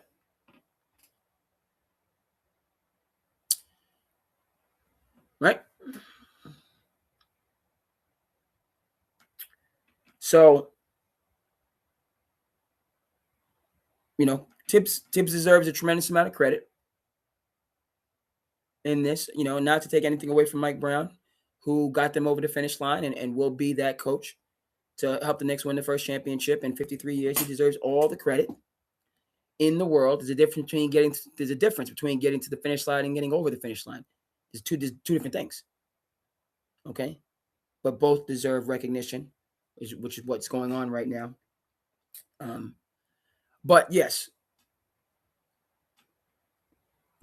S1: Right? So, Tibbs deserves a tremendous amount of credit in this, not to take anything away from Mike Brown, who got them over the finish line and will be that coach to help the Knicks win the first championship in 53 years. He deserves all the credit in the world. There's a difference between getting to the finish line and getting over the finish line. There's two different things. Okay? But both deserve recognition, which is what's going on right now. But yes,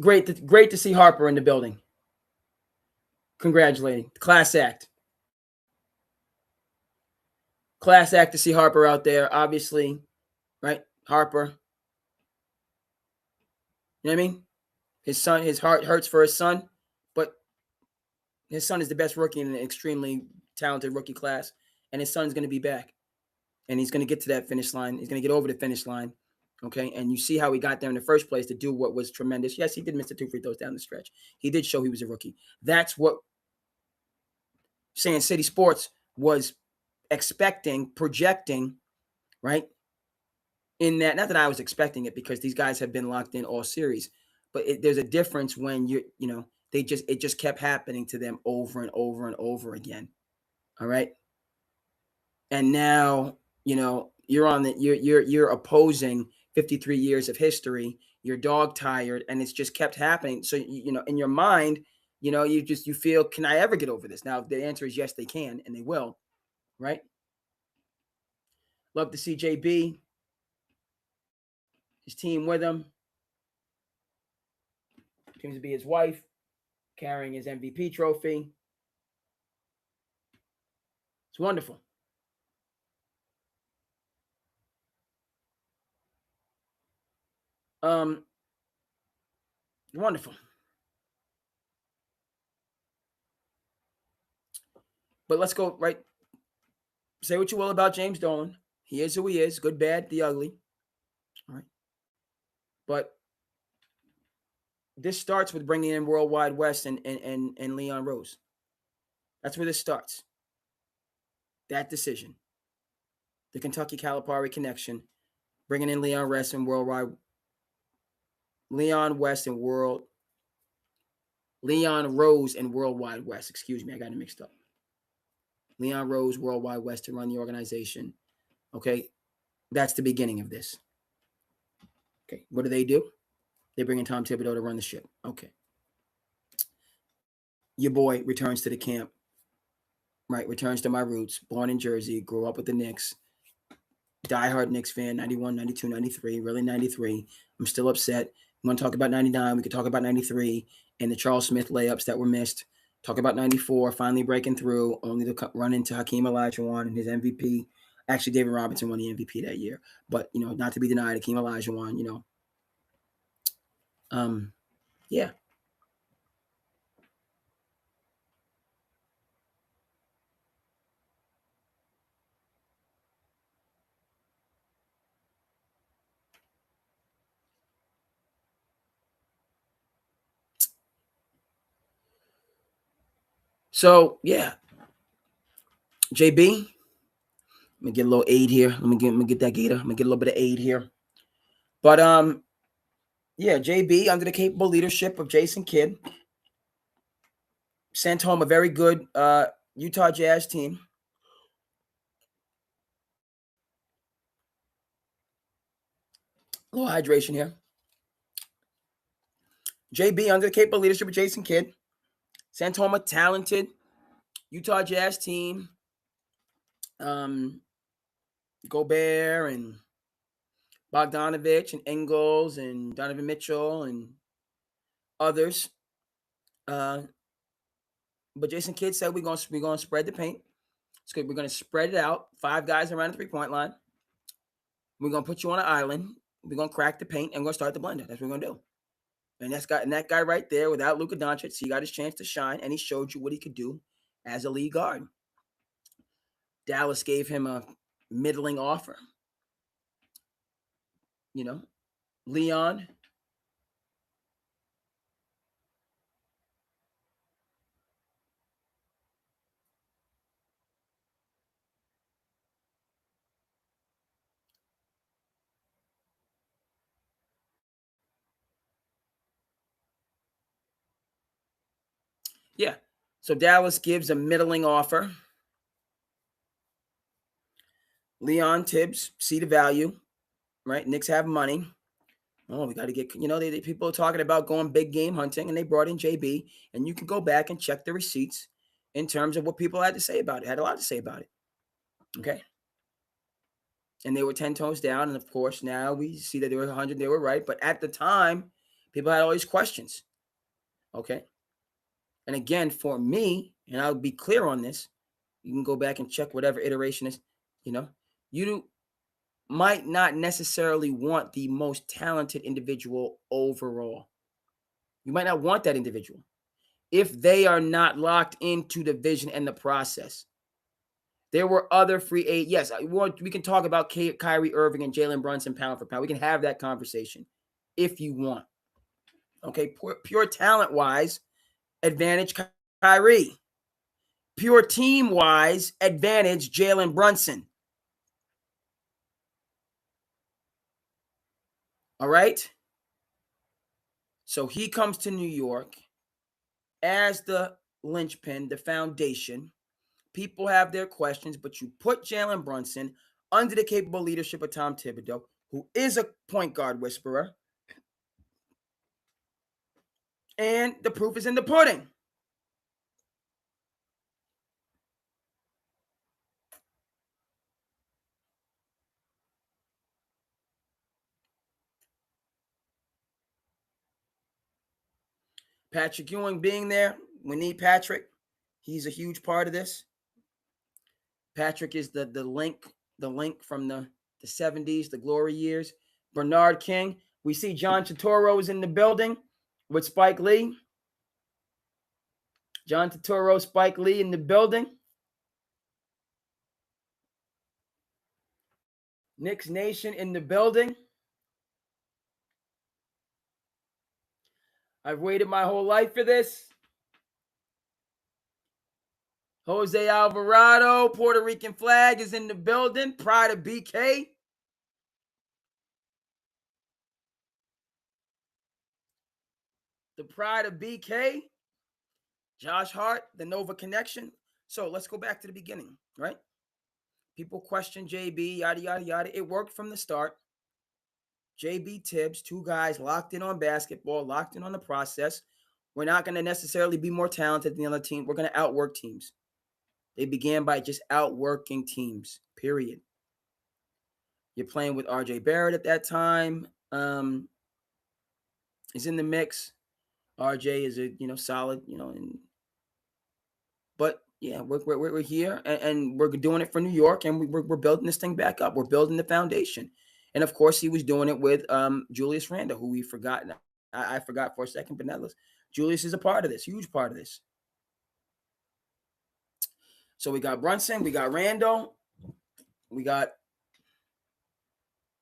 S1: great to see Harper in the building. Congratulating. Class act. Class act to see Harper out there, obviously, right? Harper. You know what I mean? His heart hurts for his son, but his son is the best rookie in an extremely talented rookie class, and his son's going to be back, and he's going to get to that finish line. He's going to get over the finish line, okay? And you see how he got there in the first place to do what was tremendous. Yes, he did miss the 2 free throws down the stretch. He did show he was a rookie. That's what SandCity Sports was expecting, projecting, right? In that, not that I was expecting it because these guys have been locked in all series, but there's a difference when it just kept happening to them over and over and over again. All right. And now, you're opposing 53 years of history. You're dog tired and it's just kept happening. So, in your mind, you feel, can I ever get over this? Now, the answer is yes, they can, and they will. Right. Love to see JB, his team with him. Seems to be his wife carrying his MVP trophy. It's wonderful. Wonderful. But let's go right. Say what you will about James Dolan. He is who he is. Good, bad, the ugly. All right. But this starts with bringing in Worldwide West and Leon Rose. That's where this starts. That decision. The Kentucky Calipari connection. Bringing in Leon West and Worldwide. Leon West and Leon Rose and Worldwide West. Excuse me, I got it mixed up. Leon Rose, Worldwide West to run the organization. Okay, that's the beginning of this. Okay, what do? They bring in Tom Thibodeau to run the ship. Okay. Your boy returns to the camp. Right, returns to my roots. Born in Jersey, grew up with the Knicks. Diehard Knicks fan, 91, 92, 93, really 93. I'm still upset. We want to talk about 99. We could talk about 93 and the Charles Smith layups that were missed. Talk about 94, finally breaking through, only to run into Hakeem Olajuwon and his MVP. Actually, David Robinson won the MVP that year. But, not to be denied, Hakeem Olajuwon, yeah. So, yeah. JB, let me get a little aid here. Let me get that gator. Let me get a little bit of aid here. But yeah, JB under the capable leadership of Jason Kidd sent home a very good Utah Jazz team. A little hydration here. JB under the capable leadership of Jason Kidd sent home a talented Utah Jazz team. Gobert and Bogdanovich and Ingles and Donovan Mitchell and others. But Jason Kidd said we're gonna spread the paint. It's good. We're gonna spread it out. 5 guys around the 3-point line. We're gonna put you on an island. We're gonna crack the paint and we're gonna start the blender. That's what we're gonna do. And that guy right there, without Luka Doncic, he got his chance to shine, and he showed you what he could do as a lead guard. Dallas gave him a middling offer. Leon. Yeah. So Dallas gives a middling offer. Leon Tibbs, see the value, right? Knicks have money. Oh, we got to get, people are talking about going big game hunting, and they brought in JB, and you can go back and check the receipts in terms of what people had to say about it. Had a lot to say about it. Okay. And they were 10 toes down. And of course, now we see that they were 100, they were right. But at the time, people had all these questions. Okay. And again, for me, and I'll be clear on this, you can go back and check whatever iteration is, you might not necessarily want the most talented individual overall. You might not want that individual if they are not locked into the vision and the process. There were other free agents. Yes, we can talk about Kyrie Irving and Jalen Brunson pound for pound. We can have that conversation if you want. Okay, pure talent-wise, advantage Kyrie. Pure team-wise, advantage Jalen Brunson. All right? So he comes to New York as the linchpin, the foundation. People have their questions, but you put Jalen Brunson under the capable leadership of Tom Thibodeau, who is a point guard whisperer. And the proof is in the pudding. Patrick Ewing being there, we need Patrick. He's a huge part of this. Patrick is the link from the 70s, the glory years. Bernard King. We see John Turturro is in the building with Spike Lee. John Turturro, Spike Lee in the building. Knicks Nation in the building. I've waited my whole life for this. Jose Alvarado, Puerto Rican flag is in the building. Pride of BK. The pride of BK. Josh Hart, the Nova connection. So let's go back to the beginning, right? People question JB, yada, yada, yada. It worked from the start. JB Tibbs, two guys locked in on basketball, locked in on the process. We're not going to necessarily be more talented than the other team. We're going to outwork teams. They began by just outworking teams, period. You're playing with R.J. Barrett at that time. Is in the mix. R.J. is a solid, but yeah, we're here and we're doing it for New York, and we're building this thing back up. We're building the foundation, and of course, he was doing it with Julius Randle, who we forgot. I forgot for a second, but now Julius is a part of this, huge part of this. So we got Brunson, we got Randle, we got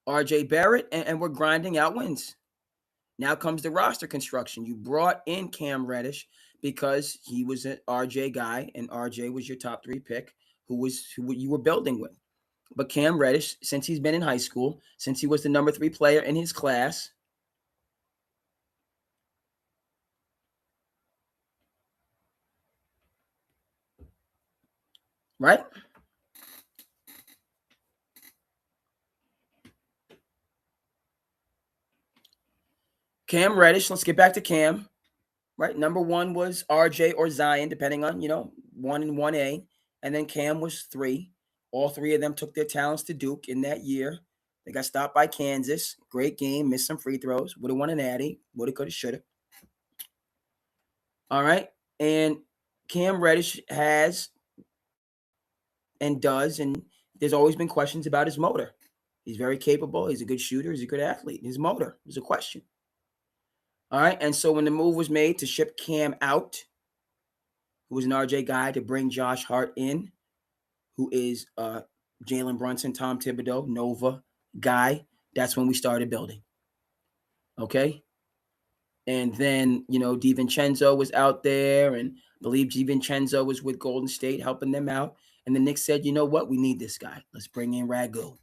S1: R.J. Barrett, and we're grinding out wins. Now comes the roster construction. You brought in Cam Reddish because he was an RJ guy, and RJ was your top 3 pick, who you were building with. But Cam Reddish, since he's been in high school, since he was the number 3 player in his class, right? Cam Reddish, let's get back to Cam, right? Number 1 was RJ or Zion, depending on, 1 and 1A. And then Cam was 3. All 3 of them took their talents to Duke in that year. They got stopped by Kansas. Great game. Missed some free throws. Would have won an Natty. Woulda, coulda, shoulda. All right. And Cam Reddish has and does, and there's always been questions about his motor. He's very capable. He's a good shooter. He's a good athlete. His motor is a question. All right. And so when the move was made to ship Cam out, who was an RJ guy, to bring Josh Hart in, who is Jalen Brunson, Tom Thibodeau, Nova guy, that's when we started building. Okay. And then, DiVincenzo was out there, and I believe DiVincenzo was with Golden State helping them out. And the Knicks said, you know what? We need this guy. Let's bring in Ragu.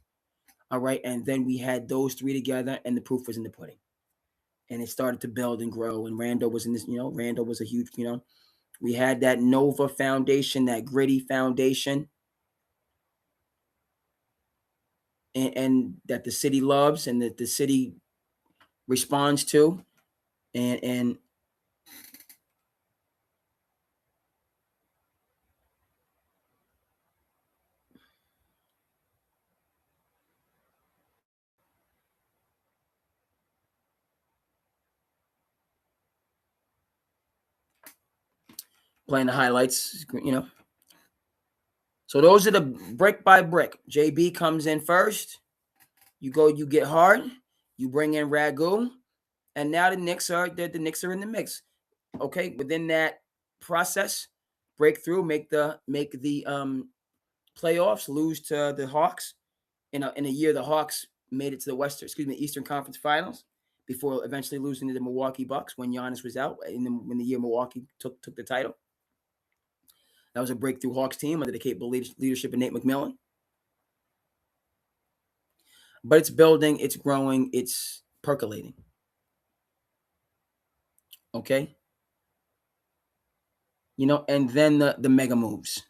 S1: All right. And then we had those 3 together, and the proof was in the pudding. And it started to build and grow. And Randall was in this, Randall was a huge, we had that Nova foundation, that gritty foundation. And that the city loves and that the city responds to. And playing the highlights, So those are the brick by brick. JB comes in first. You get hard. You bring in Ragu. And now the Knicks are in the mix. Okay, within that process, breakthrough, make the playoffs, lose to the Hawks. In a year, the Hawks made it to the Eastern Conference Finals before eventually losing to the Milwaukee Bucks when Giannis was out. When the year Milwaukee took the title, that was a breakthrough Hawks team under the capable leadership of Nate McMillan. But it's building, it's growing, it's percolating. Okay. And then the mega moves,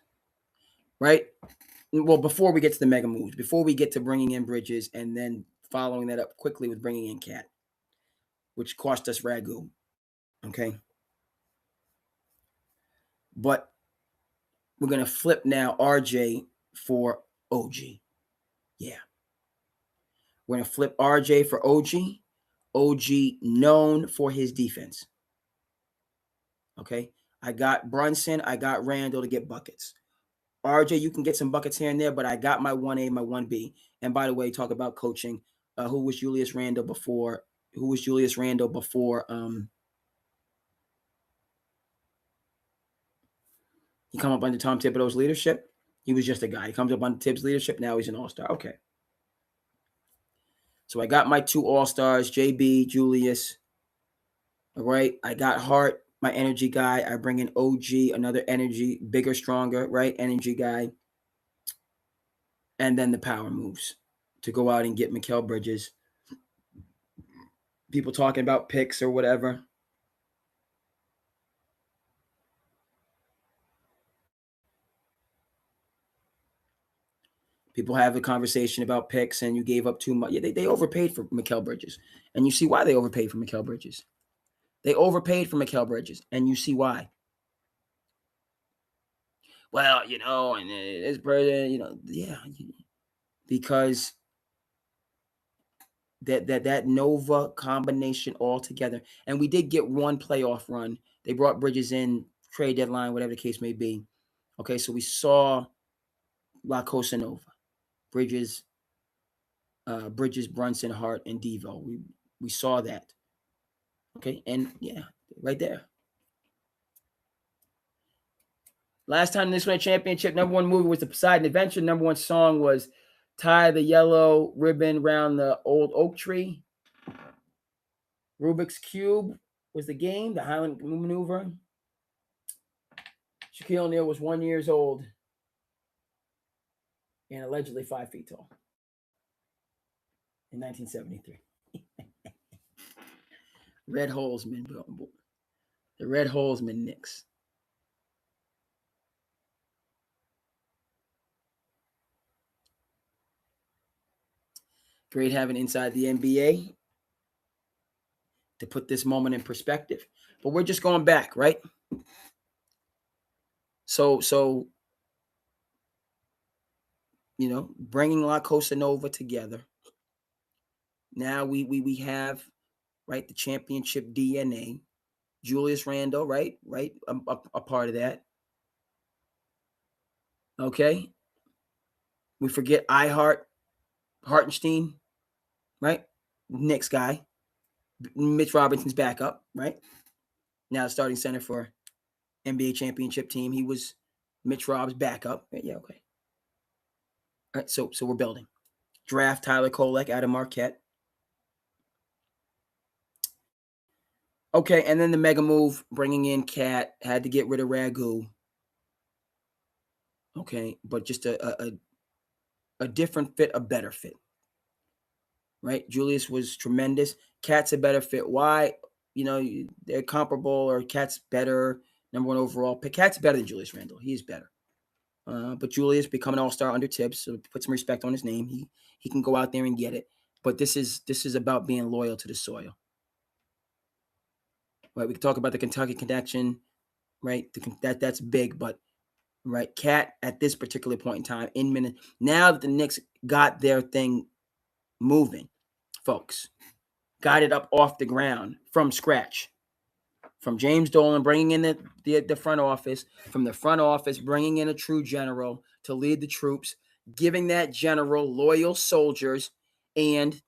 S1: right? Well, before we get to the mega moves, before we get to bringing in Bridges and then following that up quickly with bringing in Cat, which cost us Ragu. Okay. But we're going to flip now RJ for OG. Yeah. We're going to flip RJ for OG. OG known for his defense. Okay. I got Brunson. I got Randall to get buckets. RJ, you can get some buckets here and there, but I got my 1A, my 1B. And by the way, talk about coaching. Who was Julius Randle before? He come up under Tom Thibodeau's leadership? He was just a guy. He comes up under Tibbs' leadership. Now he's an all-star. Okay. So I got my 2 all-stars, JB, Julius. All right. I got Hart, my energy guy. I bring in OG, another energy, bigger, stronger, right? Energy guy. And then the power moves to go out and get Mikal Bridges. People talking about picks or whatever. People have a conversation about picks and you gave up too much. Yeah, they overpaid for Mikal Bridges. And you see why they overpaid for Mikal Bridges. They overpaid for Mikal Bridges. And you see why. Well, and this person, yeah. Because that Nova combination all together. And we did get one playoff run. They brought Bridges in, trade deadline, whatever the case may be. Okay, so we saw La Cosa Nova, Bridges, Brunson, Hart, and Devo. We saw that. Okay, and yeah, right there. Last time this won a championship, number 1 movie was The Poseidon Adventure. Number 1 song was Tie the Yellow Ribbon Round the Old Oak Tree. Rubik's Cube was the game, the Highland Maneuver. Shaquille O'Neal was 1 year old and allegedly 5 feet tall in 1973. Red Holzman, the Red Holzman Knicks. Great having inside the NBA to put this moment in perspective. But we're just going back, right? So bringing La Cosa Nova together. Now we have, right, the championship DNA. Julius Randle, right, a part of that. Okay. We forget Hartenstein, right? Knicks guy. Mitch Robinson's backup, right? Now starting center for N.B.A. championship team. He was Mitch Rob's backup. Yeah, okay. All right, so we're building. Draft Tyler Kolek out of Marquette. Okay, and then the mega move, bringing in Cat, had to get rid of Ragu. Okay, but just a different fit, a better fit. Right? Julius was tremendous. Cat's a better fit. Why? They're comparable, or Cat's better, number 1 overall pick. Cat's better than Julius Randle. He is better. But Julius become an all-star under Tibbs, so put some respect on his name. He can go out there and get it. But this is about being loyal to the soil. Right? We can talk about the Kentucky connection, right? That's big, but right, Cat at this particular point in time in minute. Now that the Knicks got their thing moving, folks, got it up off the ground from scratch. From James Dolan bringing in the front office, from the front office bringing in a true general to lead the troops, giving that general loyal soldiers, and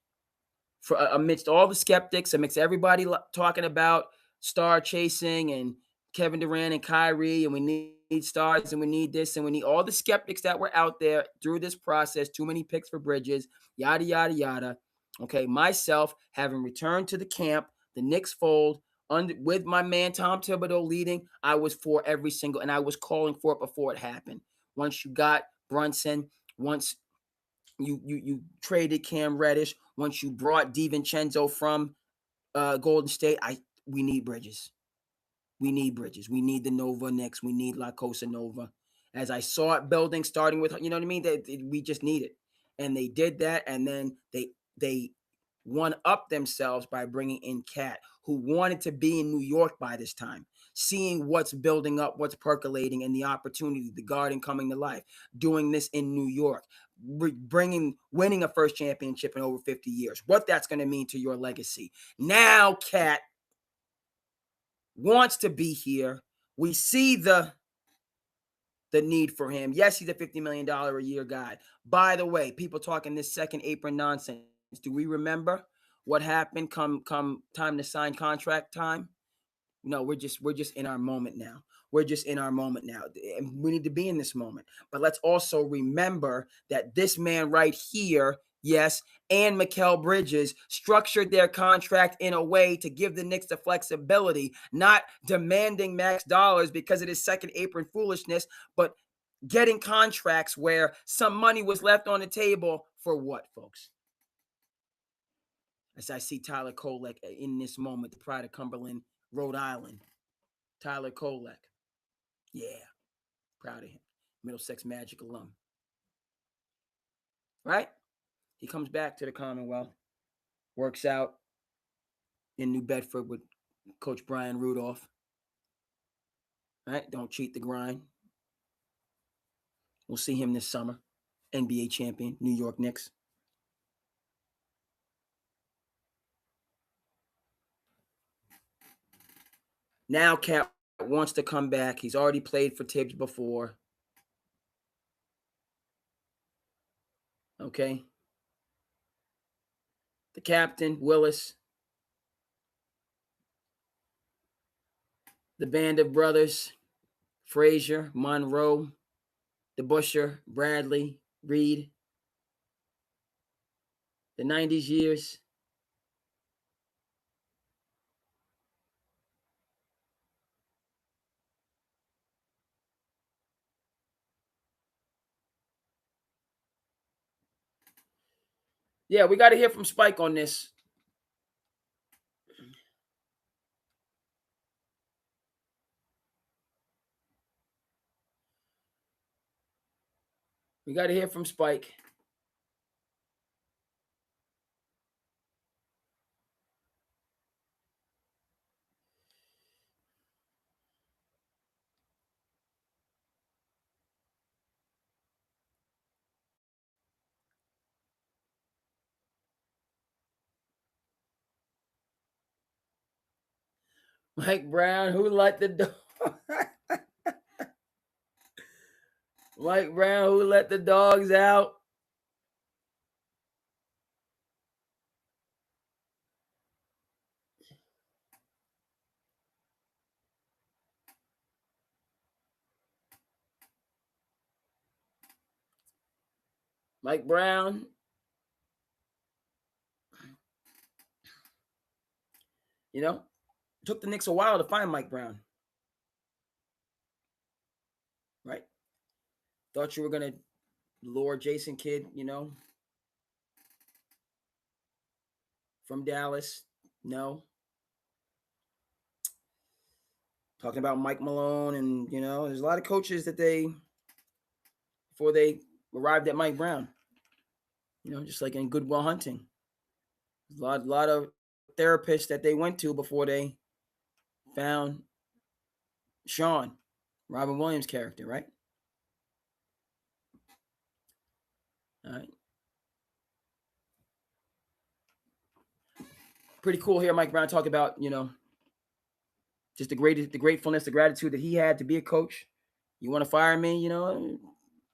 S1: for amidst all the skeptics, amidst everybody talking about star chasing and Kevin Durant and Kyrie, and we need stars and we need this and we need all the skeptics that were out there through this process, too many picks for Bridges, yada, yada, yada. Okay, myself having returned to the camp, the Knicks fold, with my man Tom Thibodeau leading, I was for every single, and I was calling for it before it happened. Once you got Brunson, once you traded Cam Reddish, once you brought DiVincenzo from Golden State, we need Bridges. We need Bridges. We need the Nova Knicks. We need La Cosa Nova. As I saw it building, starting with, you know what I mean? We just need it. And they did that, and then they one up themselves by bringing in Cat, who wanted to be in New York by this time, seeing what's building up, what's percolating, and the opportunity, the garden coming to life, doing this in New York, winning a first championship in over 50 years, what that's going to mean to your legacy. Now Cat wants to be here. We see the need for him. Yes, he's a $50 million a year guy. By the way, people talking this second apron nonsense. Do we remember what happened come time to sign contract time? No, we're just in our moment now. We're just in our moment now. And we need to be in this moment. But let's also remember that this man right here yes, and Mikal Bridges structured their contract in a way to give the Knicks the flexibility, not demanding max dollars because it is second apron foolishness, but getting contracts where some money was left on the table for what, folks? As I see Tyler Kolek in this moment, the pride of Cumberland, Rhode Island. Tyler Kolek. Yeah, proud of him. Middlesex Magic alum. Right? He comes back to the Commonwealth, works out in New Bedford with Coach Brian Rudolph. Right? Don't cheat the grind. We'll see him this summer. N.B.A. champion, New York Knicks. Now Cap wants to come back. He's already played for Tibbs before. Okay. The captain, Willis. The band of brothers, Frazier, Monroe, DeBuscher, Bradley, Reed. The 90s years. Yeah, we got to hear from Spike on this. We got to hear from Spike. Mike Brown, who let the dog? Mike Brown, who let the dogs out? Mike Brown. You know, it took the Knicks a while to find Mike Brown. Right? Thought you were going to lure Jason Kidd, you know, from Dallas. No. Talking about Mike Malone and, you know, there's a lot of coaches that before they arrived at Mike Brown, you know, just like in Good Will Hunting. A lot of therapists that they went to before they found Sean, Robin Williams' character, right? All right. Pretty cool here, Mike Brown talk about, you know, just the gratefulness, the gratitude that he had to be a coach. You want to fire me, you know,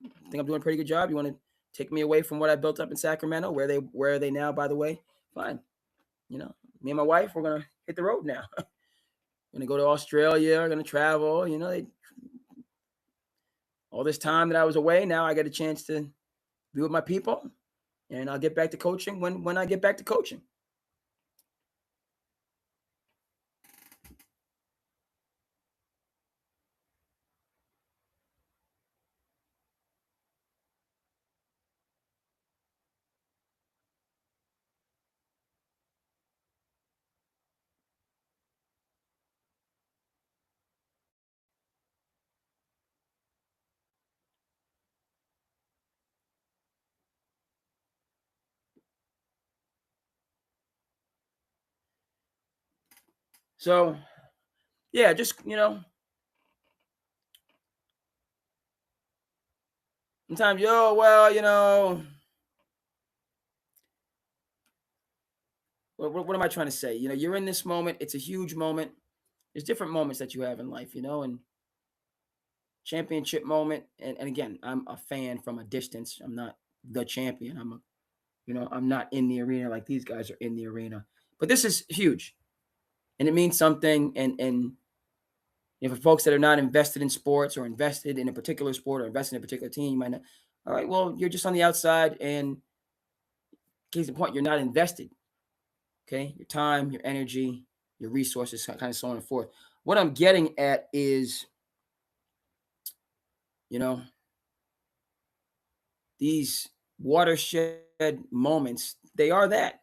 S1: I think I'm doing a pretty good job. You want to take me away from what I built up in Sacramento? Where are they now, by the way? Fine. You know, me and my wife, we're going to hit the road now. Going to go to Australia, going to travel, you know, all this time that I was away, now I got a chance to be with my people, and I'll get back to coaching when I get back to coaching. So, yeah, just, you know, sometimes, well, you know, what am I trying to say? You know, you're in this moment. It's a huge moment. There's different moments that you have in life, you know, and championship moment. And again, I'm a fan from a distance. I'm not the champion. I'm not in the arena like these guys are in the arena. But this is huge. And it means something. And for folks that are not invested in sports or invested in a particular sport or invested in a particular team, you might not. All right, well, you're just on the outside and case in point, you're not invested. Okay, your time, your energy, your resources, kind of so on and forth. What I'm getting at is, you know, these watershed moments, they are that.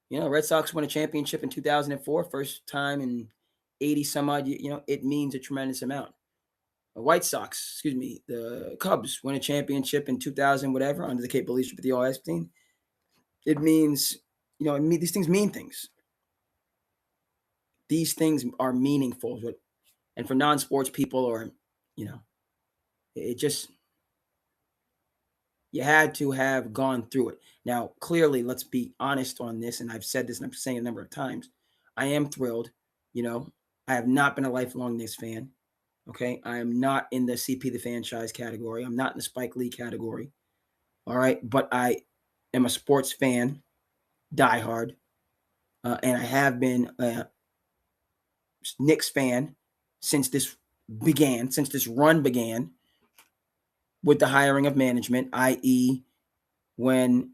S1: You know, Red Sox won a championship in 2004, first time in 80 some odd, it means a tremendous amount. The White Sox, excuse me, the Cubs win a championship in 2000, whatever, under the capable leadership of the All Epstein. It means, these things mean things. These things are meaningful. And for non-sports people, or, it just, you had to have gone through it. Now, clearly, let's be honest on this, and I've said this and I'm saying it a number of times. I am thrilled. I have not been a lifelong Knicks fan. Okay, I am not in the CP the franchise category. I'm not in the Spike Lee category. All right, but I am a sports fan, diehard, and I have been a Knicks fan since this run began with the hiring of management, i.e., when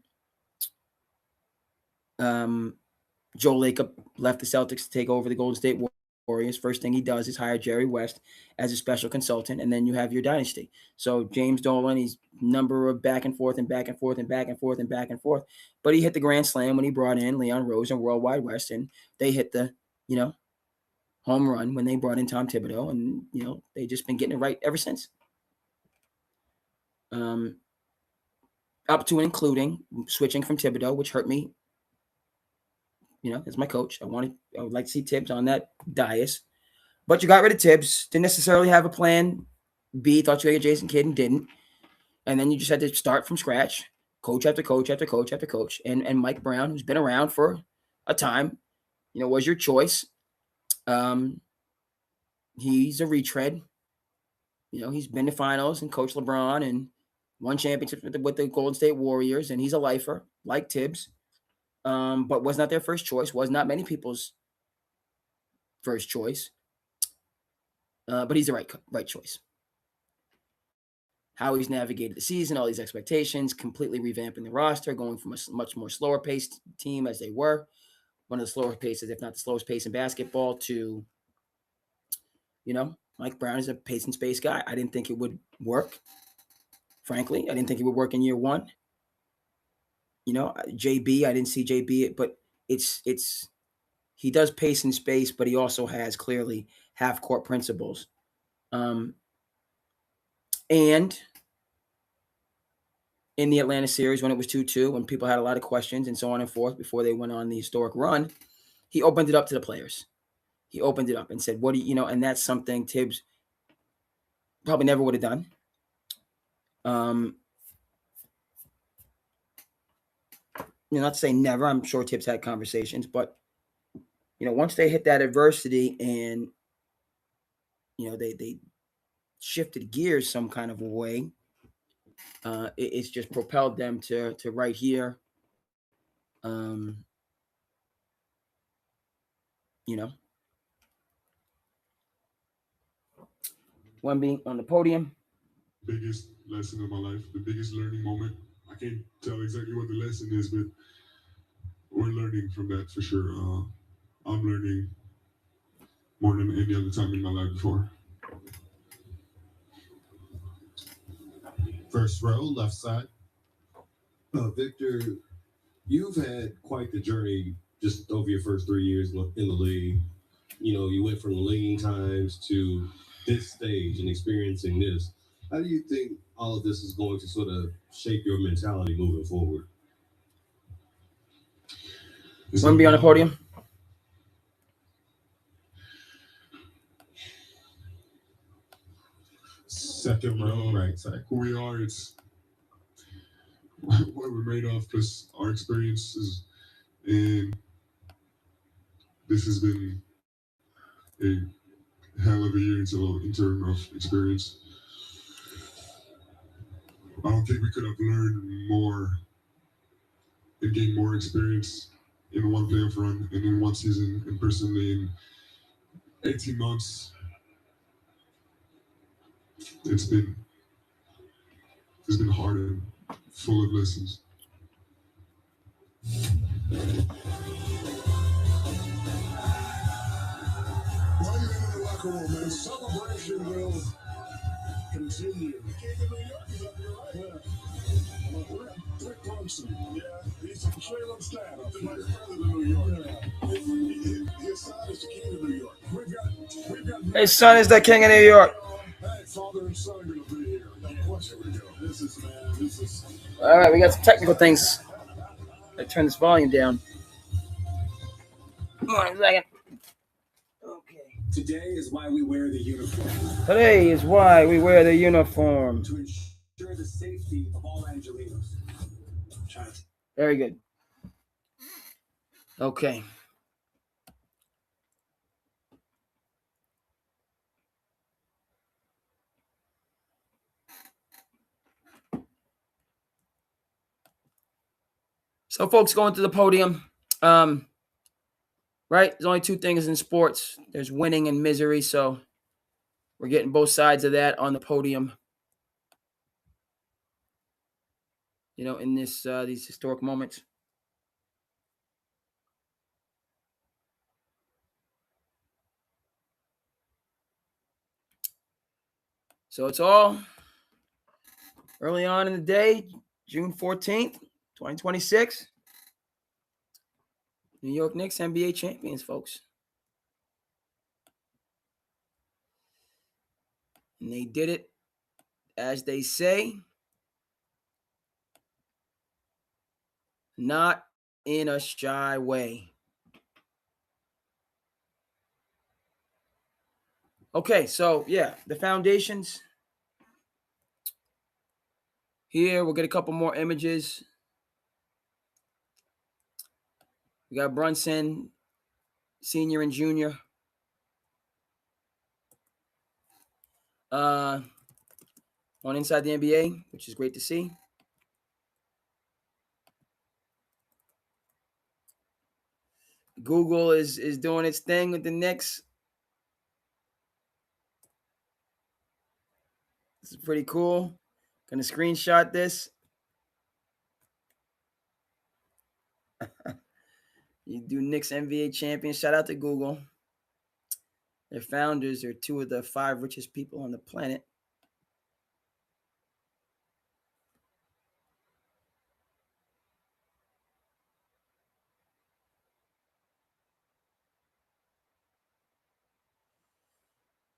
S1: Joe Lacob left the Celtics to take over the Golden State Warriors. First thing he does is hire Jerry West as a special consultant, and then you have your dynasty. So James Dolan, he's number of back and forth and back and forth and back and forth and back and forth. But he hit the grand slam when he brought in Leon Rose and Worldwide West, and they hit the, home run when they brought in Tom Thibodeau, and, they just been getting it right ever since. Up to and including switching from Thibodeau, which hurt me. As my coach, I would like to see Tibbs on that dais. But you got rid of Tibbs. Didn't necessarily have a plan B. Thought you had Jason Kidd and didn't. And then you just had to start from scratch, coach after coach after coach after coach. And Mike Brown, who's been around for a time, was your choice. He's a retread. He's been to finals and coached LeBron and won championships with the Golden State Warriors. And he's a lifer, like Tibbs. But was not their first choice, was not many people's first choice. But he's the right choice. How he's navigated the season, all these expectations, completely revamping the roster, going from a much more slower paced team as they were, one of the slower paces, if not the slowest pace in basketball, to, Mike Brown is a pace and space guy. I didn't think it would work. Frankly, I didn't think it would work in year one. JB, I didn't see JB, but it's he does pace and space, but he also has clearly half court principles. And in the Atlanta series, when it was 2-2, when people had a lot of questions and so on and forth before they went on the historic run, he opened it up to the players. He opened it up and said, what do you, and that's something Tibbs probably never would have done. Not to say never. I'm sure Tibbs had conversations, but, once they hit that adversity and, they shifted gears some kind of way, it's just propelled them to right here. One being on the podium.
S6: Biggest lesson of my life, the biggest learning moment. I can't tell exactly what the lesson is, but we're learning from that for sure. I'm learning more than any other time in my life before.
S3: First row, left side. Victor, you've had quite the journey just over your first 3 years in the league. You went from lean times to this stage and experiencing this. How do you think all of this is going to sort of shape your mentality moving forward?
S1: Want to be on the podium?
S3: Second row, right side.
S6: Who we are, it's what we're made of, plus our experiences, and this has been a hell of a year in terms of experience. I don't think we could have learned more and gained more experience in one playoff run and in one season, and personally in 18 months. It's been hard and full of lessons.
S2: While you're in the locker room, man, the celebration will continue. The king of New York is up here, right? Yeah. Rick Thompson. Yeah, he's from Shalem's dad. He's my brother in New York. Yeah. His son is the king of New York. We've got
S1: His son is the king of New York.
S2: Hey, father and son are going to be here. Of course, here we go. This is.
S1: All right, we got some technical things. I turn this volume down. Hold on a second. Okay.
S4: Today is why we wear the uniform.
S1: Today is why we wear the uniform.
S4: To ensure the safety of all Angelinos.
S1: Very good. Okay. So, folks, going to the podium. Right? There's only two things in sports. There's winning and misery. So, we're getting both sides of that on the podium. You know, in this these historic moments. So it's all early on in the day, June 14th, 2026. New York Knicks N.B.A. champions, folks. And they did it, as they say, not in a shy way. Okay, so yeah, the foundations. Here, we'll get a couple more images. We got Brunson, senior and junior. On inside the NBA, which is great to see. Google is doing its thing with the Knicks. This is pretty cool. Gonna screenshot this. You do Knicks NBA champion. Shout out to Google. Their founders are two of the 5 richest people on the planet.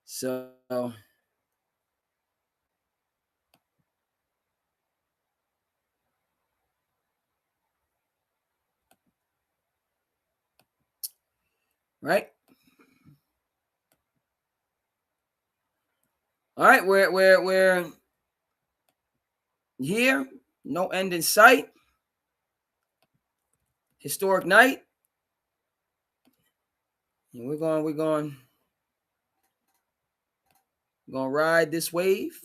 S1: So right. All right, we're here. No end in sight. Historic night. And we're going to ride this wave.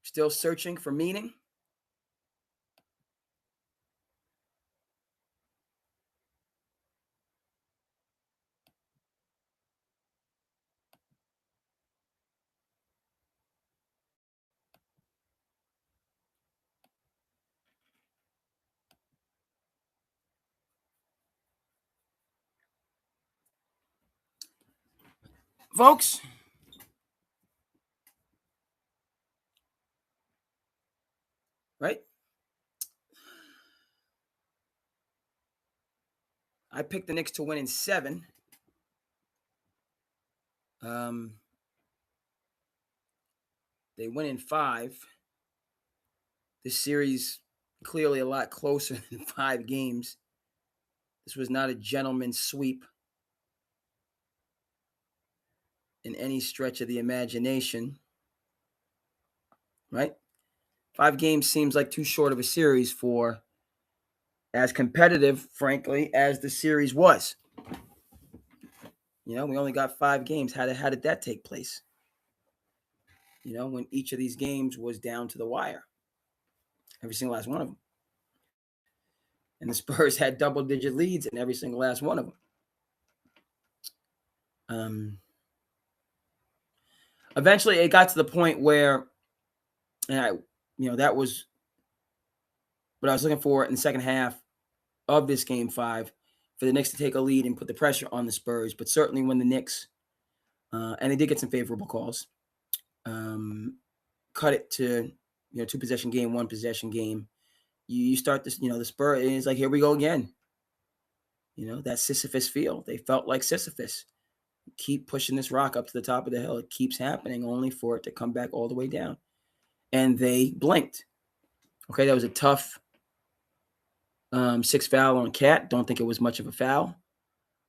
S1: Still searching for meaning. Folks, right? I picked the Knicks to win in 7. They win in 5. This series clearly a lot closer than 5 games. This was not a gentleman's sweep in any stretch of the imagination, right? 5 games seems like too short of a series for as competitive, frankly, as the series was. You know, we only got 5 games. How did that take place? when each of these games was down to the wire. Every single last one of them. And the Spurs had double-digit leads in every single last one of them. Eventually, it got to the point where, that was what I was looking for in the second half of this Game 5, for the Knicks to take a lead and put the pressure on the Spurs. But certainly when the Knicks, and they did get some favorable calls, cut it to, 2-possession game, 1-possession game, you start this, the Spurs, it's like, here we go again. That Sisyphus feel. They felt like Sisyphus. Keep pushing this rock up to the top of the hill. It keeps happening, only for it to come back all the way down. And they blinked. Okay, that was a tough 6 foul on Cat. Don't think it was much of a foul,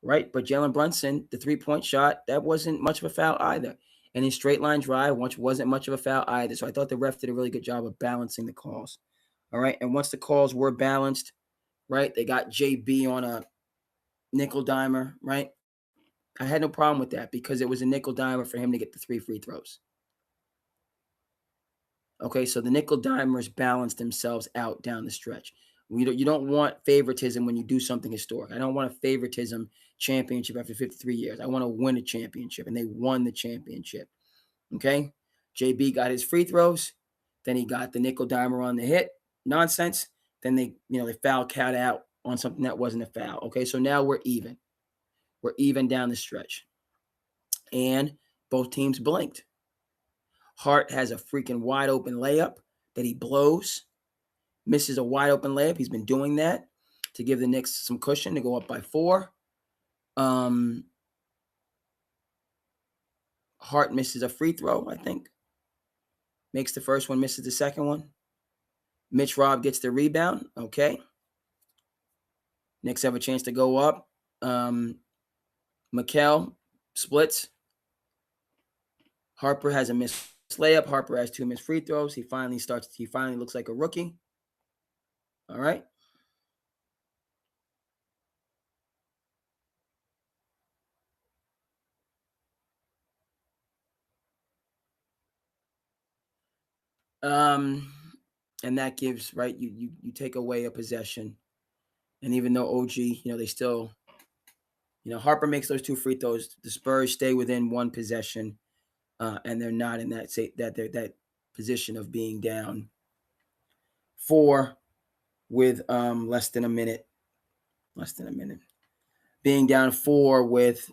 S1: right? But Jalen Brunson, the 3-point shot, that wasn't much of a foul either. And his straight line drive, which wasn't much of a foul either. So I thought the ref did a really good job of balancing the calls. All right, and once the calls were balanced, right, they got JB on a nickel dimer, right? I had no problem with that because it was a nickel dimer for him to get the 3 free throws. Okay, so the nickel dimers balance themselves out down the stretch. You don't want favoritism when you do something historic. I don't want a favoritism championship after 53 years. I want to win a championship, and they won the championship. Okay, JB got his free throws. Then he got the nickel dimer on the hit. Nonsense. Then they foul Cat out on something that wasn't a foul. Okay, so now we're even. We're even down the stretch. And both teams blinked. Hart has a freaking wide open layup that he blows. Misses a wide open layup. He's been doing that to give the Knicks some cushion to go up by 4. Hart misses a free throw, I think. Makes the first one, misses the second one. Mitch Robb gets the rebound. Okay. Knicks have a chance to go up. Mikal splits. Harper has a missed layup. Harper has 2 missed free throws. He finally looks like a rookie. All right. And that gives, right, you take away a possession. And even though OG, they still, Harper makes those 2 free throws, the Spurs stay within 1 possession, and they're not in that position of being down 4 with less than a minute, being down 4 with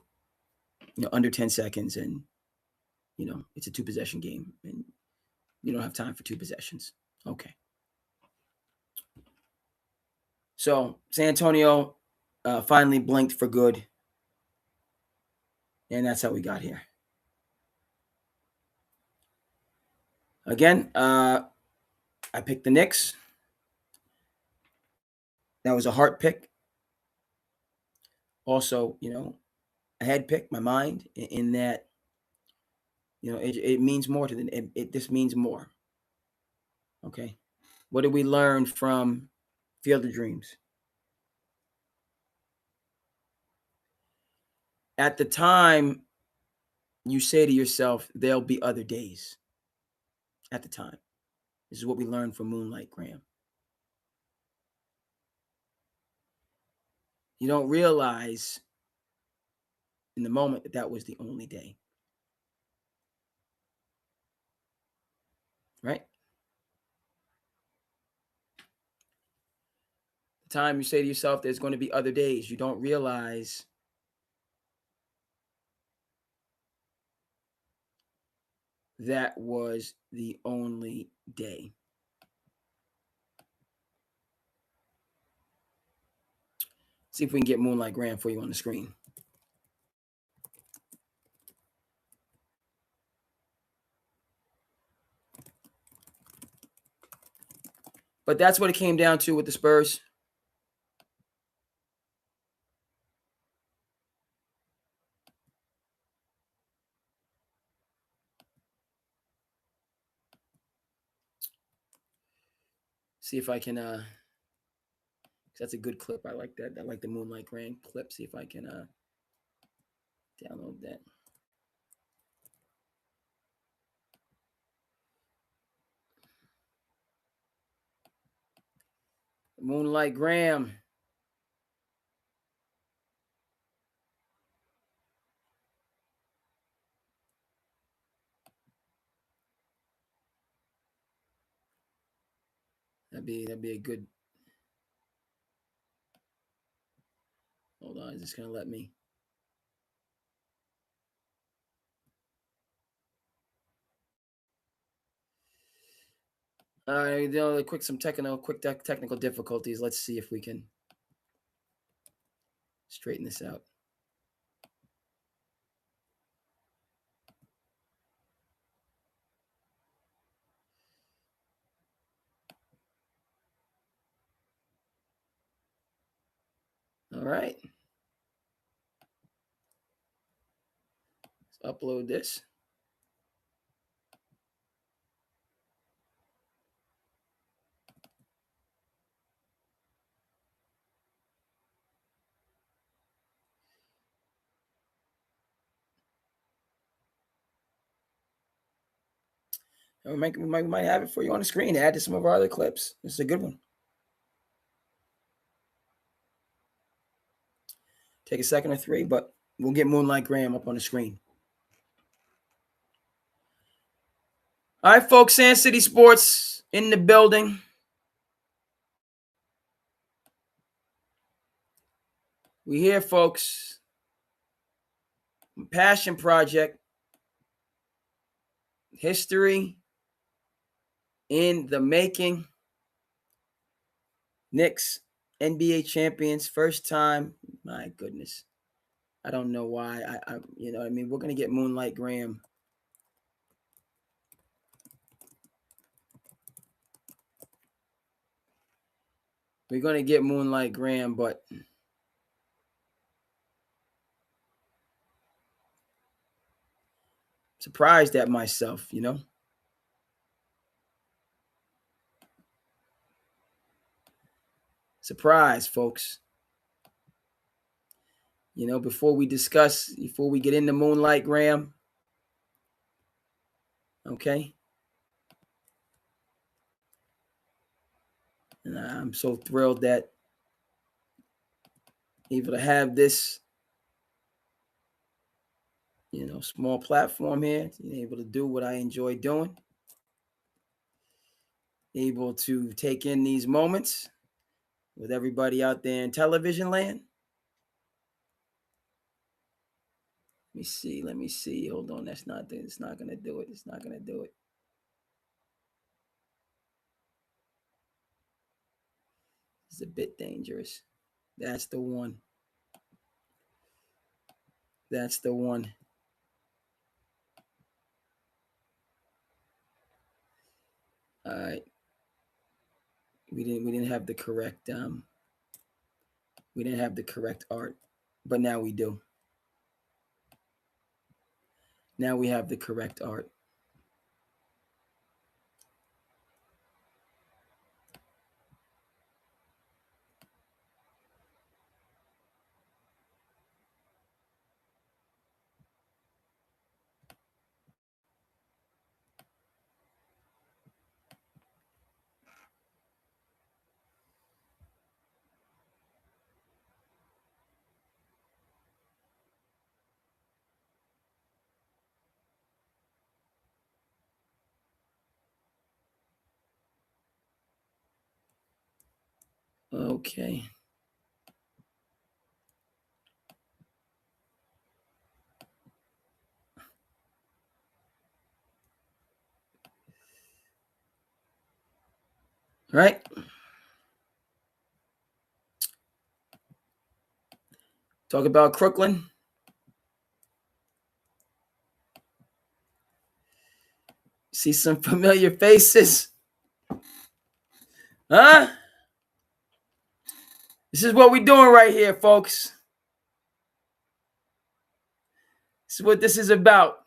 S1: under 10 seconds, and it's a 2-possession game, and you don't have time for 2 possessions. Okay. So San Antonio finally blinked for good. And that's how we got here. Again, I picked the Knicks. That was a heart pick. Also, a head pick, my mind, in that, it means more to them. This means more. Okay. What did we learn from Field of Dreams? At the time, you say to yourself, there'll be other days. At the time. This is what we learned from Moonlight, Graham. You don't realize in the moment that was the only day. Right? The time you say to yourself, there's going to be other days, you don't realize that was the only day. See if we can get Moonlight Graham for you on the screen. But that's what it came down to with the Spurs. See if I can that's a good clip. I like that. I like the Moonlight Graham clip. See if I can download that. Moonlight Graham. That'd be a good. Hold on, is this gonna let me? All right, some technical difficulties. Let's see if we can straighten this out. All right. Let's upload this. We might have it for you on the screen. Add to some of our other clips. This is a good one. Take a second or three, but we'll get Moonlight Graham up on the screen. All right, folks. SandCity Sports in the building. We here, folks. Passion project. History in the making. Knicks, N.B.A. champions, first time. My goodness. I don't know why. We're going to get Moonlight Graham. We're going to get Moonlight Graham, but surprised at myself, Surprise, folks. Before we get into Moonlight Graham, okay? And I'm so thrilled that able to have this, small platform here, able to do what I enjoy doing, able to take in these moments with everybody out there in television land. Let me see. Hold on. It's not going to do it. It's not going to do it. It's a bit dangerous. That's the one. That's the one. All right. We didn't have the correct art, but now we do. Now we have the correct art. Okay. All right. Talk about Crooklyn. See some familiar faces. Huh? This is what we're doing right here, folks. This is what this is about.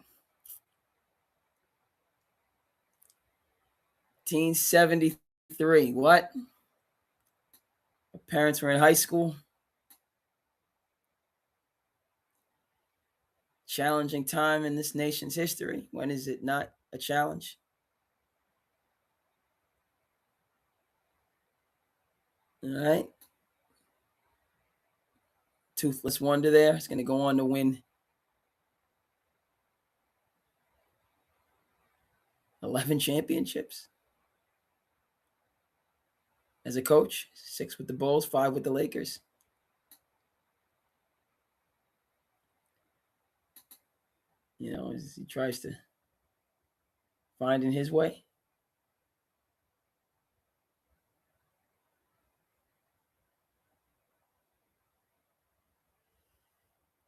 S1: 1973. What? My parents were in high school. Challenging time in this nation's history. When is it not a challenge? All right. Toothless Wonder there. He's going to go on to win 11 championships as a coach. 6 with the Bulls, 5 with the Lakers. You know, as he tries to find in his way.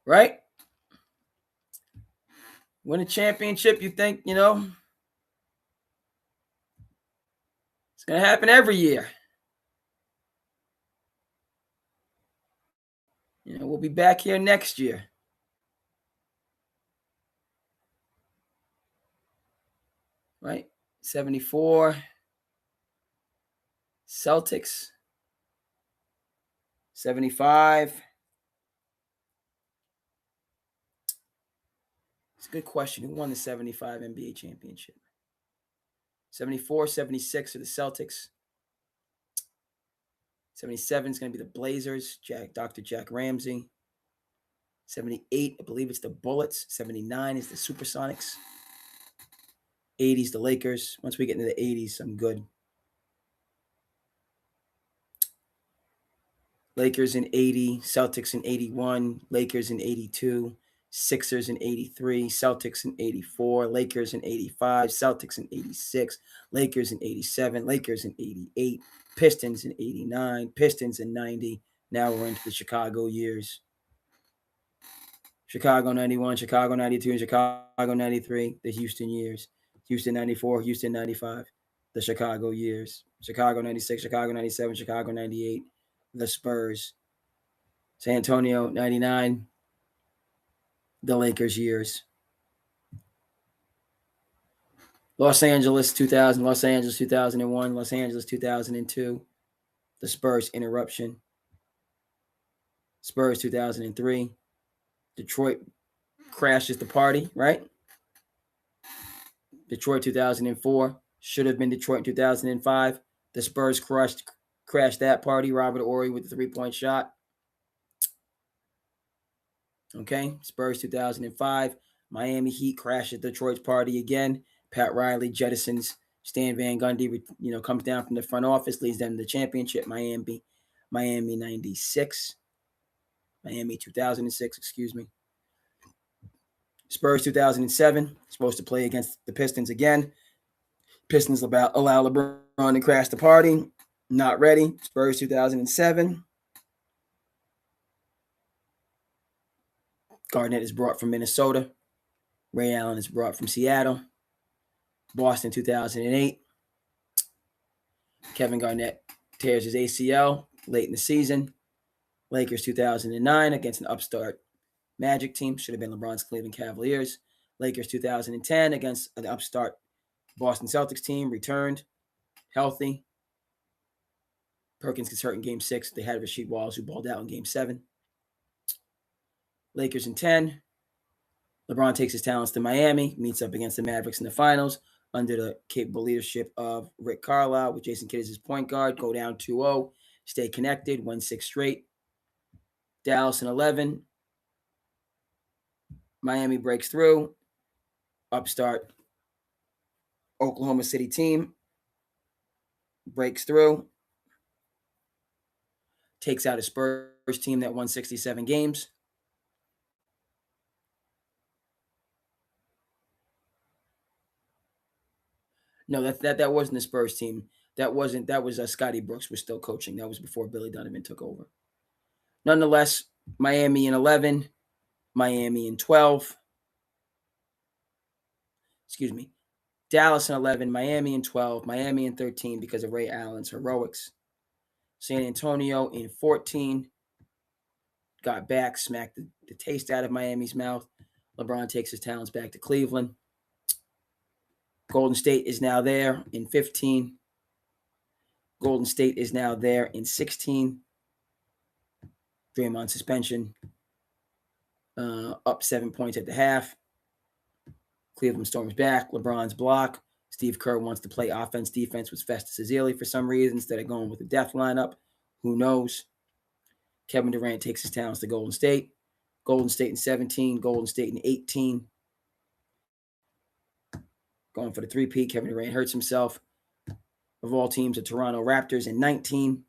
S1: Right? Win a championship, you think, you know, it's going to happen every year. You know, we'll be back here next year. Right? 74. Celtics. 75. It's a good question. Who won the 75 NBA championship? 74, 76 are the Celtics. 77 is going to be the Blazers, Dr. Jack Ramsey. 78, I believe it's the Bullets. 79 is the Supersonics. 80s, the Lakers. Once we get into the 80s, I'm good. Lakers in 80, Celtics in 81, Lakers in 82, Sixers in 83, Celtics in 84, Lakers in 85, Celtics in 86, Lakers in 87, Lakers in 88, Pistons in 89, Pistons in 90. Now we're into the Chicago years. Chicago 91, Chicago 92, and Chicago 93, the Houston years. Houston 94, Houston 95, the Chicago years. Chicago 96, Chicago 97, Chicago 98, the Spurs. San Antonio 99, the Lakers years. Los Angeles 2000, Los Angeles 2001, Los Angeles 2002, the Spurs interruption. Spurs 2003, Detroit crashes the party, right? Detroit 2004, should have been Detroit in 2005. The Spurs crashed that party. Robert Horry with the 3-point shot. Okay, Spurs 2005. Miami Heat crashes Detroit's party again. Pat Riley jettisons Stan Van Gundy, comes down from the front office, leads them to the championship. Miami 96. Miami 2006, excuse me. Spurs 2007, supposed to play against the Pistons again. Pistons allow LeBron to crash the party. Not ready. Spurs 2007. Garnett is brought from Minnesota. Ray Allen is brought from Seattle. Boston 2008. Kevin Garnett tears his ACL late in the season. Lakers 2009 against an upstart Magic team. Should have been LeBron's Cleveland Cavaliers. Lakers 2010 against an upstart Boston Celtics team. Returned. Healthy. Perkins gets hurt in Game 6. They had Rasheed Wallace, who balled out in Game 7. Lakers in 10. LeBron takes his talents to Miami, meets up against the Mavericks in the finals under the capable leadership of Rick Carlisle with Jason Kidd as his point guard. Go down 2-0. Stay connected. Win 6 straight. Dallas in 11. Miami breaks through. Upstart Oklahoma City team breaks through. Takes out a Spurs team that won 67 games. No, that wasn't the Spurs team. That was Scotty Brooks was still coaching. That was before Billy Donovan took over. Nonetheless, Miami in 11, Miami in 12. Excuse me. Dallas in 11, Miami in 12, Miami in 13 because of Ray Allen's heroics. San Antonio in 14. Got back, smacked the taste out of Miami's mouth. LeBron takes his talents back to Cleveland. Golden State is now there in 15. Golden State is now there in 16. Draymond suspension. Up 7 points at the half. Cleveland storms back. LeBron's block. Steve Kerr wants to play offense, defense with Festus Ezeli for some reason instead of going with the death lineup. Who knows? Kevin Durant takes his talents to Golden State. Golden State in 17, Golden State in 18. Going for the three-peat. Kevin Durant hurts himself. Of all teams, the Toronto Raptors in 19.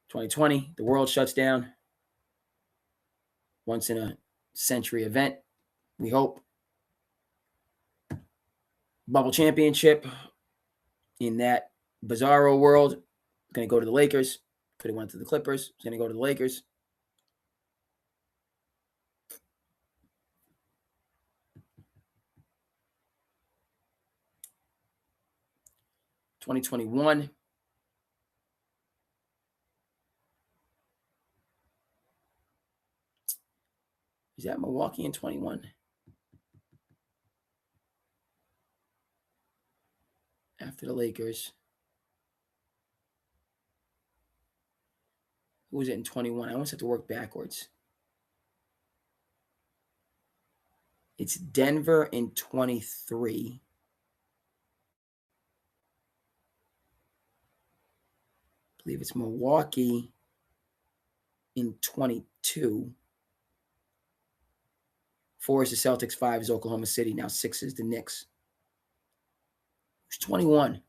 S1: 2020, the world shuts down. Once in a century event, we hope. Bubble championship in that bizarro world. Going to go to the Lakers. Could have went to the Clippers. It's going to go to the Lakers. (2021) Is that Milwaukee in 21? After the Lakers. Who was it in 21? I almost have to work backwards. It's Denver in 23. I believe it's Milwaukee in 22. 4 is the Celtics, 5 is Oklahoma City, now 6 is the Knicks. Who's 21?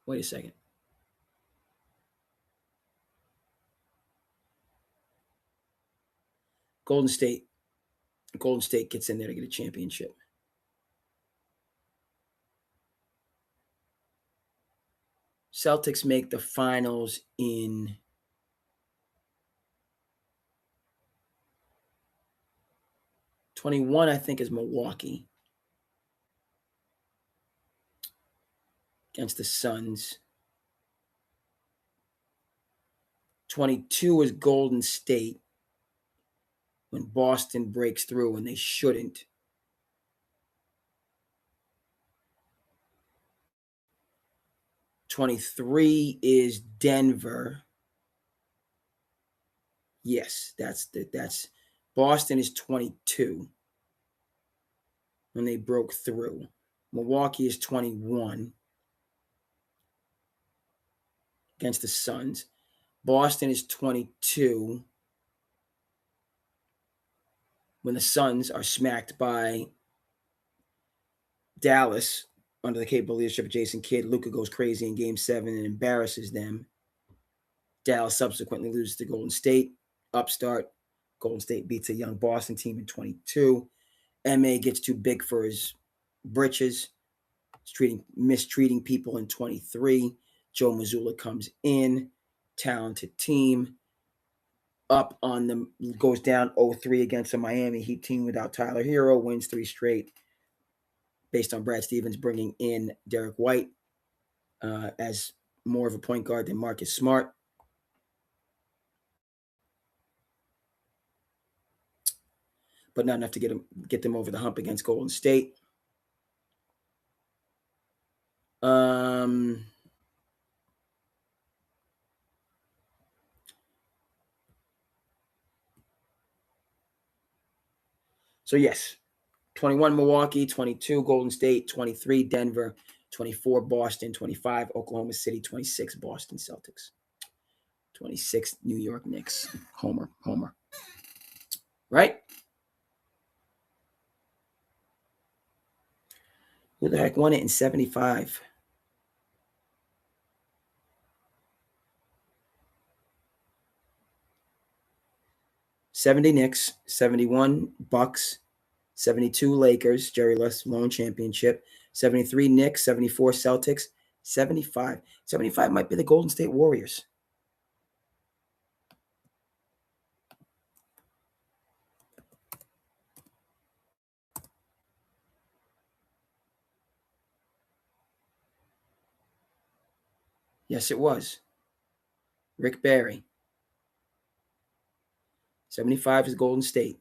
S1: Wait a second. Golden State. Golden State gets in there to get a championship. Celtics make the finals in 21, I think, is Milwaukee against the Suns. 22 is Golden State when Boston breaks through and they shouldn't. '23 is Denver. Yes, that's Boston is 22 when they broke through. Milwaukee is 21 against the Suns. Boston is 22 when the Suns are smacked by Dallas under the capable leadership of Jason Kidd. Luka goes crazy in Game 7 and embarrasses them. Dallas subsequently loses to Golden State. Upstart. Golden State beats a young Boston team in 22. N.B.A. gets too big for his britches. Mistreating people in 23. Joe Mazzulla comes in. Talented team. Up on them, goes down 0-3 against a Miami Heat team without Tyler Hero. Wins 3 straight. Based on Brad Stevens bringing in Derek White as more of a point guard than Marcus Smart. But not enough to get them over the hump against Golden State. So yes, 21 Milwaukee, 22 Golden State, 23 Denver, 24 Boston, 25 Oklahoma City, 26 Boston Celtics, 26 New York Knicks. Homer. Right? Who the heck won it in 75? '70 Knicks, 71 Bucks, 72 Lakers, Jerry West lone championship, 73 Knicks, 74 Celtics, 75. 75 might be the Golden State Warriors. Yes, it was. Rick Barry. 75 is Golden State.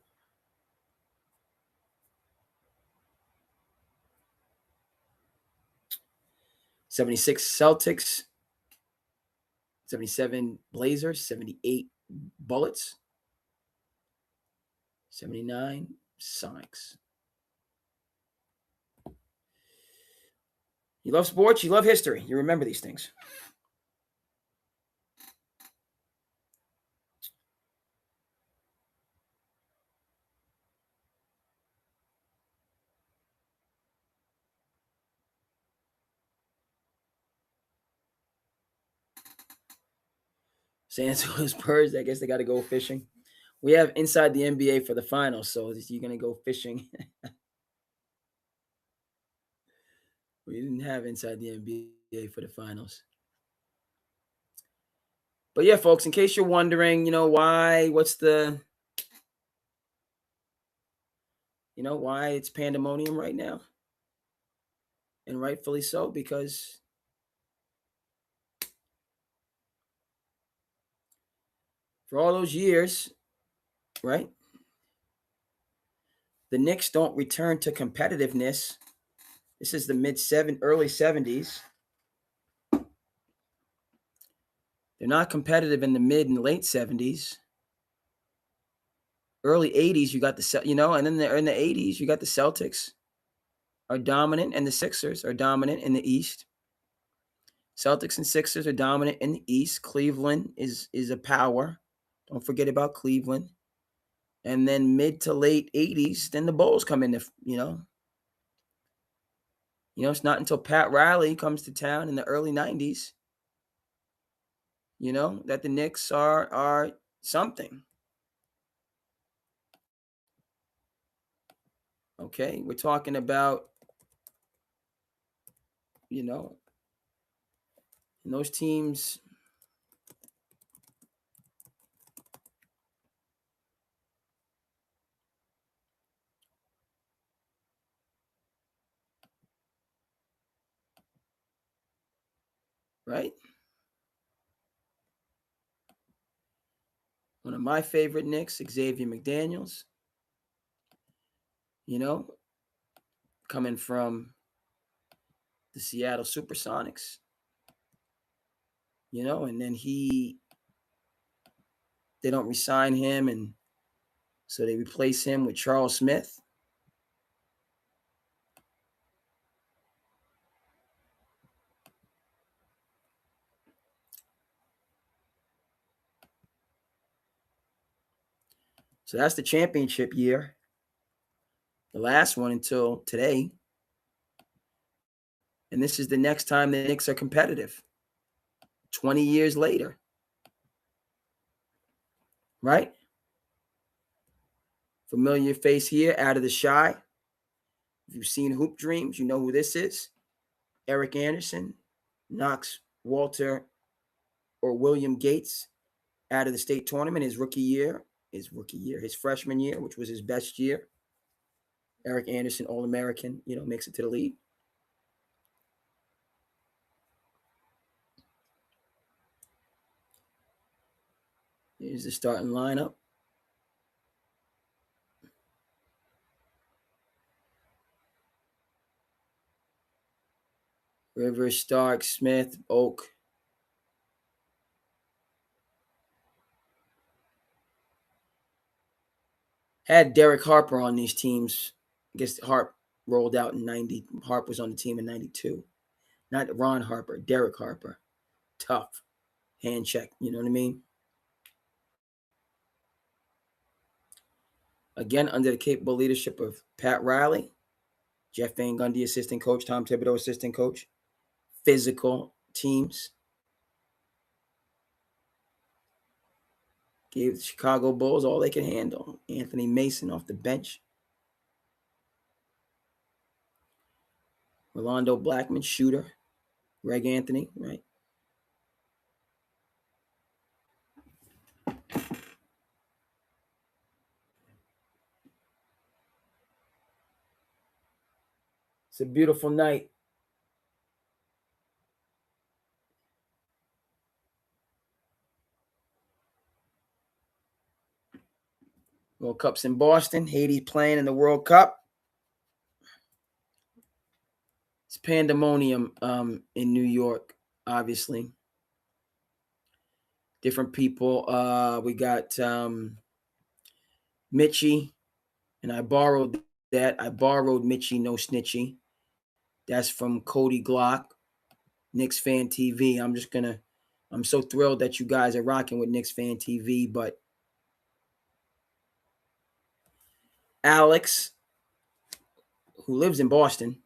S1: '76 Celtics, 77 Blazers, 78 Bullets, 79 Sonics. You love sports, you love history. You remember these things. San Antonio Spurs, I guess they got to go fishing. We have inside the NBA for the finals, so you're going to go fishing. We didn't have inside the NBA for the finals. But yeah, folks, in case you're wondering, why it's pandemonium right now. And rightfully so, because for all those years, right, the Knicks don't return to competitiveness. This is the early 70s. They're not competitive in the mid and late 70s. Early 80s, you got and then in the 80s, you got the Celtics are dominant and the Sixers are dominant in the East. Celtics and Sixers are dominant in the East. Cleveland is a power. Don't forget about Cleveland. And then mid to late 80s, then the Bulls come in. It's not until Pat Riley comes to town in the early 90s, that the Knicks are something. Okay, we're talking about, and those teams, right? One of my favorite Knicks, Xavier McDaniels, coming from the Seattle Supersonics, and then they don't re-sign him, and so they replace him with Charles Smith. So that's the championship year. The last one until today. And this is the next time the Knicks are competitive. 20 years later. Right? Familiar face here, Out of the Shy. If you've seen Hoop Dreams, you know who this is. Eric Anderson knocks Walter or William Gates out of the state tournament his freshman year, which was his best year. Eric Anderson, All-American, makes it to the league. Here's the starting lineup. Rivers, Stark, Smith, Oak. Had Derek Harper on these teams. I guess Harp rolled out in 90. Harp was on the team in 92. Not Ron Harper, Derek Harper. Tough. Hand check, you know what I mean? Again, under the capable leadership of Pat Riley, Jeff Van Gundy, assistant coach, Tom Thibodeau, assistant coach. Physical teams. Gave the Chicago Bulls all they could handle. Anthony Mason off the bench. Rolando Blackman, shooter. Greg Anthony, right? It's a beautiful night. World Cup's in Boston. Haiti playing in the World Cup. It's pandemonium in New York, obviously. Different people. We got Mitchie, and I borrowed that. I borrowed Mitchie No Snitchy That's from Cody Glock, Knicks Fan TV. I'm so thrilled that you guys are rocking with Knicks Fan TV, but Alex, who lives in Boston,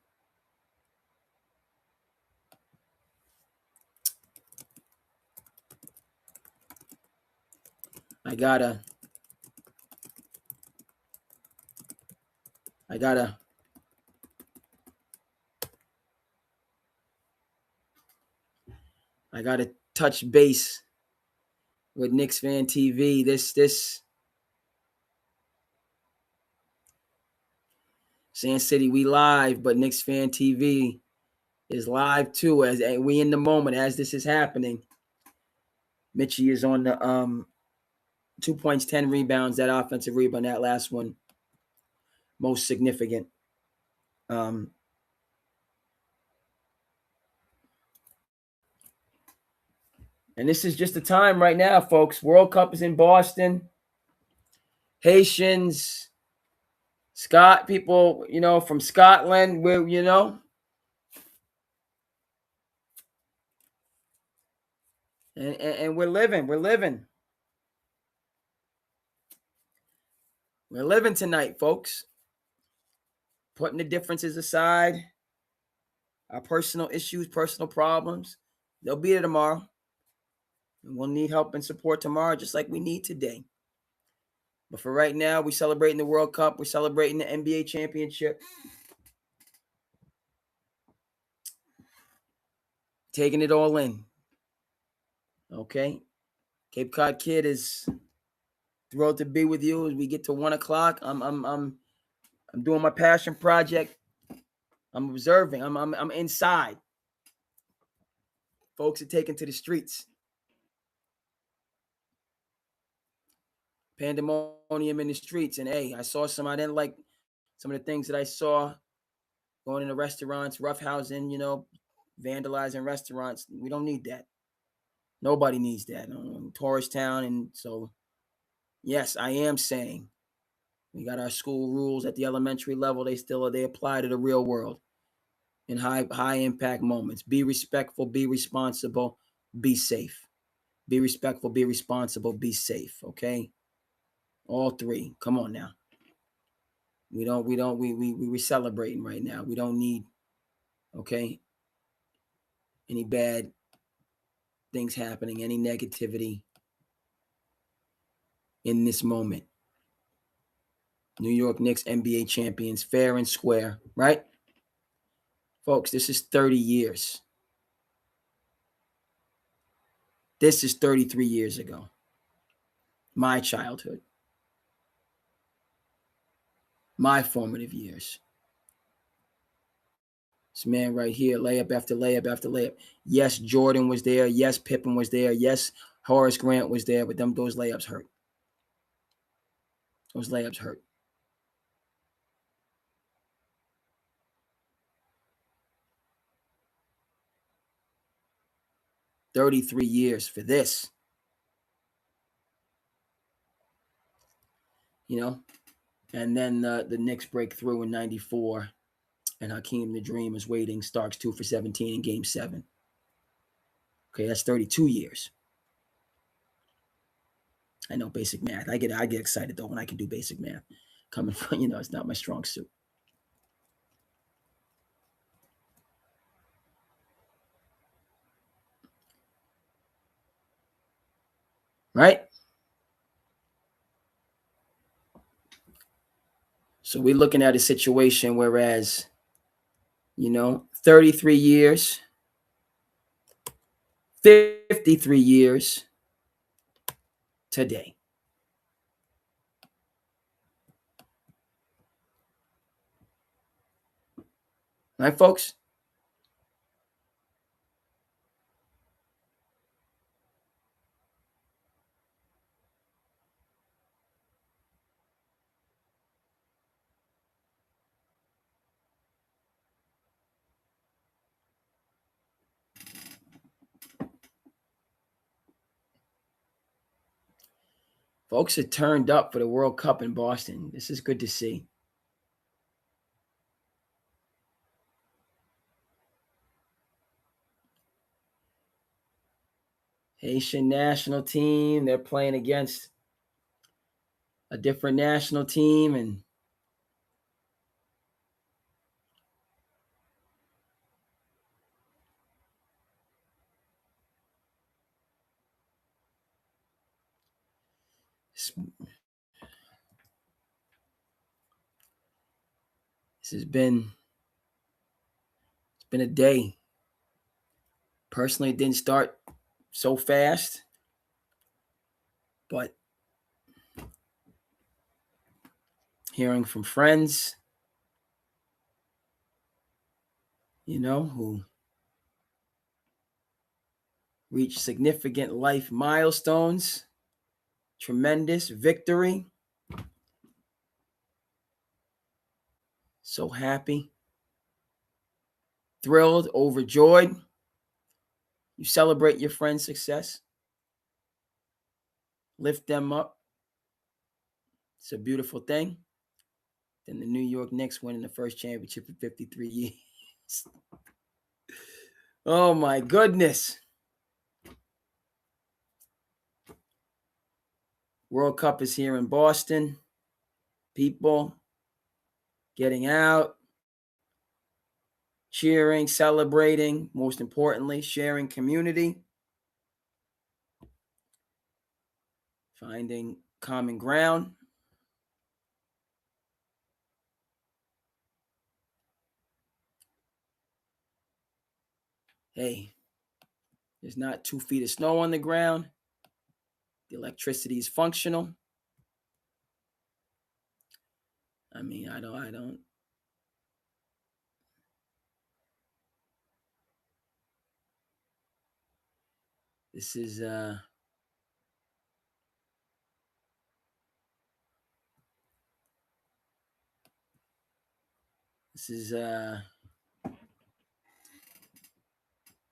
S1: I gotta touch base with Knicks Fan TV. This SandCity, we live, but Knicks Fan TV is live too. As we in the moment as this is happening. Mitchie is on the 2 points, 10 rebounds. That offensive rebound, that last one, most significant. And this is just the time right now, folks. World Cup is in Boston. Haitians, Scott, people, from Scotland, we're, and we're living. We're living tonight, folks. Putting the differences aside, our personal issues, personal problems, they'll be there tomorrow. And we'll need help and support tomorrow, just like we need today. But for right now, we're celebrating the World Cup. We're celebrating the N.B.A. championship. Taking it all in. Okay? Cape Cod Kid is thrilled to be with you as we get to 1 o'clock. I'm doing my passion project. I'm observing. I'm inside. Folks are taken to the streets. Pandemonium in the streets. And hey, I didn't like some of the things that I saw going into restaurants, roughhousing, vandalizing restaurants. We don't need that. Nobody needs that. Tourist town. And so, yes, I am saying we got our school rules at the elementary level. They apply to the real world in high impact moments. Be respectful, be responsible, be safe. Be respectful, be responsible, be safe. Okay. All three. Come on now. We're celebrating right now. We don't need, any bad things happening, any negativity in this moment. New York Knicks NBA champions, fair and square, right? Folks, this is 30 years. This is 33 years ago. My childhood. My formative years. This man right here, layup after layup after layup. Yes, Jordan was there. Yes, Pippen was there. Yes, Horace Grant was there. But those layups hurt. Those layups hurt. $33 years for this. And then the Knicks break through in 94. And Hakeem the Dream is waiting. Starks 2 for 17 in Game 7. Okay, that's 32 years. I know basic math. I get excited though when I can do basic math. Coming from, it's not my strong suit. Right? So we're looking at a situation whereas, 33 years, 53 years today. Right, folks? Folks are turned up for the World Cup in Boston. This is good to see. Haitian national team. They're playing against a different national team, and it's been a day. Personally, it didn't start so fast, but hearing from friends, who reached significant life milestones, tremendous victory. So happy, thrilled, overjoyed. You celebrate your friend's success, lift them up. It's a beautiful thing. Then the New York Knicks winning the first championship in 53 years. Oh my goodness. World Cup is here in Boston. People getting out, cheering, celebrating, most importantly, sharing community, finding common ground. Hey, there's not 2 feet of snow on the ground. The electricity is functional. I mean, I don't. This is all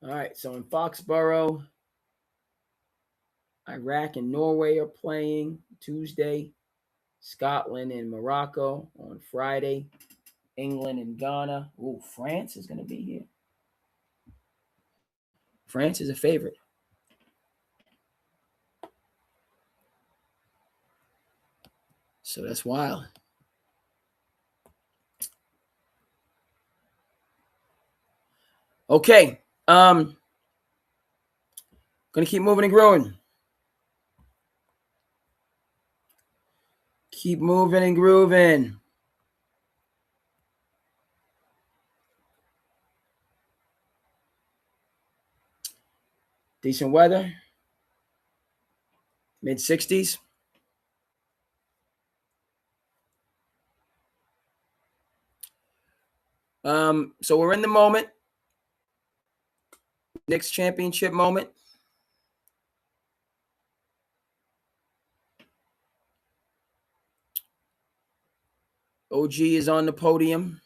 S1: right. So in Foxborough, Iraq and Norway are playing Tuesday. Scotland and Morocco on Friday. England and Ghana. Oh, France is going to be here. France is a favorite. So that's wild. Okay. Gonna keep moving and growing. Keep moving and grooving. Decent weather. Mid-60s. So we're in the moment. Knicks championship moment. OG is on the podium.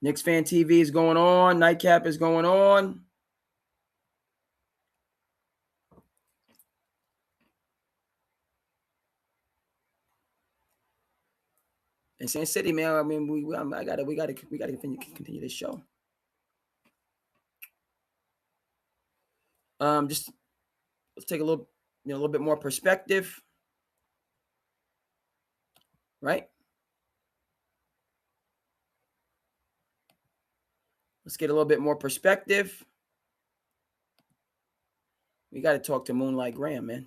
S1: Knicks Fan TV is going on. Nightcap is going on. And SandCity, man. I mean, we gotta continue this show. Just let's take a little bit more perspective, right? Let's get a little bit more perspective. We got to talk to Moonlight Graham, man.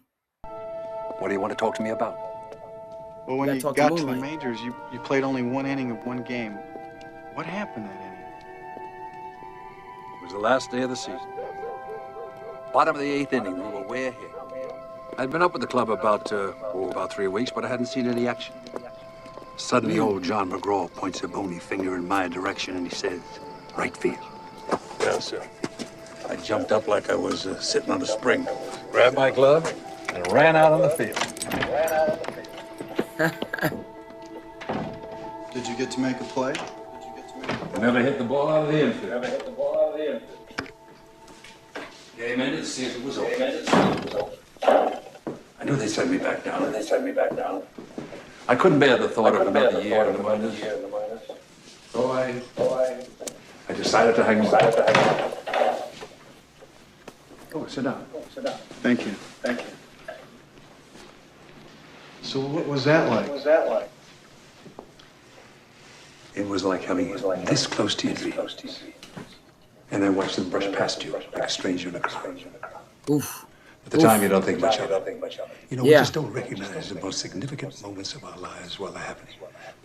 S8: What do you want to talk to me about?
S9: Well, when you got to the majors, you played only one inning of one game. What happened that inning?
S8: It was the last day of the season. Bottom of the 8th inning, we were way ahead. I'd been up with the club about 3 weeks, but I hadn't seen any action. Suddenly, old John McGraw points a bony finger in my direction, and he says, "Right field."
S10: Yes, sir.
S8: I jumped up like I was sitting on a spring, grabbed my glove, and ran out on the field.
S9: Did you get to make a play?
S8: Never hit the ball out of the infield. the season was over. I knew they'd send me back down. I couldn't bear the thought of another year in the minors. So I decided to hang on. Oh, sit down.
S9: Thank you. So what was that like?
S8: It was like having it this close to your dreams. And then watch them brush past you like a stranger in a crowd.
S1: Oof.
S8: At the time, you don't think much of it. You know, we just don't recognize the most significant moments of our lives while they're happening.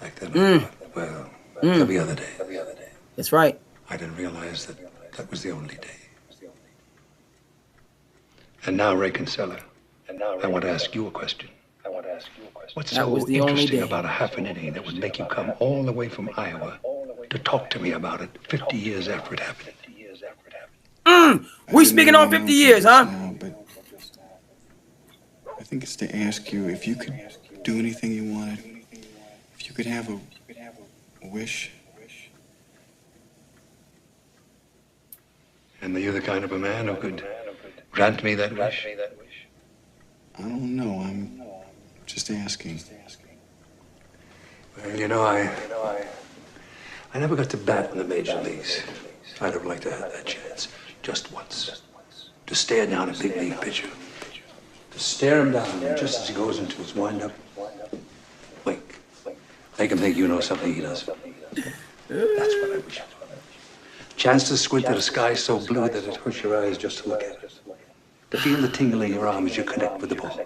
S8: Back then, I thought, well, there'll be other days.
S1: That's right.
S8: I didn't realize that was the only day. And now, Ray Kinsella, I want to ask you a question. What's so interesting about a half an inning that would make you come all the way from Iowa to talk to me about it 50 years after it happened?
S1: We speaking on 50 years, huh?
S9: But I think it's to ask you if you could do anything you wanted, if you could have a wish.
S8: And are you the kind of a man who could grant me that wish?
S9: I don't know. I'm just asking.
S8: Well, you know, I never got to bat in the major leagues. I'd have liked to have that chance, just once. To stare down a big league pitcher. To stare him down just as he goes into his windup. Wink. Make him think you know something he doesn't. That's what I wish for. Chance to squint at a sky so blue that it hurts your eyes just to look at it. To feel the tingle in your arm as you connect with the ball.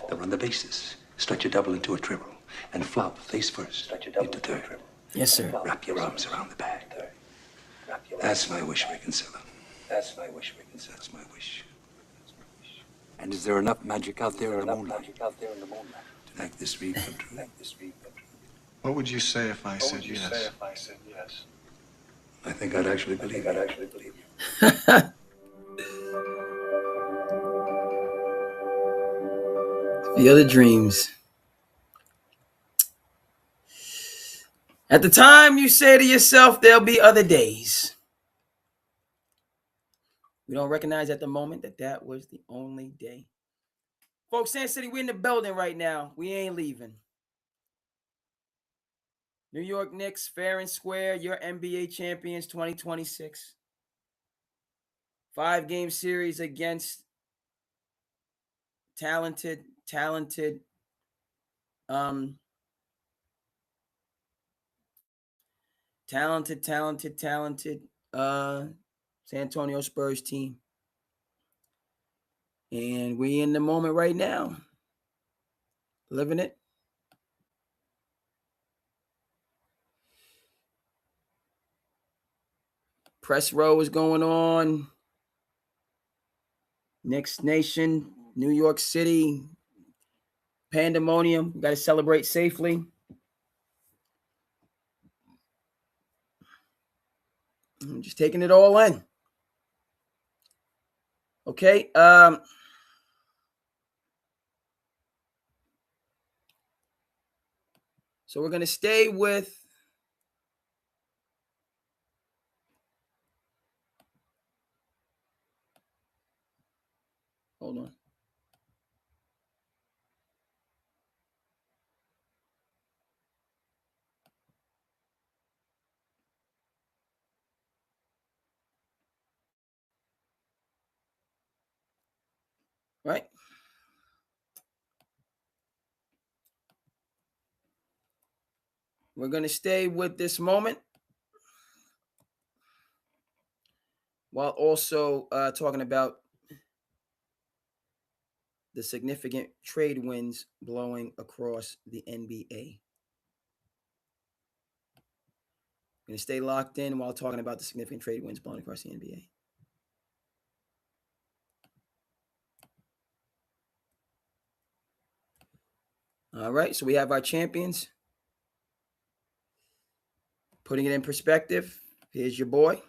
S8: To run the bases, stretch a double into a triple, and flop face first into third.
S1: Yes, sir.
S8: Wrap your arms around the bag. That's my wish, Ray Kinsella. That's my wish. And is there enough magic out there in the moonlight to make this dream come true?
S9: What would you say if I said yes?
S8: I think I'd actually believe you.
S1: The other dreams. At the time, you say to yourself, there'll be other days. We don't recognize at the moment that was the only day. Folks, SandCity, we're in the building right now. We ain't leaving. New York Knicks, fair and square, your N.B.A. champions 2026. 5-game series against talented San Antonio Spurs team. And we in the moment right now. Living it. Press row is going on. Knicks Nation, New York City, pandemonium. We got to celebrate safely. I'm just taking it all in. Okay. So we're going to stay with hold on. Right. We're going to stay with this moment while also talking about the significant trade winds blowing across the N.B.A. Going to stay locked in while talking about the significant trade winds blowing across the N.B.A. All right, so we have our champions. Putting it in perspective, here's your boy.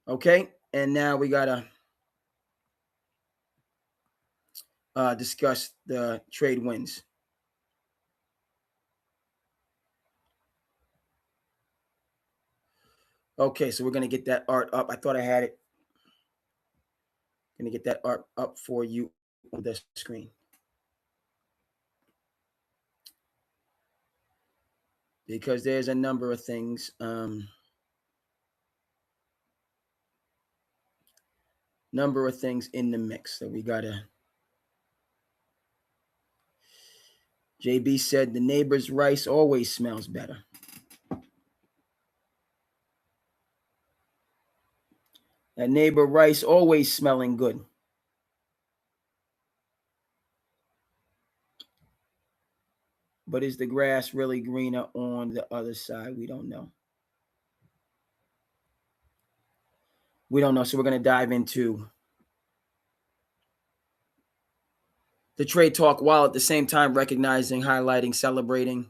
S1: Okay, and now we got to discuss the trade wins. Okay, so we're going to get that art up. I thought I had it Going to get that art up for you on the screen. Because there's a number of things. Number of things in the mix that we got to. JB said the neighbor's rice always smells better. That neighbor rice always smelling good. But is the grass really greener on the other side? We don't know. We don't know. So we're going to dive into the trade talk while at the same time recognizing, highlighting, celebrating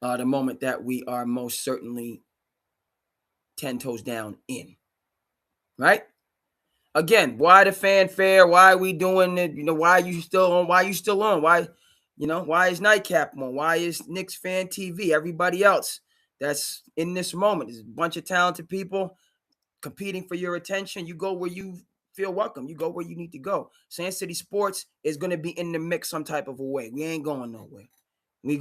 S1: the moment that we are most certainly 10 toes down in. Right? Again, why the fanfare? Why are we doing it? Why are you still on? Why are you still on? Why, why is Nightcap on? Why is Knicks Fan TV? Everybody else that's in this moment. There's a bunch of talented people competing for your attention. You go where you feel welcome. You go where you need to go. SandCity Sports is going to be in the mix some type of a way. We ain't going nowhere. We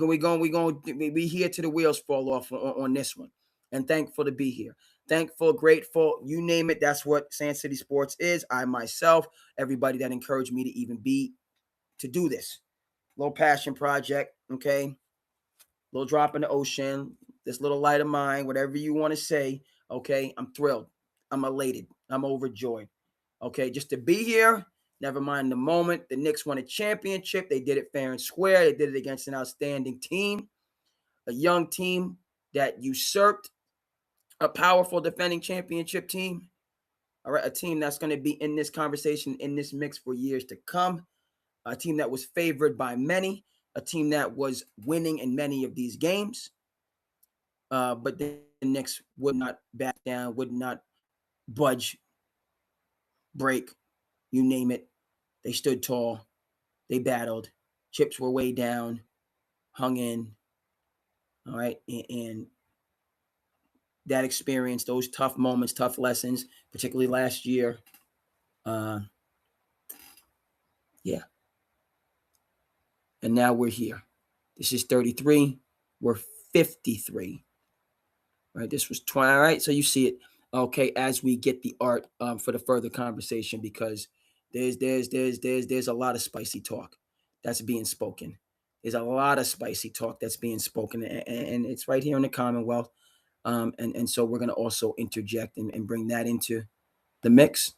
S1: here till the wheels fall off on this one. And thankful to be here. Thankful, grateful, you name it. That's what SandCity Sports is. I myself, everybody that encouraged me to do this. Little passion project, okay? Little drop in the ocean, this little light of mine, whatever you want to say, okay? I'm thrilled. I'm elated. I'm overjoyed. Okay, just to be here, never mind the moment. The Knicks won a championship. They did it fair and square. They did it against an outstanding team, a young team that usurped a powerful defending championship team. All right, a team that's going to be in this conversation, in this mix for years to come. A team that was favored by many, a team that was winning in many of these games. But the Knicks would not back down, would not budge, break, you name it. They stood tall. They battled. Chips were way down, hung in. All right. And that experience, those tough moments, tough lessons, particularly last year. Yeah. And now we're here. This is 33. We're 53. Right. This was 20. All right. So you see it. Okay. As we get the art for the further conversation, because there's a lot of spicy talk that's being spoken. There's a lot of spicy talk that's being spoken, and it's right here in the Commonwealth. And so we're going to also interject and bring that into the mix.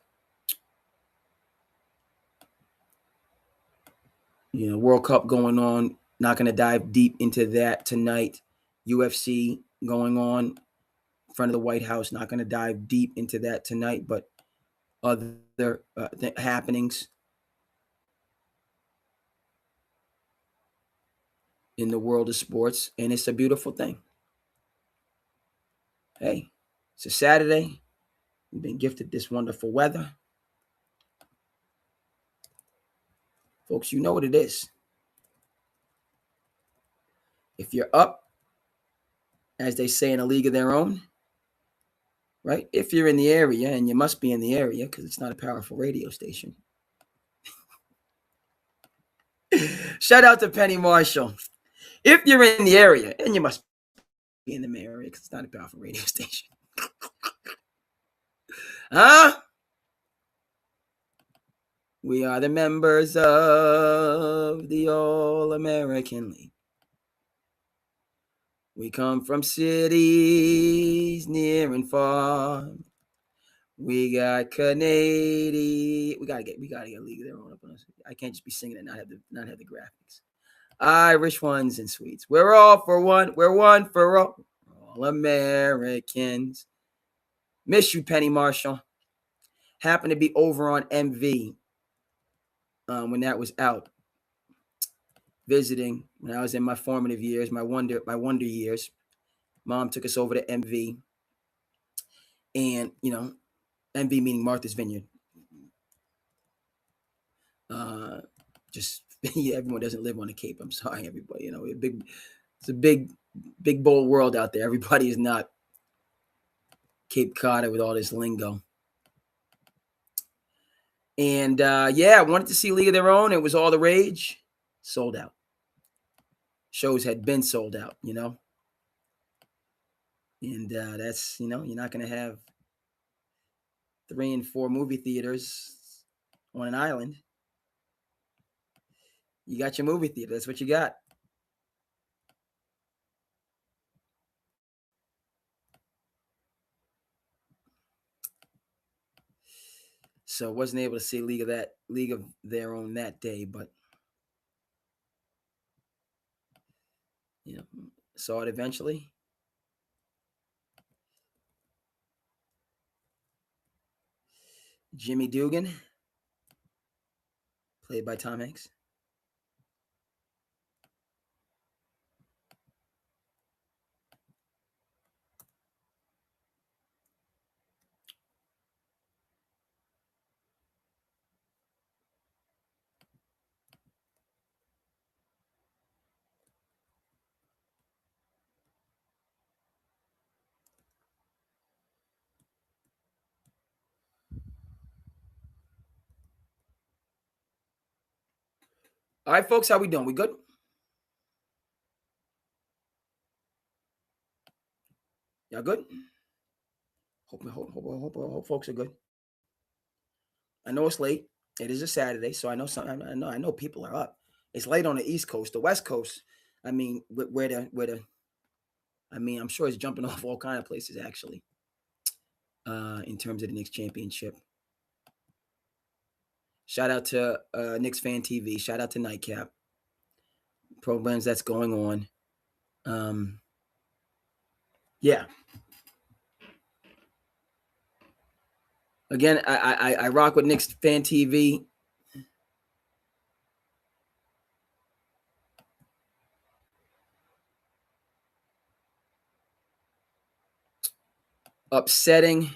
S1: World Cup going on. Not going to dive deep into that tonight. UFC going on in front of the White House. Not going to dive deep into that tonight, but other happenings in the world of sports, and it's a beautiful thing. Hey, it's a Saturday. We've been gifted this wonderful weather. Folks, you know what it is. If you're up, as they say in a league of their own, right? If you're in the area, and you must be in the area because it's not a powerful radio station. Shout out to Penny Marshall. If you're in the area, and you must be in the area because it's not a powerful radio station. Huh? We are the members of the All-American League. We come from cities near and far. We got Canadian. We gotta get a league of their own up on us. I can't just be singing and not have the graphics. Irish ones and sweets. We're all for one. We're one for all. All Americans. Miss you, Penny Marshall. Happened to be over on MV when that was out. Visiting when I was in my formative years, my wonder years. Mom took us over to MV. And, MV meaning Martha's Vineyard. Everyone doesn't live on the Cape. I'm sorry, everybody. It's a big bold world out there. Everybody is not Cape Cod with all this lingo. And yeah, I wanted to see League of Their Own. It was all the rage. Sold out. Shows had been sold out, you know. And that's, you know, you're not going to have 3 and 4 movie theaters on an island. You got your movie theater. That's what you got. So wasn't able to see League of Their Own that day, but you know, saw it eventually. Jimmy Dugan, played by Tom Hanks. All right, folks, how we doing? We good? Y'all good? Hope folks are good. I know it's late. It is a Saturday, so I know I know people are up. It's late on the East Coast. The West Coast, I mean, I'm sure it's jumping off all kind of places actually. In terms of the Knicks championship. Shout out to Knicks Fan TV. Shout out to Nightcap. Programs that's going on. Yeah. Again, I rock with Knicks Fan TV. Upsetting.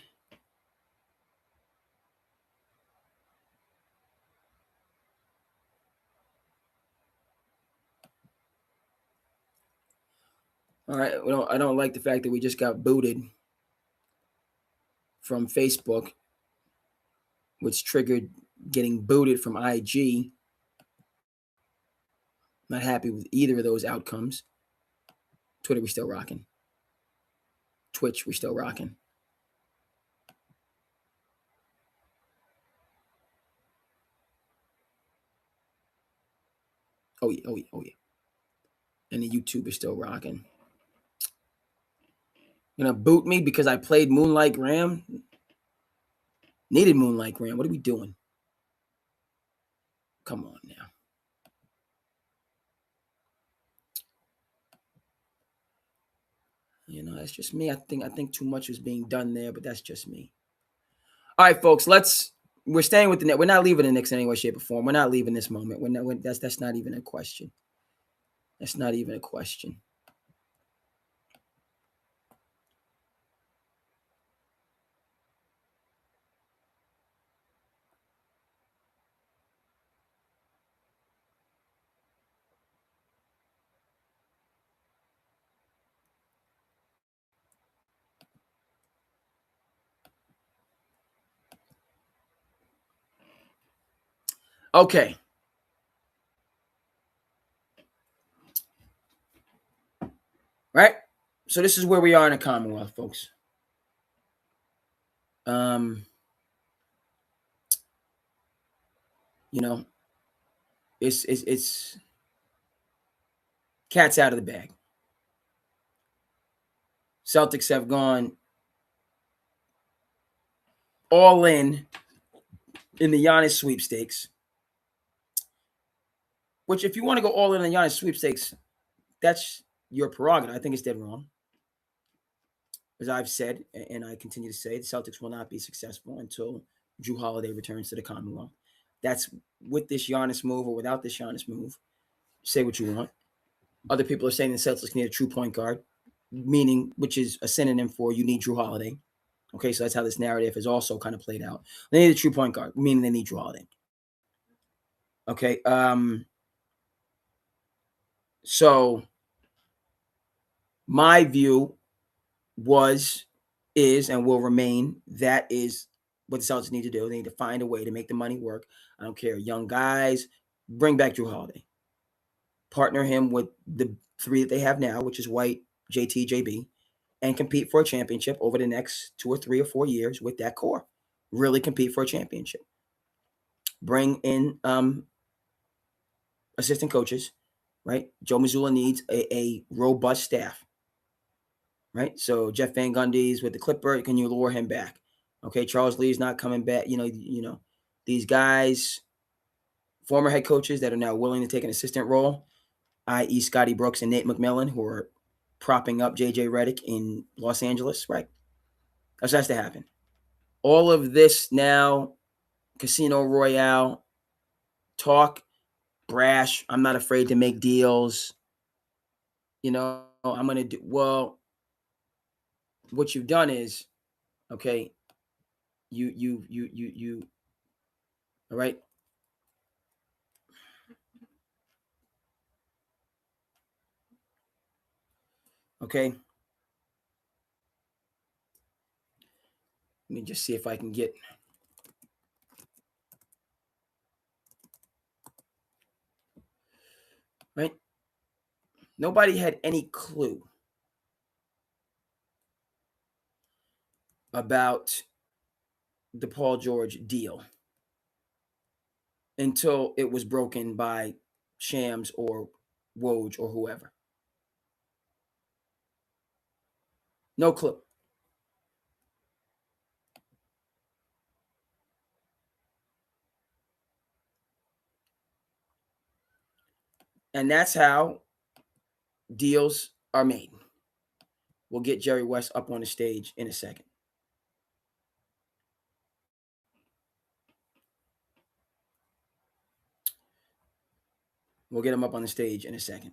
S1: All right. I don't like the fact that we just got booted from Facebook, which triggered getting booted from IG. Not happy with either of those outcomes. Twitter, we still rocking. Twitch, we still rocking. Oh yeah. And the YouTube is still rocking. Gonna boot me because I played Moonlight Graham? Needed Moonlight Graham. What are we doing? Come on now. You know, that's just me. I think too much was being done there, but that's just me. All right, folks. We're staying with the Knicks. We're not leaving the Knicks in any way, shape, or form. We're not leaving this moment. That's not even a question. That's not even a question. Okay. Right? So this is where we are in the Commonwealth, folks. You know, it's cat's out of the bag. Celtics have gone all in the Giannis sweepstakes. Which, if you want to go all in the Giannis sweepstakes, that's your prerogative. I think it's dead wrong. As I've said, and I continue to say, the Celtics will not be successful until Jrue Holiday returns to the Commonwealth. That's with this Giannis move or without this Giannis move. Say what you want. Other people are saying the Celtics need a true point guard, meaning, which is a synonym for you need Jrue Holiday. Okay, so that's how this narrative is also kind of played out. They need a true point guard, meaning they need Jrue Holiday. Okay, so my view is, and will remain, that is what the Celtics need to do. They need to find a way to make the money work. I don't care. Young guys, bring back Drew Holiday. Partner him with the three that they have now, which is White, JT, JB, and compete for a championship over the next 2 or 3 or 4 years with that core. Really compete for a championship. Bring in assistant coaches, right? Joe Mazzulla needs a robust staff, right? So Jeff Van Gundy's with the Clipper. Can you lure him back? Okay, Charles Lee's not coming back. These guys, former head coaches that are now willing to take an assistant role, i.e. Scotty Brooks and Nate McMillan, who are propping up JJ Redick in Los Angeles, right? That has to happen. All of this now, Casino Royale, talk, brash, I'm not afraid to make deals. I'm going to do, well, what you've done is, okay, you, all right. Okay. Let me just see if I can get, right? Nobody had any clue about the Paul George deal until it was broken by Shams or Woj or whoever. No clue. And that's how deals are made. We'll get Jerry West up on the stage in a second. We'll get him up on the stage in a second.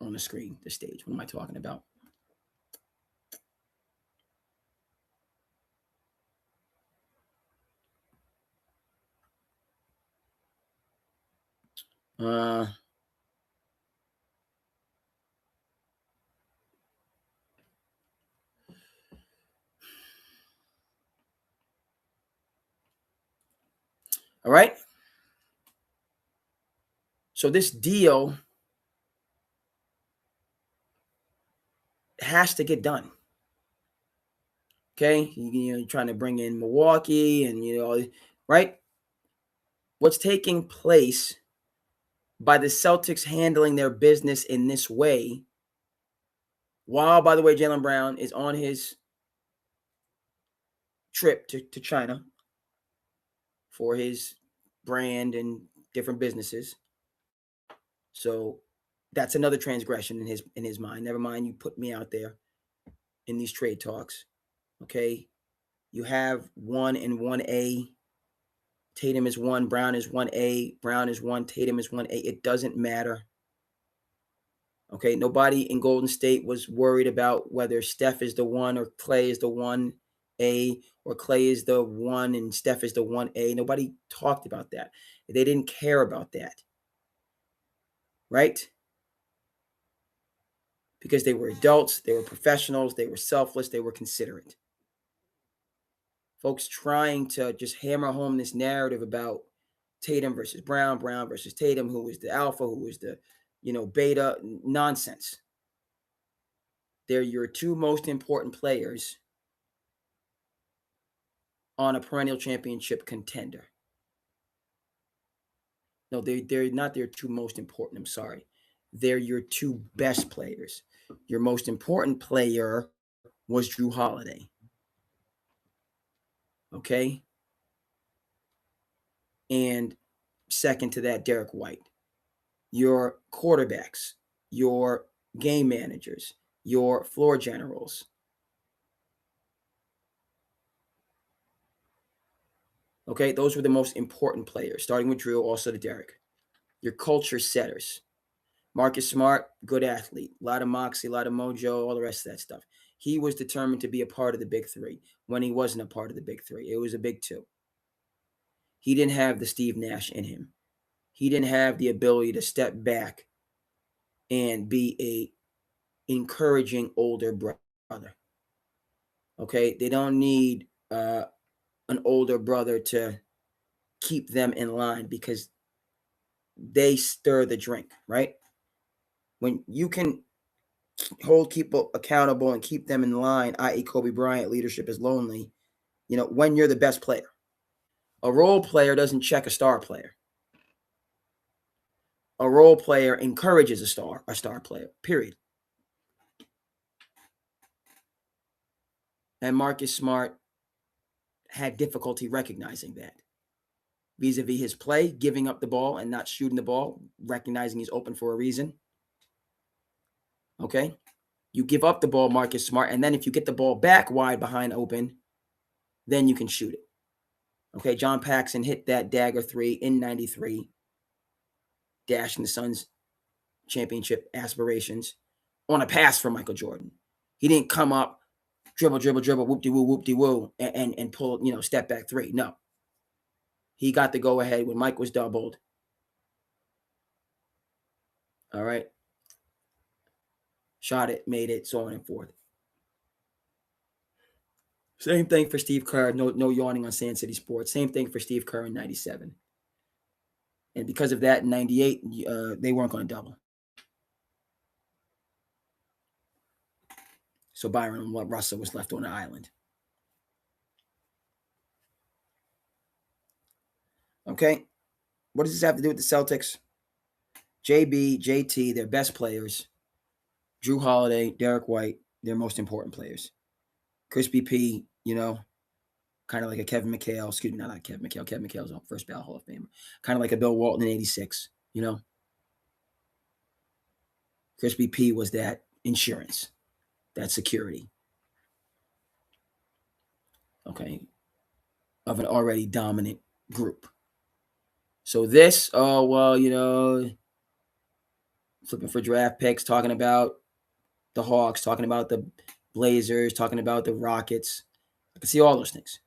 S1: On the screen, the stage. What am I talking about? All right. So this deal has to get done. Okay, you're trying to bring in Milwaukee, and right. What's taking place by the Celtics handling their business in this way, while, by the way, Jaylen Brown is on his trip to China for his brand and different businesses. So that's another transgression in his mind. Never mind, you put me out there in these trade talks. Okay, you have 1 and 1A. Tatum is 1, Brown is 1A, Brown is 1, Tatum is 1A. It doesn't matter. Okay, nobody in Golden State was worried about whether Steph is the 1 or Clay is the 1A, or Clay is the 1 and Steph is the 1A. Nobody talked about that. They didn't care about that. Right? Because they were adults, they were professionals, they were selfless, they were considerate. Folks trying to just hammer home this narrative about Tatum versus Brown, Brown versus Tatum, who was the alpha, who was the, beta, nonsense. They're your 2 most important players on a perennial championship contender. No, they're not their 2 most important. I'm sorry. They're your 2 best players. Your most important player was Drew Holiday. Okay? And second to that, Derek White. Your quarterbacks, your game managers, your floor generals. Okay, those were the most important players, starting with Drew, also to Derek. Your culture setters. Marcus Smart, good athlete. A lot of moxie, a lot of mojo, all the rest of that stuff. He was determined to be a part of the big 3 when he wasn't a part of the big 3. It was a big 2. He didn't have the Steve Nash in him. He didn't have the ability to step back and be a encouraging older brother. Okay, they don't need an older brother to keep them in line because they stir the drink, right? When you can hold people accountable and keep them in line, i.e. Kobe Bryant, leadership is lonely, when you're the best player. A role player doesn't check a star player. A role player encourages a star player, period. And Marcus Smart had difficulty recognizing that. Vis-a-vis his play, giving up the ball and not shooting the ball, recognizing he's open for a reason. Okay? You give up the ball, Marcus Smart, and then if you get the ball back wide behind open, then you can shoot it. Okay, John Paxson hit that dagger 3 in 93, dashing the Suns' championship aspirations on a pass from Michael Jordan. He didn't come up, dribble, whoop-de-woo, and pull, step back 3. No. He got the go-ahead when Mike was doubled. All right. Shot it, made it, so on and forth. Same thing for Steve Kerr. No yawning on SandCity Sports. Same thing for Steve Kerr in 97. And because of that, in 98, they weren't going to double. So Byron Russell was left on the island. Okay. What does this have to do with the Celtics? JB, JT, their best players. Drew Holiday, Derek White, their most important players. Crispy P, kind of like a Kevin McHale. Excuse me, not like Kevin McHale. Kevin McHale's a first ballot Hall of Famer. Kind of like a Bill Walton in 86, Crispy P was that insurance, that security. Okay. Of an already dominant group. So this, flipping for draft picks, talking about the Hawks, talking about the Blazers, talking about the Rockets. I can see all those things.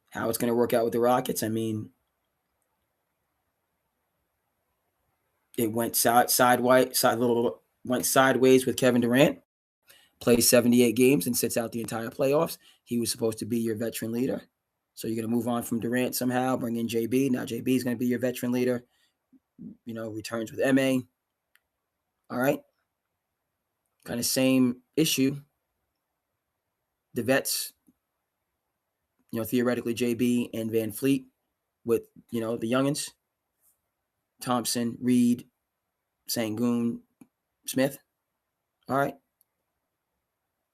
S1: How it's going to work out with the Rockets, I mean, it went sideways with Kevin Durant, plays 78 games and sits out the entire playoffs. He was supposed to be your veteran leader. So you're going to move on from Durant somehow, bring in JB. Now JB is going to be your veteran leader, returns with N.B.A. All right. Kind of same issue. The vets, theoretically JB and Van Fleet with, the youngins, Thompson, Reed, Sengun, Smith. All right.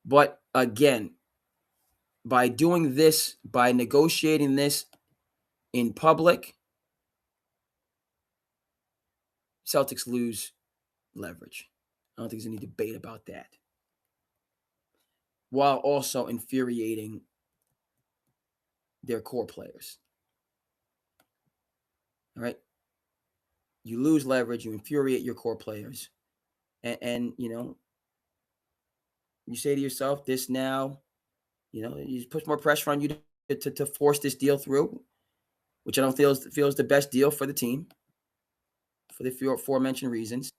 S1: But again, by doing this, by negotiating this in public, Celtics lose leverage. I don't think there's any debate about that. While also infuriating their core players. All right. You lose leverage, you infuriate your core players. And you say to yourself, this now, you put more pressure on you to force this deal through, which I don't feel is the best deal for the team for the aforementioned reasons.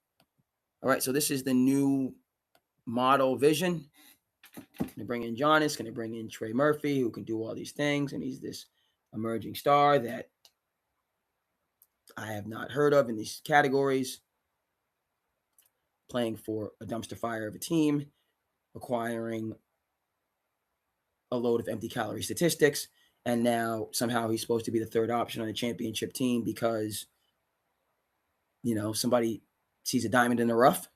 S1: All right, so this is the new model vision. Going to bring in Giannis, going to bring in Trey Murphy, who can do all these things, and he's this emerging star that I have not heard of in these categories, playing for a dumpster fire of a team, acquiring a load of empty calorie statistics, and now somehow he's supposed to be the third option on a championship team because, somebody sees a diamond in the rough.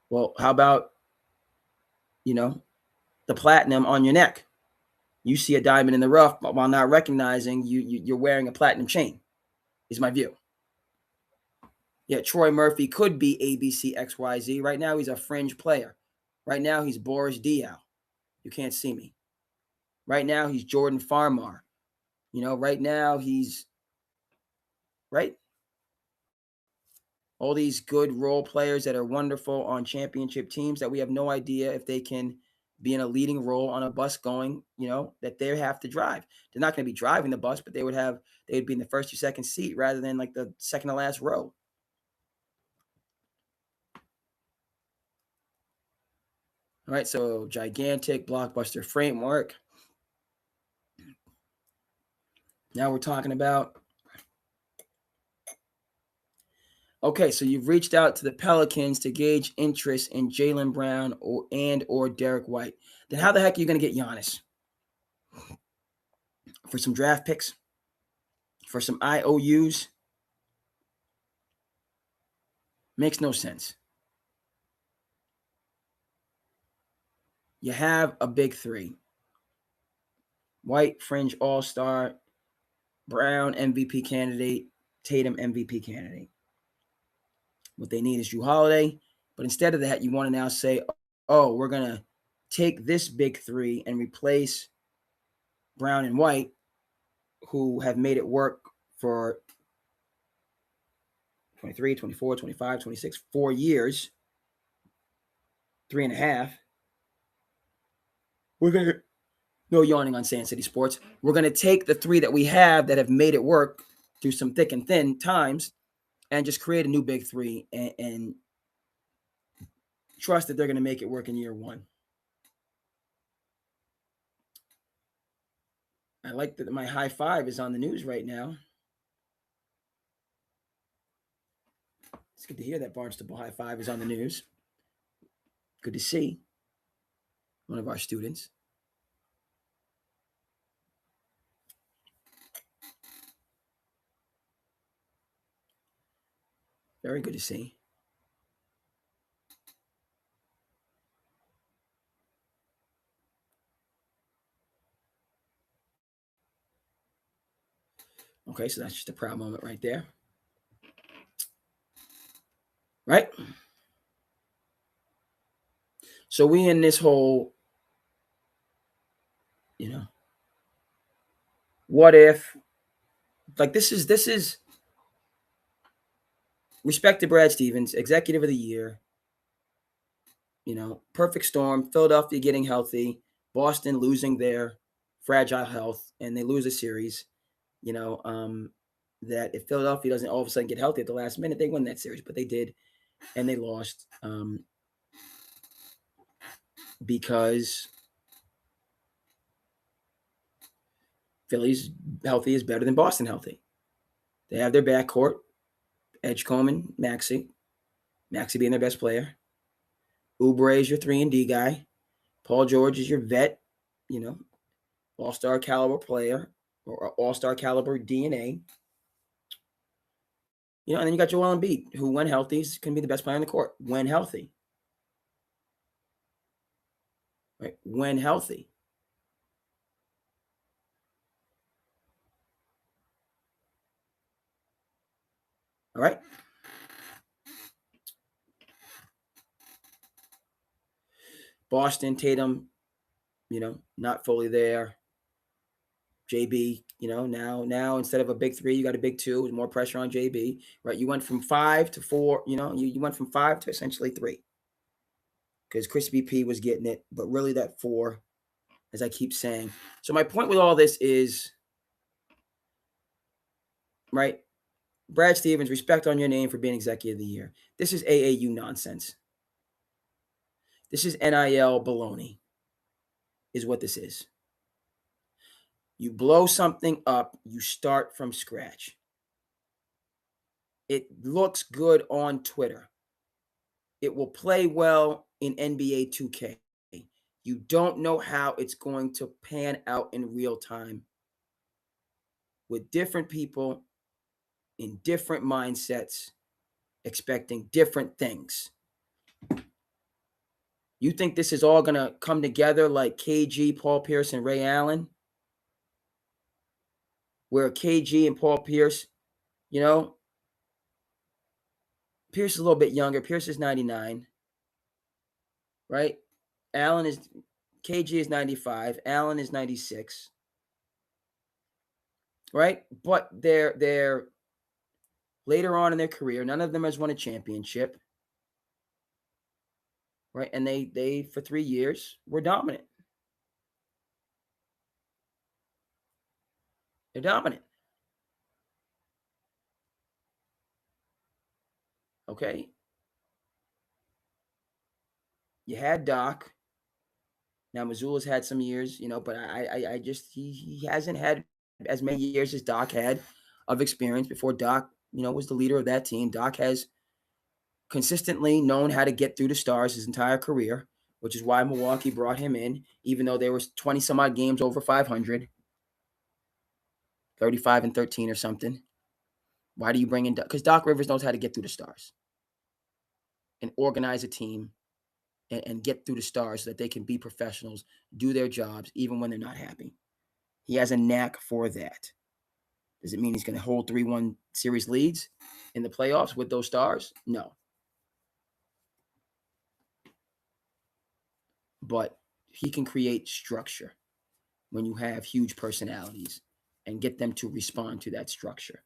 S1: Well, how about, the platinum on your neck? You see a diamond in the rough, but while not recognizing you're wearing a platinum chain, is my view. Yeah, Troy Murphy could be ABC XYZ. Right now, he's a fringe player. Right now, he's Boris Diaw. You can't see me. Right now, he's Jordan Farmar. Right now, he's, right? All these good role players that are wonderful on championship teams that we have no idea if they can be in a leading role on a bus going, that they have to drive. They're not going to be driving the bus, but they'd be in the first or second seat rather than like the second to last row. All right, so gigantic blockbuster framework. Now we're talking about, okay, so you've reached out to the Pelicans to gauge interest in Jaylen Brown or Derek White. Then how the heck are you going to get Giannis? For some draft picks? For some IOUs? Makes no sense. You have a big three. White, fringe all-star, Brown, MVP candidate, Tatum, MVP candidate. What they need is Jrue Holiday. But instead of that, you want to now say, oh, we're going to take this big three and replace Brown and White, who have made it work for 23, 24, 25, 26, 4 years, 3.5. We're going to, no yawning on SandCity Sports. We're going to take the three that we have that have made it work through some thick and thin times and just create a new big three and trust that they're going to make it work in year one. I like that my high five is on the news right now. It's good to hear that Barnstable high five is on the news. Good to see one of our students. Very good to see. Okay, so that's just a proud moment right there. Right? So we in this whole, what if, like this is respect to Brad Stevens, executive of the year, perfect storm, Philadelphia getting healthy, Boston losing their fragile health, and they lose a series, that if Philadelphia doesn't all of a sudden get healthy at the last minute, they win that series, but they did, and they lost because Philly's healthy is better than Boston healthy. They have their backcourt, Edgecombe and Maxey being their best player. Oubre is your 3-and-D guy. Paul George is your vet, all-star caliber player or all-star caliber DNA. And then you got Joel Embiid, who when healthy can be the best player on the court. When healthy. Right? When healthy. All right? Boston, Tatum, not fully there. JB, now instead of a big three, you got a big two with more pressure on JB, right? You went from 5 to 4, you went from 5 to essentially 3 because Chris BP was getting it, but really that 4, as I keep saying. So my point with all this is, right, Brad Stevens, respect on your name for being executive of the year. This is AAU nonsense. This is NIL baloney, is what this is. You blow something up, you start from scratch. It looks good on Twitter. It will play well in NBA 2K. You don't know how it's going to pan out in real time with different people in different mindsets, expecting different things. You think this is all going to come together like KG, Paul Pierce, and Ray Allen? Where KG and Paul Pierce, Pierce is a little bit younger. Pierce is 99, right? KG is 95. Allen is 96, right? But they're later on in their career. None of them has won a championship, right? And they for 3 years were dominant. They're dominant. Okay. You had Doc. Now Mazzulla's had some years, but I just he hasn't had as many years as Doc had of experience before Doc, was the leader of that team. Doc has consistently known how to get through the stars his entire career, which is why Milwaukee brought him in, even though there was 20 some odd games over 500, 35-13 or something. Why do you bring in Doc? Because Doc Rivers knows how to get through the stars and organize a team and get through the stars so that they can be professionals, do their jobs, even when they're not happy. He has a knack for that. Does it mean he's going to hold 3-1 series leads in the playoffs with those stars? No. But he can create structure when you have huge personalities and get them to respond to that structure.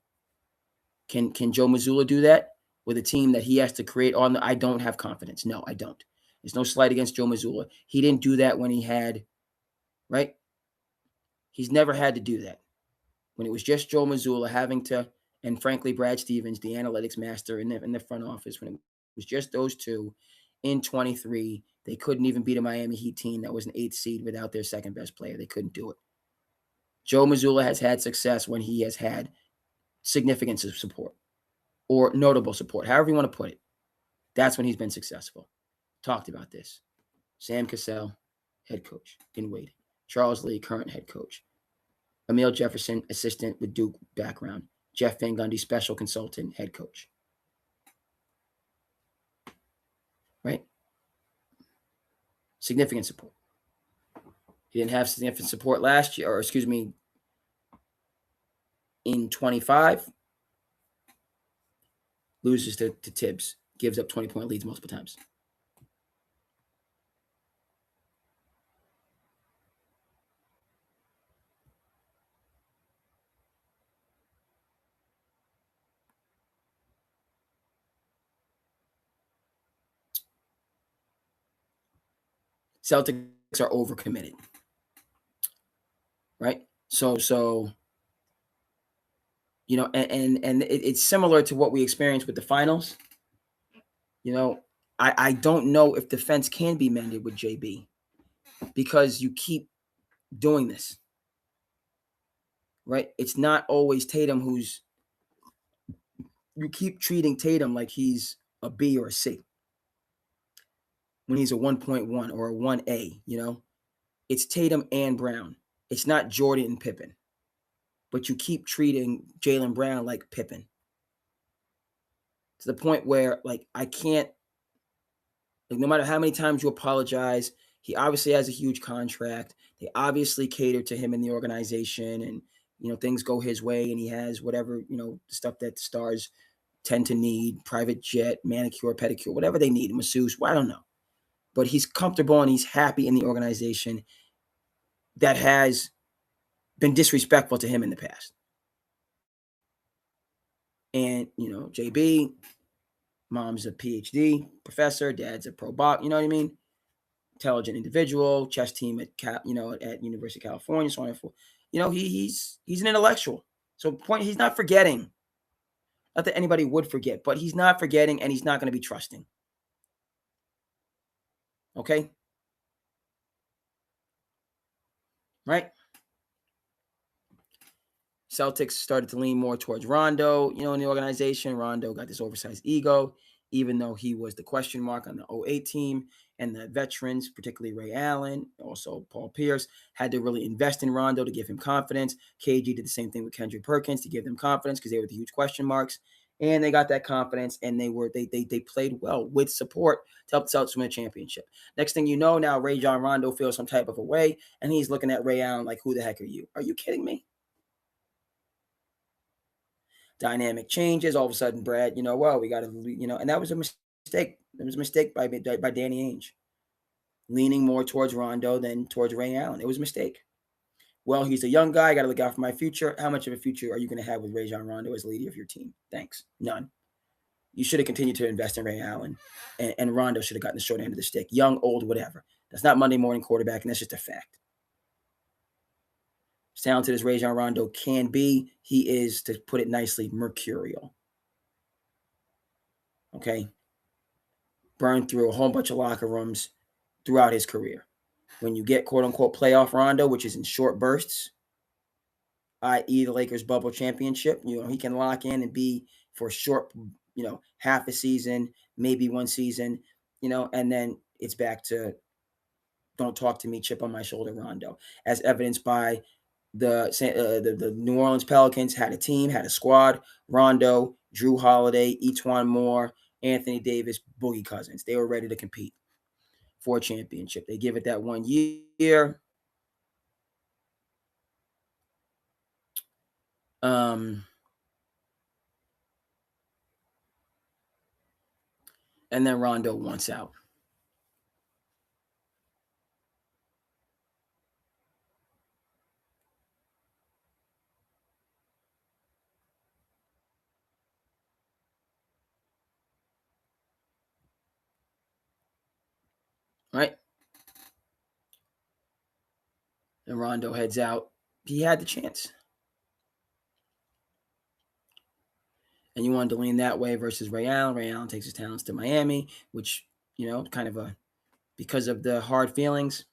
S1: Can Joe Mazzulla do that with a team that he has to create on? I don't have confidence. No, I don't. There's no slight against Joe Mazzulla. He didn't do that when he had, right? He's never had to do that. When it was just Joe Mazzulla having to, and frankly, Brad Stevens, the analytics master in the front office, when it was just those two in 23, they couldn't even beat a Miami Heat team that was an 8th seed without their second best player. They couldn't do it. Joe Mazzulla has had success when he has had significant support or notable support, however you want to put it. That's when he's been successful. Talked about this. Sam Cassell, head coach in waiting. Charles Lee, current head coach. Emil Jefferson, assistant with Duke background. Jeff Van Gundy, special consultant, head coach. Right? Significant support. He didn't have significant support last year, in 25. Loses to Tibbs. Gives up 20-point leads multiple times. Celtics are overcommitted. Right? So and it's similar to what we experienced with the finals. I don't know if defense can be mended with JB because you keep doing this. Right? It's not always Tatum you keep treating Tatum like he's a B or a C when he's a 1.1 or a 1A, It's Tatum and Brown. It's not Jordan and Pippen. But you keep treating Jaylen Brown like Pippen. To the point where, I can't, no matter how many times you apologize, he obviously has a huge contract. They obviously cater to him in the organization and, things go his way and he has whatever, stuff that the stars tend to need, private jet, manicure, pedicure, whatever they need, masseuse, I don't know. But he's comfortable and he's happy in the organization that has been disrespectful to him in the past. And, JB, mom's a PhD professor, dad's a pro box, you know what I mean? Intelligent individual, chess team at University of California, so on and so forth. He's an intellectual. So he's not forgetting. Not that anybody would forget, but he's not forgetting and he's not going to be trusting. Okay? Right? Celtics started to lean more towards Rondo, in the organization. Rondo got this oversized ego, even though he was the question mark on the 08 team. And the veterans, particularly Ray Allen, also Paul Pierce, had to really invest in Rondo to give him confidence. KG did the same thing with Kendrick Perkins to give them confidence because they were the huge question marks. And they got that confidence, and they played well with support to help the Celtics win a championship. Next thing you know, now Rajon Rondo feels some type of a way, and he's looking at Ray Allen like, who the heck are you? Are you kidding me? Dynamic changes. All of a sudden, Brad, we got to, and that was a mistake. It was a mistake by Danny Ainge, leaning more towards Rondo than towards Ray Allen. It was a mistake. Well, he's a young guy. I got to look out for my future. How much of a future are you going to have with Rajon Rondo as leader of your team? Thanks. None. You should have continued to invest in Ray Allen, and Rondo should have gotten the short end of the stick. Young, old, whatever. That's not Monday morning quarterback, and that's just a fact. As talented as Rajon Rondo can be, he is, to put it nicely, mercurial. Okay? Burned through a whole bunch of locker rooms throughout his career. when you get quote-unquote playoff Rondo, which is in short bursts, i.e. the Lakers bubble championship, he can lock in and be for a short, half a season, maybe one season, and then it's back to don't talk to me, chip on my shoulder Rondo, as evidenced by the New Orleans Pelicans had a team, had a squad, Rondo, Drew Holiday, Etuan Moore, Anthony Davis, Boogie Cousins. They were ready to compete for a championship. They give it that 1 year. And then Rondo wants out. Right? And Rondo heads out. He had the chance. And you wanted to lean that way versus Ray Allen. Ray Allen takes his talents to Miami, which, kind of because of the hard feelings.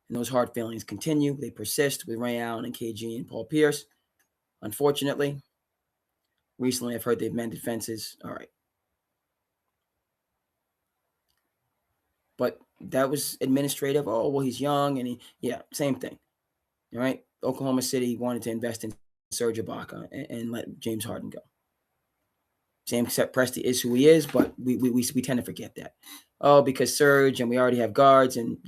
S1: And those hard feelings continue. They persist with Ray Allen and KG and Paul Pierce. Unfortunately, recently I've heard they've mended fences. All right. But that was administrative. Oh, well, he's young. And same thing. All right. Oklahoma City wanted to invest in Serge Ibaka and let James Harden go. Sam Presti is who he is, but we tend to forget that. Oh, because Serge and we already have guards. And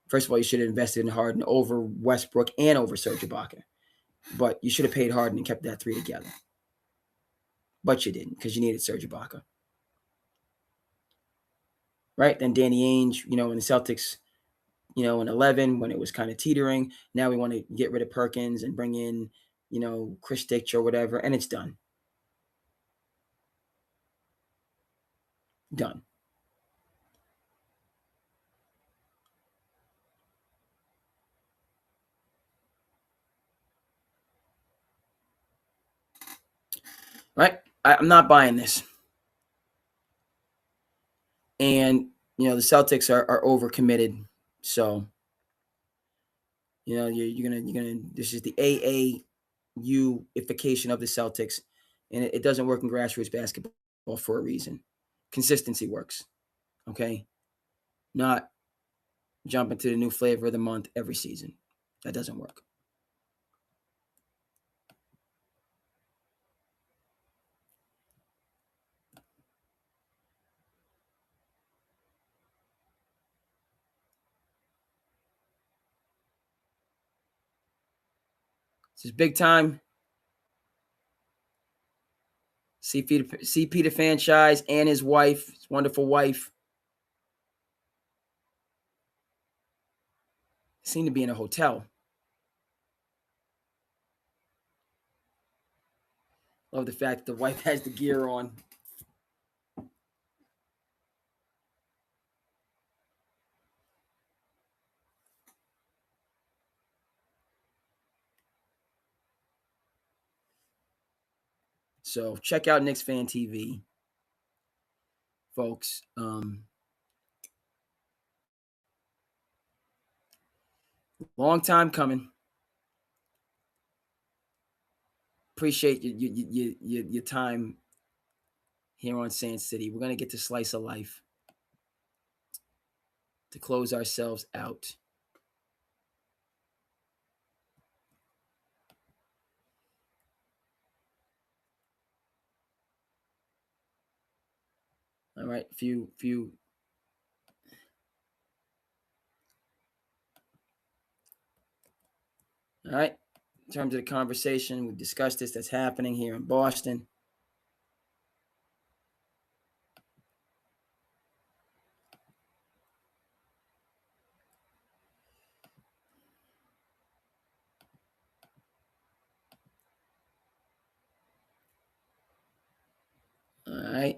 S1: first of all, you should have invested in Harden over Westbrook and over Serge Ibaka. But you should have paid Harden and kept that three together. But you didn't because you needed Serge Ibaka. Right? Then Danny Ainge, in the Celtics, in 11 when it was kind of teetering. Now we want to get rid of Perkins and bring in, Chris Stitch or whatever, and it's done. Done. Right? I'm not buying this. And, the Celtics are overcommitted. So, you're gonna this is the AAU-ification of the Celtics. And it doesn't work in grassroots basketball for a reason. Consistency works. Okay? Not jumping to the new flavor of the month every season. That doesn't work. This is big time. CP the franchise and his wife, his wonderful wife, seem to be in a hotel. Love the fact that the wife has the gear on. So check out Knicks Fan TV, folks. Long time coming. Appreciate your time here on SandCity. We're gonna get to Slice of Life to close ourselves out. All right, few. All right. In terms of the conversation, we've discussed this. That's happening here in Boston. All right.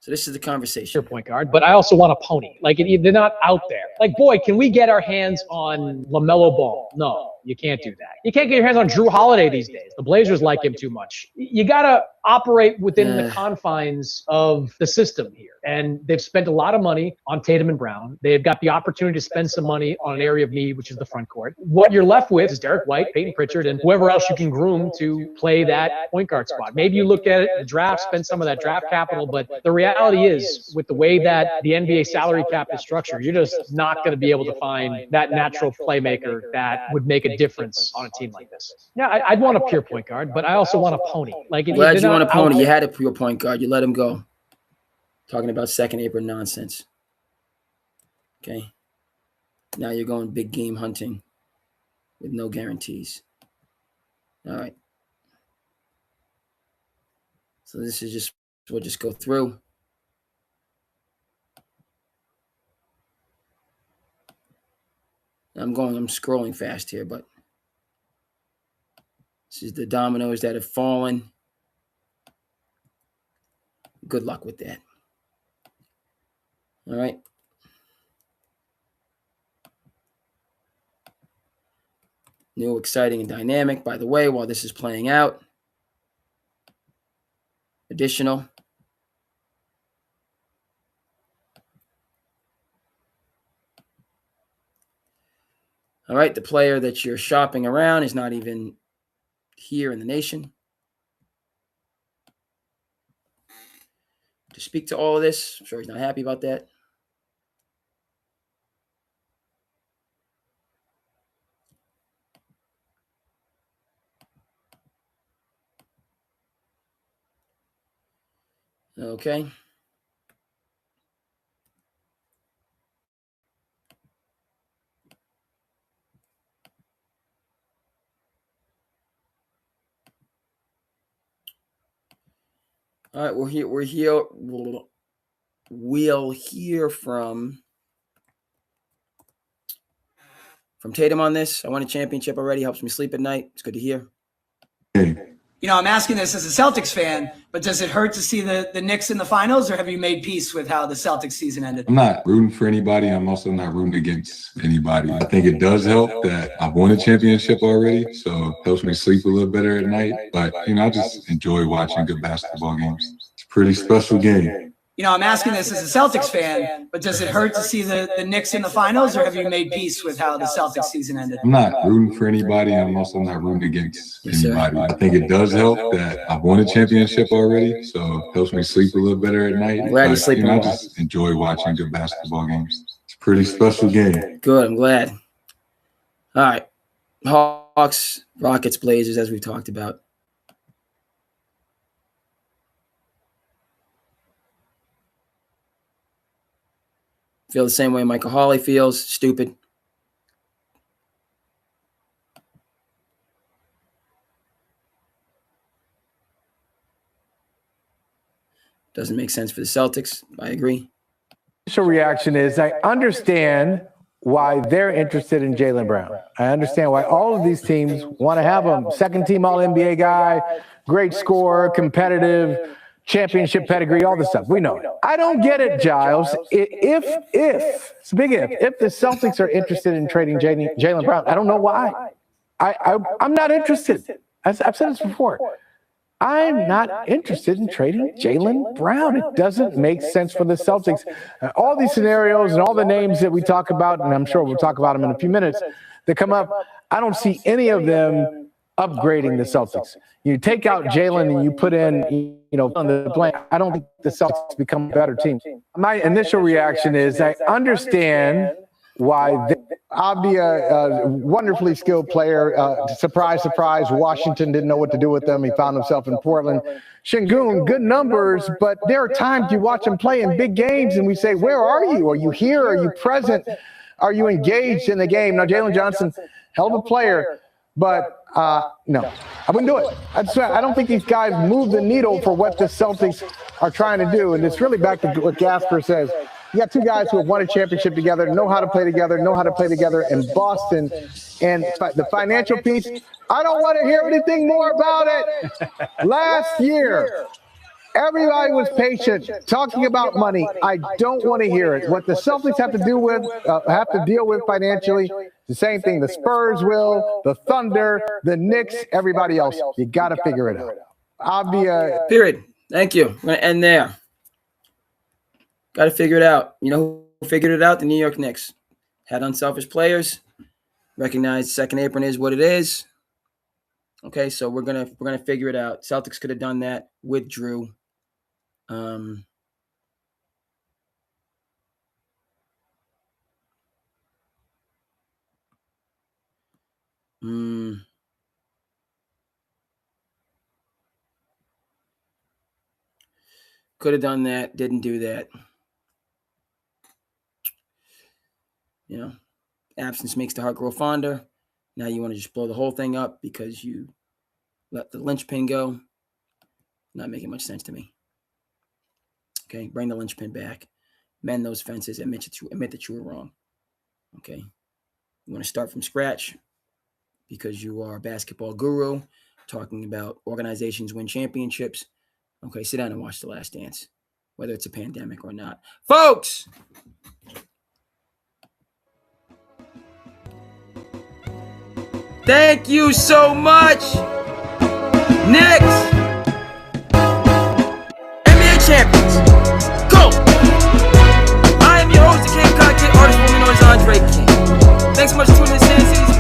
S1: So this is the conversation.
S10: Point guard, but I also want a pony. Like, they're not out there. Like, boy, can we get our hands on LaMelo Ball? No, you can't do that. You can't get your hands on Drew Holiday these days. The Blazers like him too much. You got to operate within the confines of the system here. And they've spent a lot of money on Tatum and Brown. They've got the opportunity to spend some money on an area of need, which is the front court. What you're left with is Derek White, Peyton Pritchard, and whoever else you can groom to play that point guard spot. Maybe you look at it, the draft, spend some of that draft capital, but the reality is, with the way that the NBA salary cap is structured, you're just not going to be able to find that natural playmaker that would make a difference on a team like this. Yeah, I'd want a pure point guard, but I also want a pony. Like,
S1: glad you want a pony. You had a pure point guard. You let him go. Talking about second apron nonsense. Okay. Now you're going big game hunting with no guarantees. All right. So this is just, we'll just go through. I'm scrolling fast here, but this is the dominoes that have fallen. Good luck with that. All right. New, exciting, and dynamic, by the way, while this is playing out. Additional. All right, the player that you're shopping around is not even here in the nation. To speak to all of this, I'm sure he's not happy about that. Okay. All right, we'll hear from Tatum on this. I won a championship already. Helps me sleep at night. It's good to hear.
S11: You know, I'm asking this as a Celtics fan, but does it hurt to see the Knicks in the finals, or have you made peace with how the Celtics season ended?
S6: I'm not rooting for anybody. I'm also not rooting against anybody. I think it does help that I've won a championship already, so it helps me sleep a little better at night. But, you know, I just enjoy watching good basketball games. It's a pretty special game.
S11: You know, I'm asking this as a Celtics fan, but does it hurt to see the Knicks in the finals, or have you made peace with how the Celtics season ended?
S6: I'm not rooting for anybody. I'm also not rooting against anybody. I think it does help that I've won a championship already, so it helps me sleep a little better at night.
S1: Glad you're sleeping well.
S6: I just enjoy watching good basketball games. It's a pretty special game.
S1: Good, I'm glad. All right. Hawks, Rockets, Blazers, as we've talked about. Feel the same way Michael Hawley feels. Stupid. Doesn't make sense for the Celtics. I agree.
S12: Initial reaction is I understand why they're interested in Jaylen Brown. I understand why all of these teams want to have him. Second team All-NBA guy, great scorer, competitive, championship pedigree, all this stuff. We know it. I don't get it, Giles. If it's a big if the Celtics are interested in trading Jaylen Brown, I don't know why. I'm not interested. I've said this before. I'm not interested in trading Jaylen Brown. It doesn't make sense for the Celtics. All these scenarios and all the names that we talk about, and I'm sure we'll talk about them in a few minutes, that come up, I don't see any of them upgrading the Celtics. You take out Jaylen and you put in, on the blank, I don't think the Celtics become a better team. My initial reaction is I understand why I'll be a wonderfully skilled player. Surprise, surprise, Washington didn't know what to do with them. He found himself in Portland. Şengün, good numbers, but there are times you watch him play in big games and we say, where are you? Are you here? Are you present? Are you engaged in the game? Now, Jalen Johnson, hell of a player. But no, I wouldn't do it. I don't think these guys move the needle for what the Celtics are trying to do. And it's really back to what Gasper says. You got two guys who have won a championship together, know how to play together, in Boston. And the financial piece, I don't want to hear anything more about it. Last year, Everybody was patient, talking about money. I don't want to hear it. What the Celtics have to deal with financially, the same thing the Spurs will, the Thunder, the Knicks, everybody else. You got to figure it out. I'll be
S1: Period. Thank you. I'm going to end there. Got to figure it out. You know who figured it out? The New York Knicks. Had unselfish players. Recognized second apron is what it is. Okay, so we're gonna figure it out. Celtics could have done that with Drew. Could have done that. Didn't do that. You know, absence makes the heart grow fonder. Now you want to just blow the whole thing up because you let the linchpin go. Not making much sense to me. Okay, bring the linchpin back. Mend those fences. Admit that you were wrong. Okay, you want to start from scratch because you are a basketball guru talking about organizations win championships. Okay, sit down and watch The Last Dance, whether it's a pandemic or not. Folks! Thank you so much, Knicks! NBA champions, go! I am your host, the King Kid, artist, woman known as Andre King. Thanks so much for tuning in to SandCity's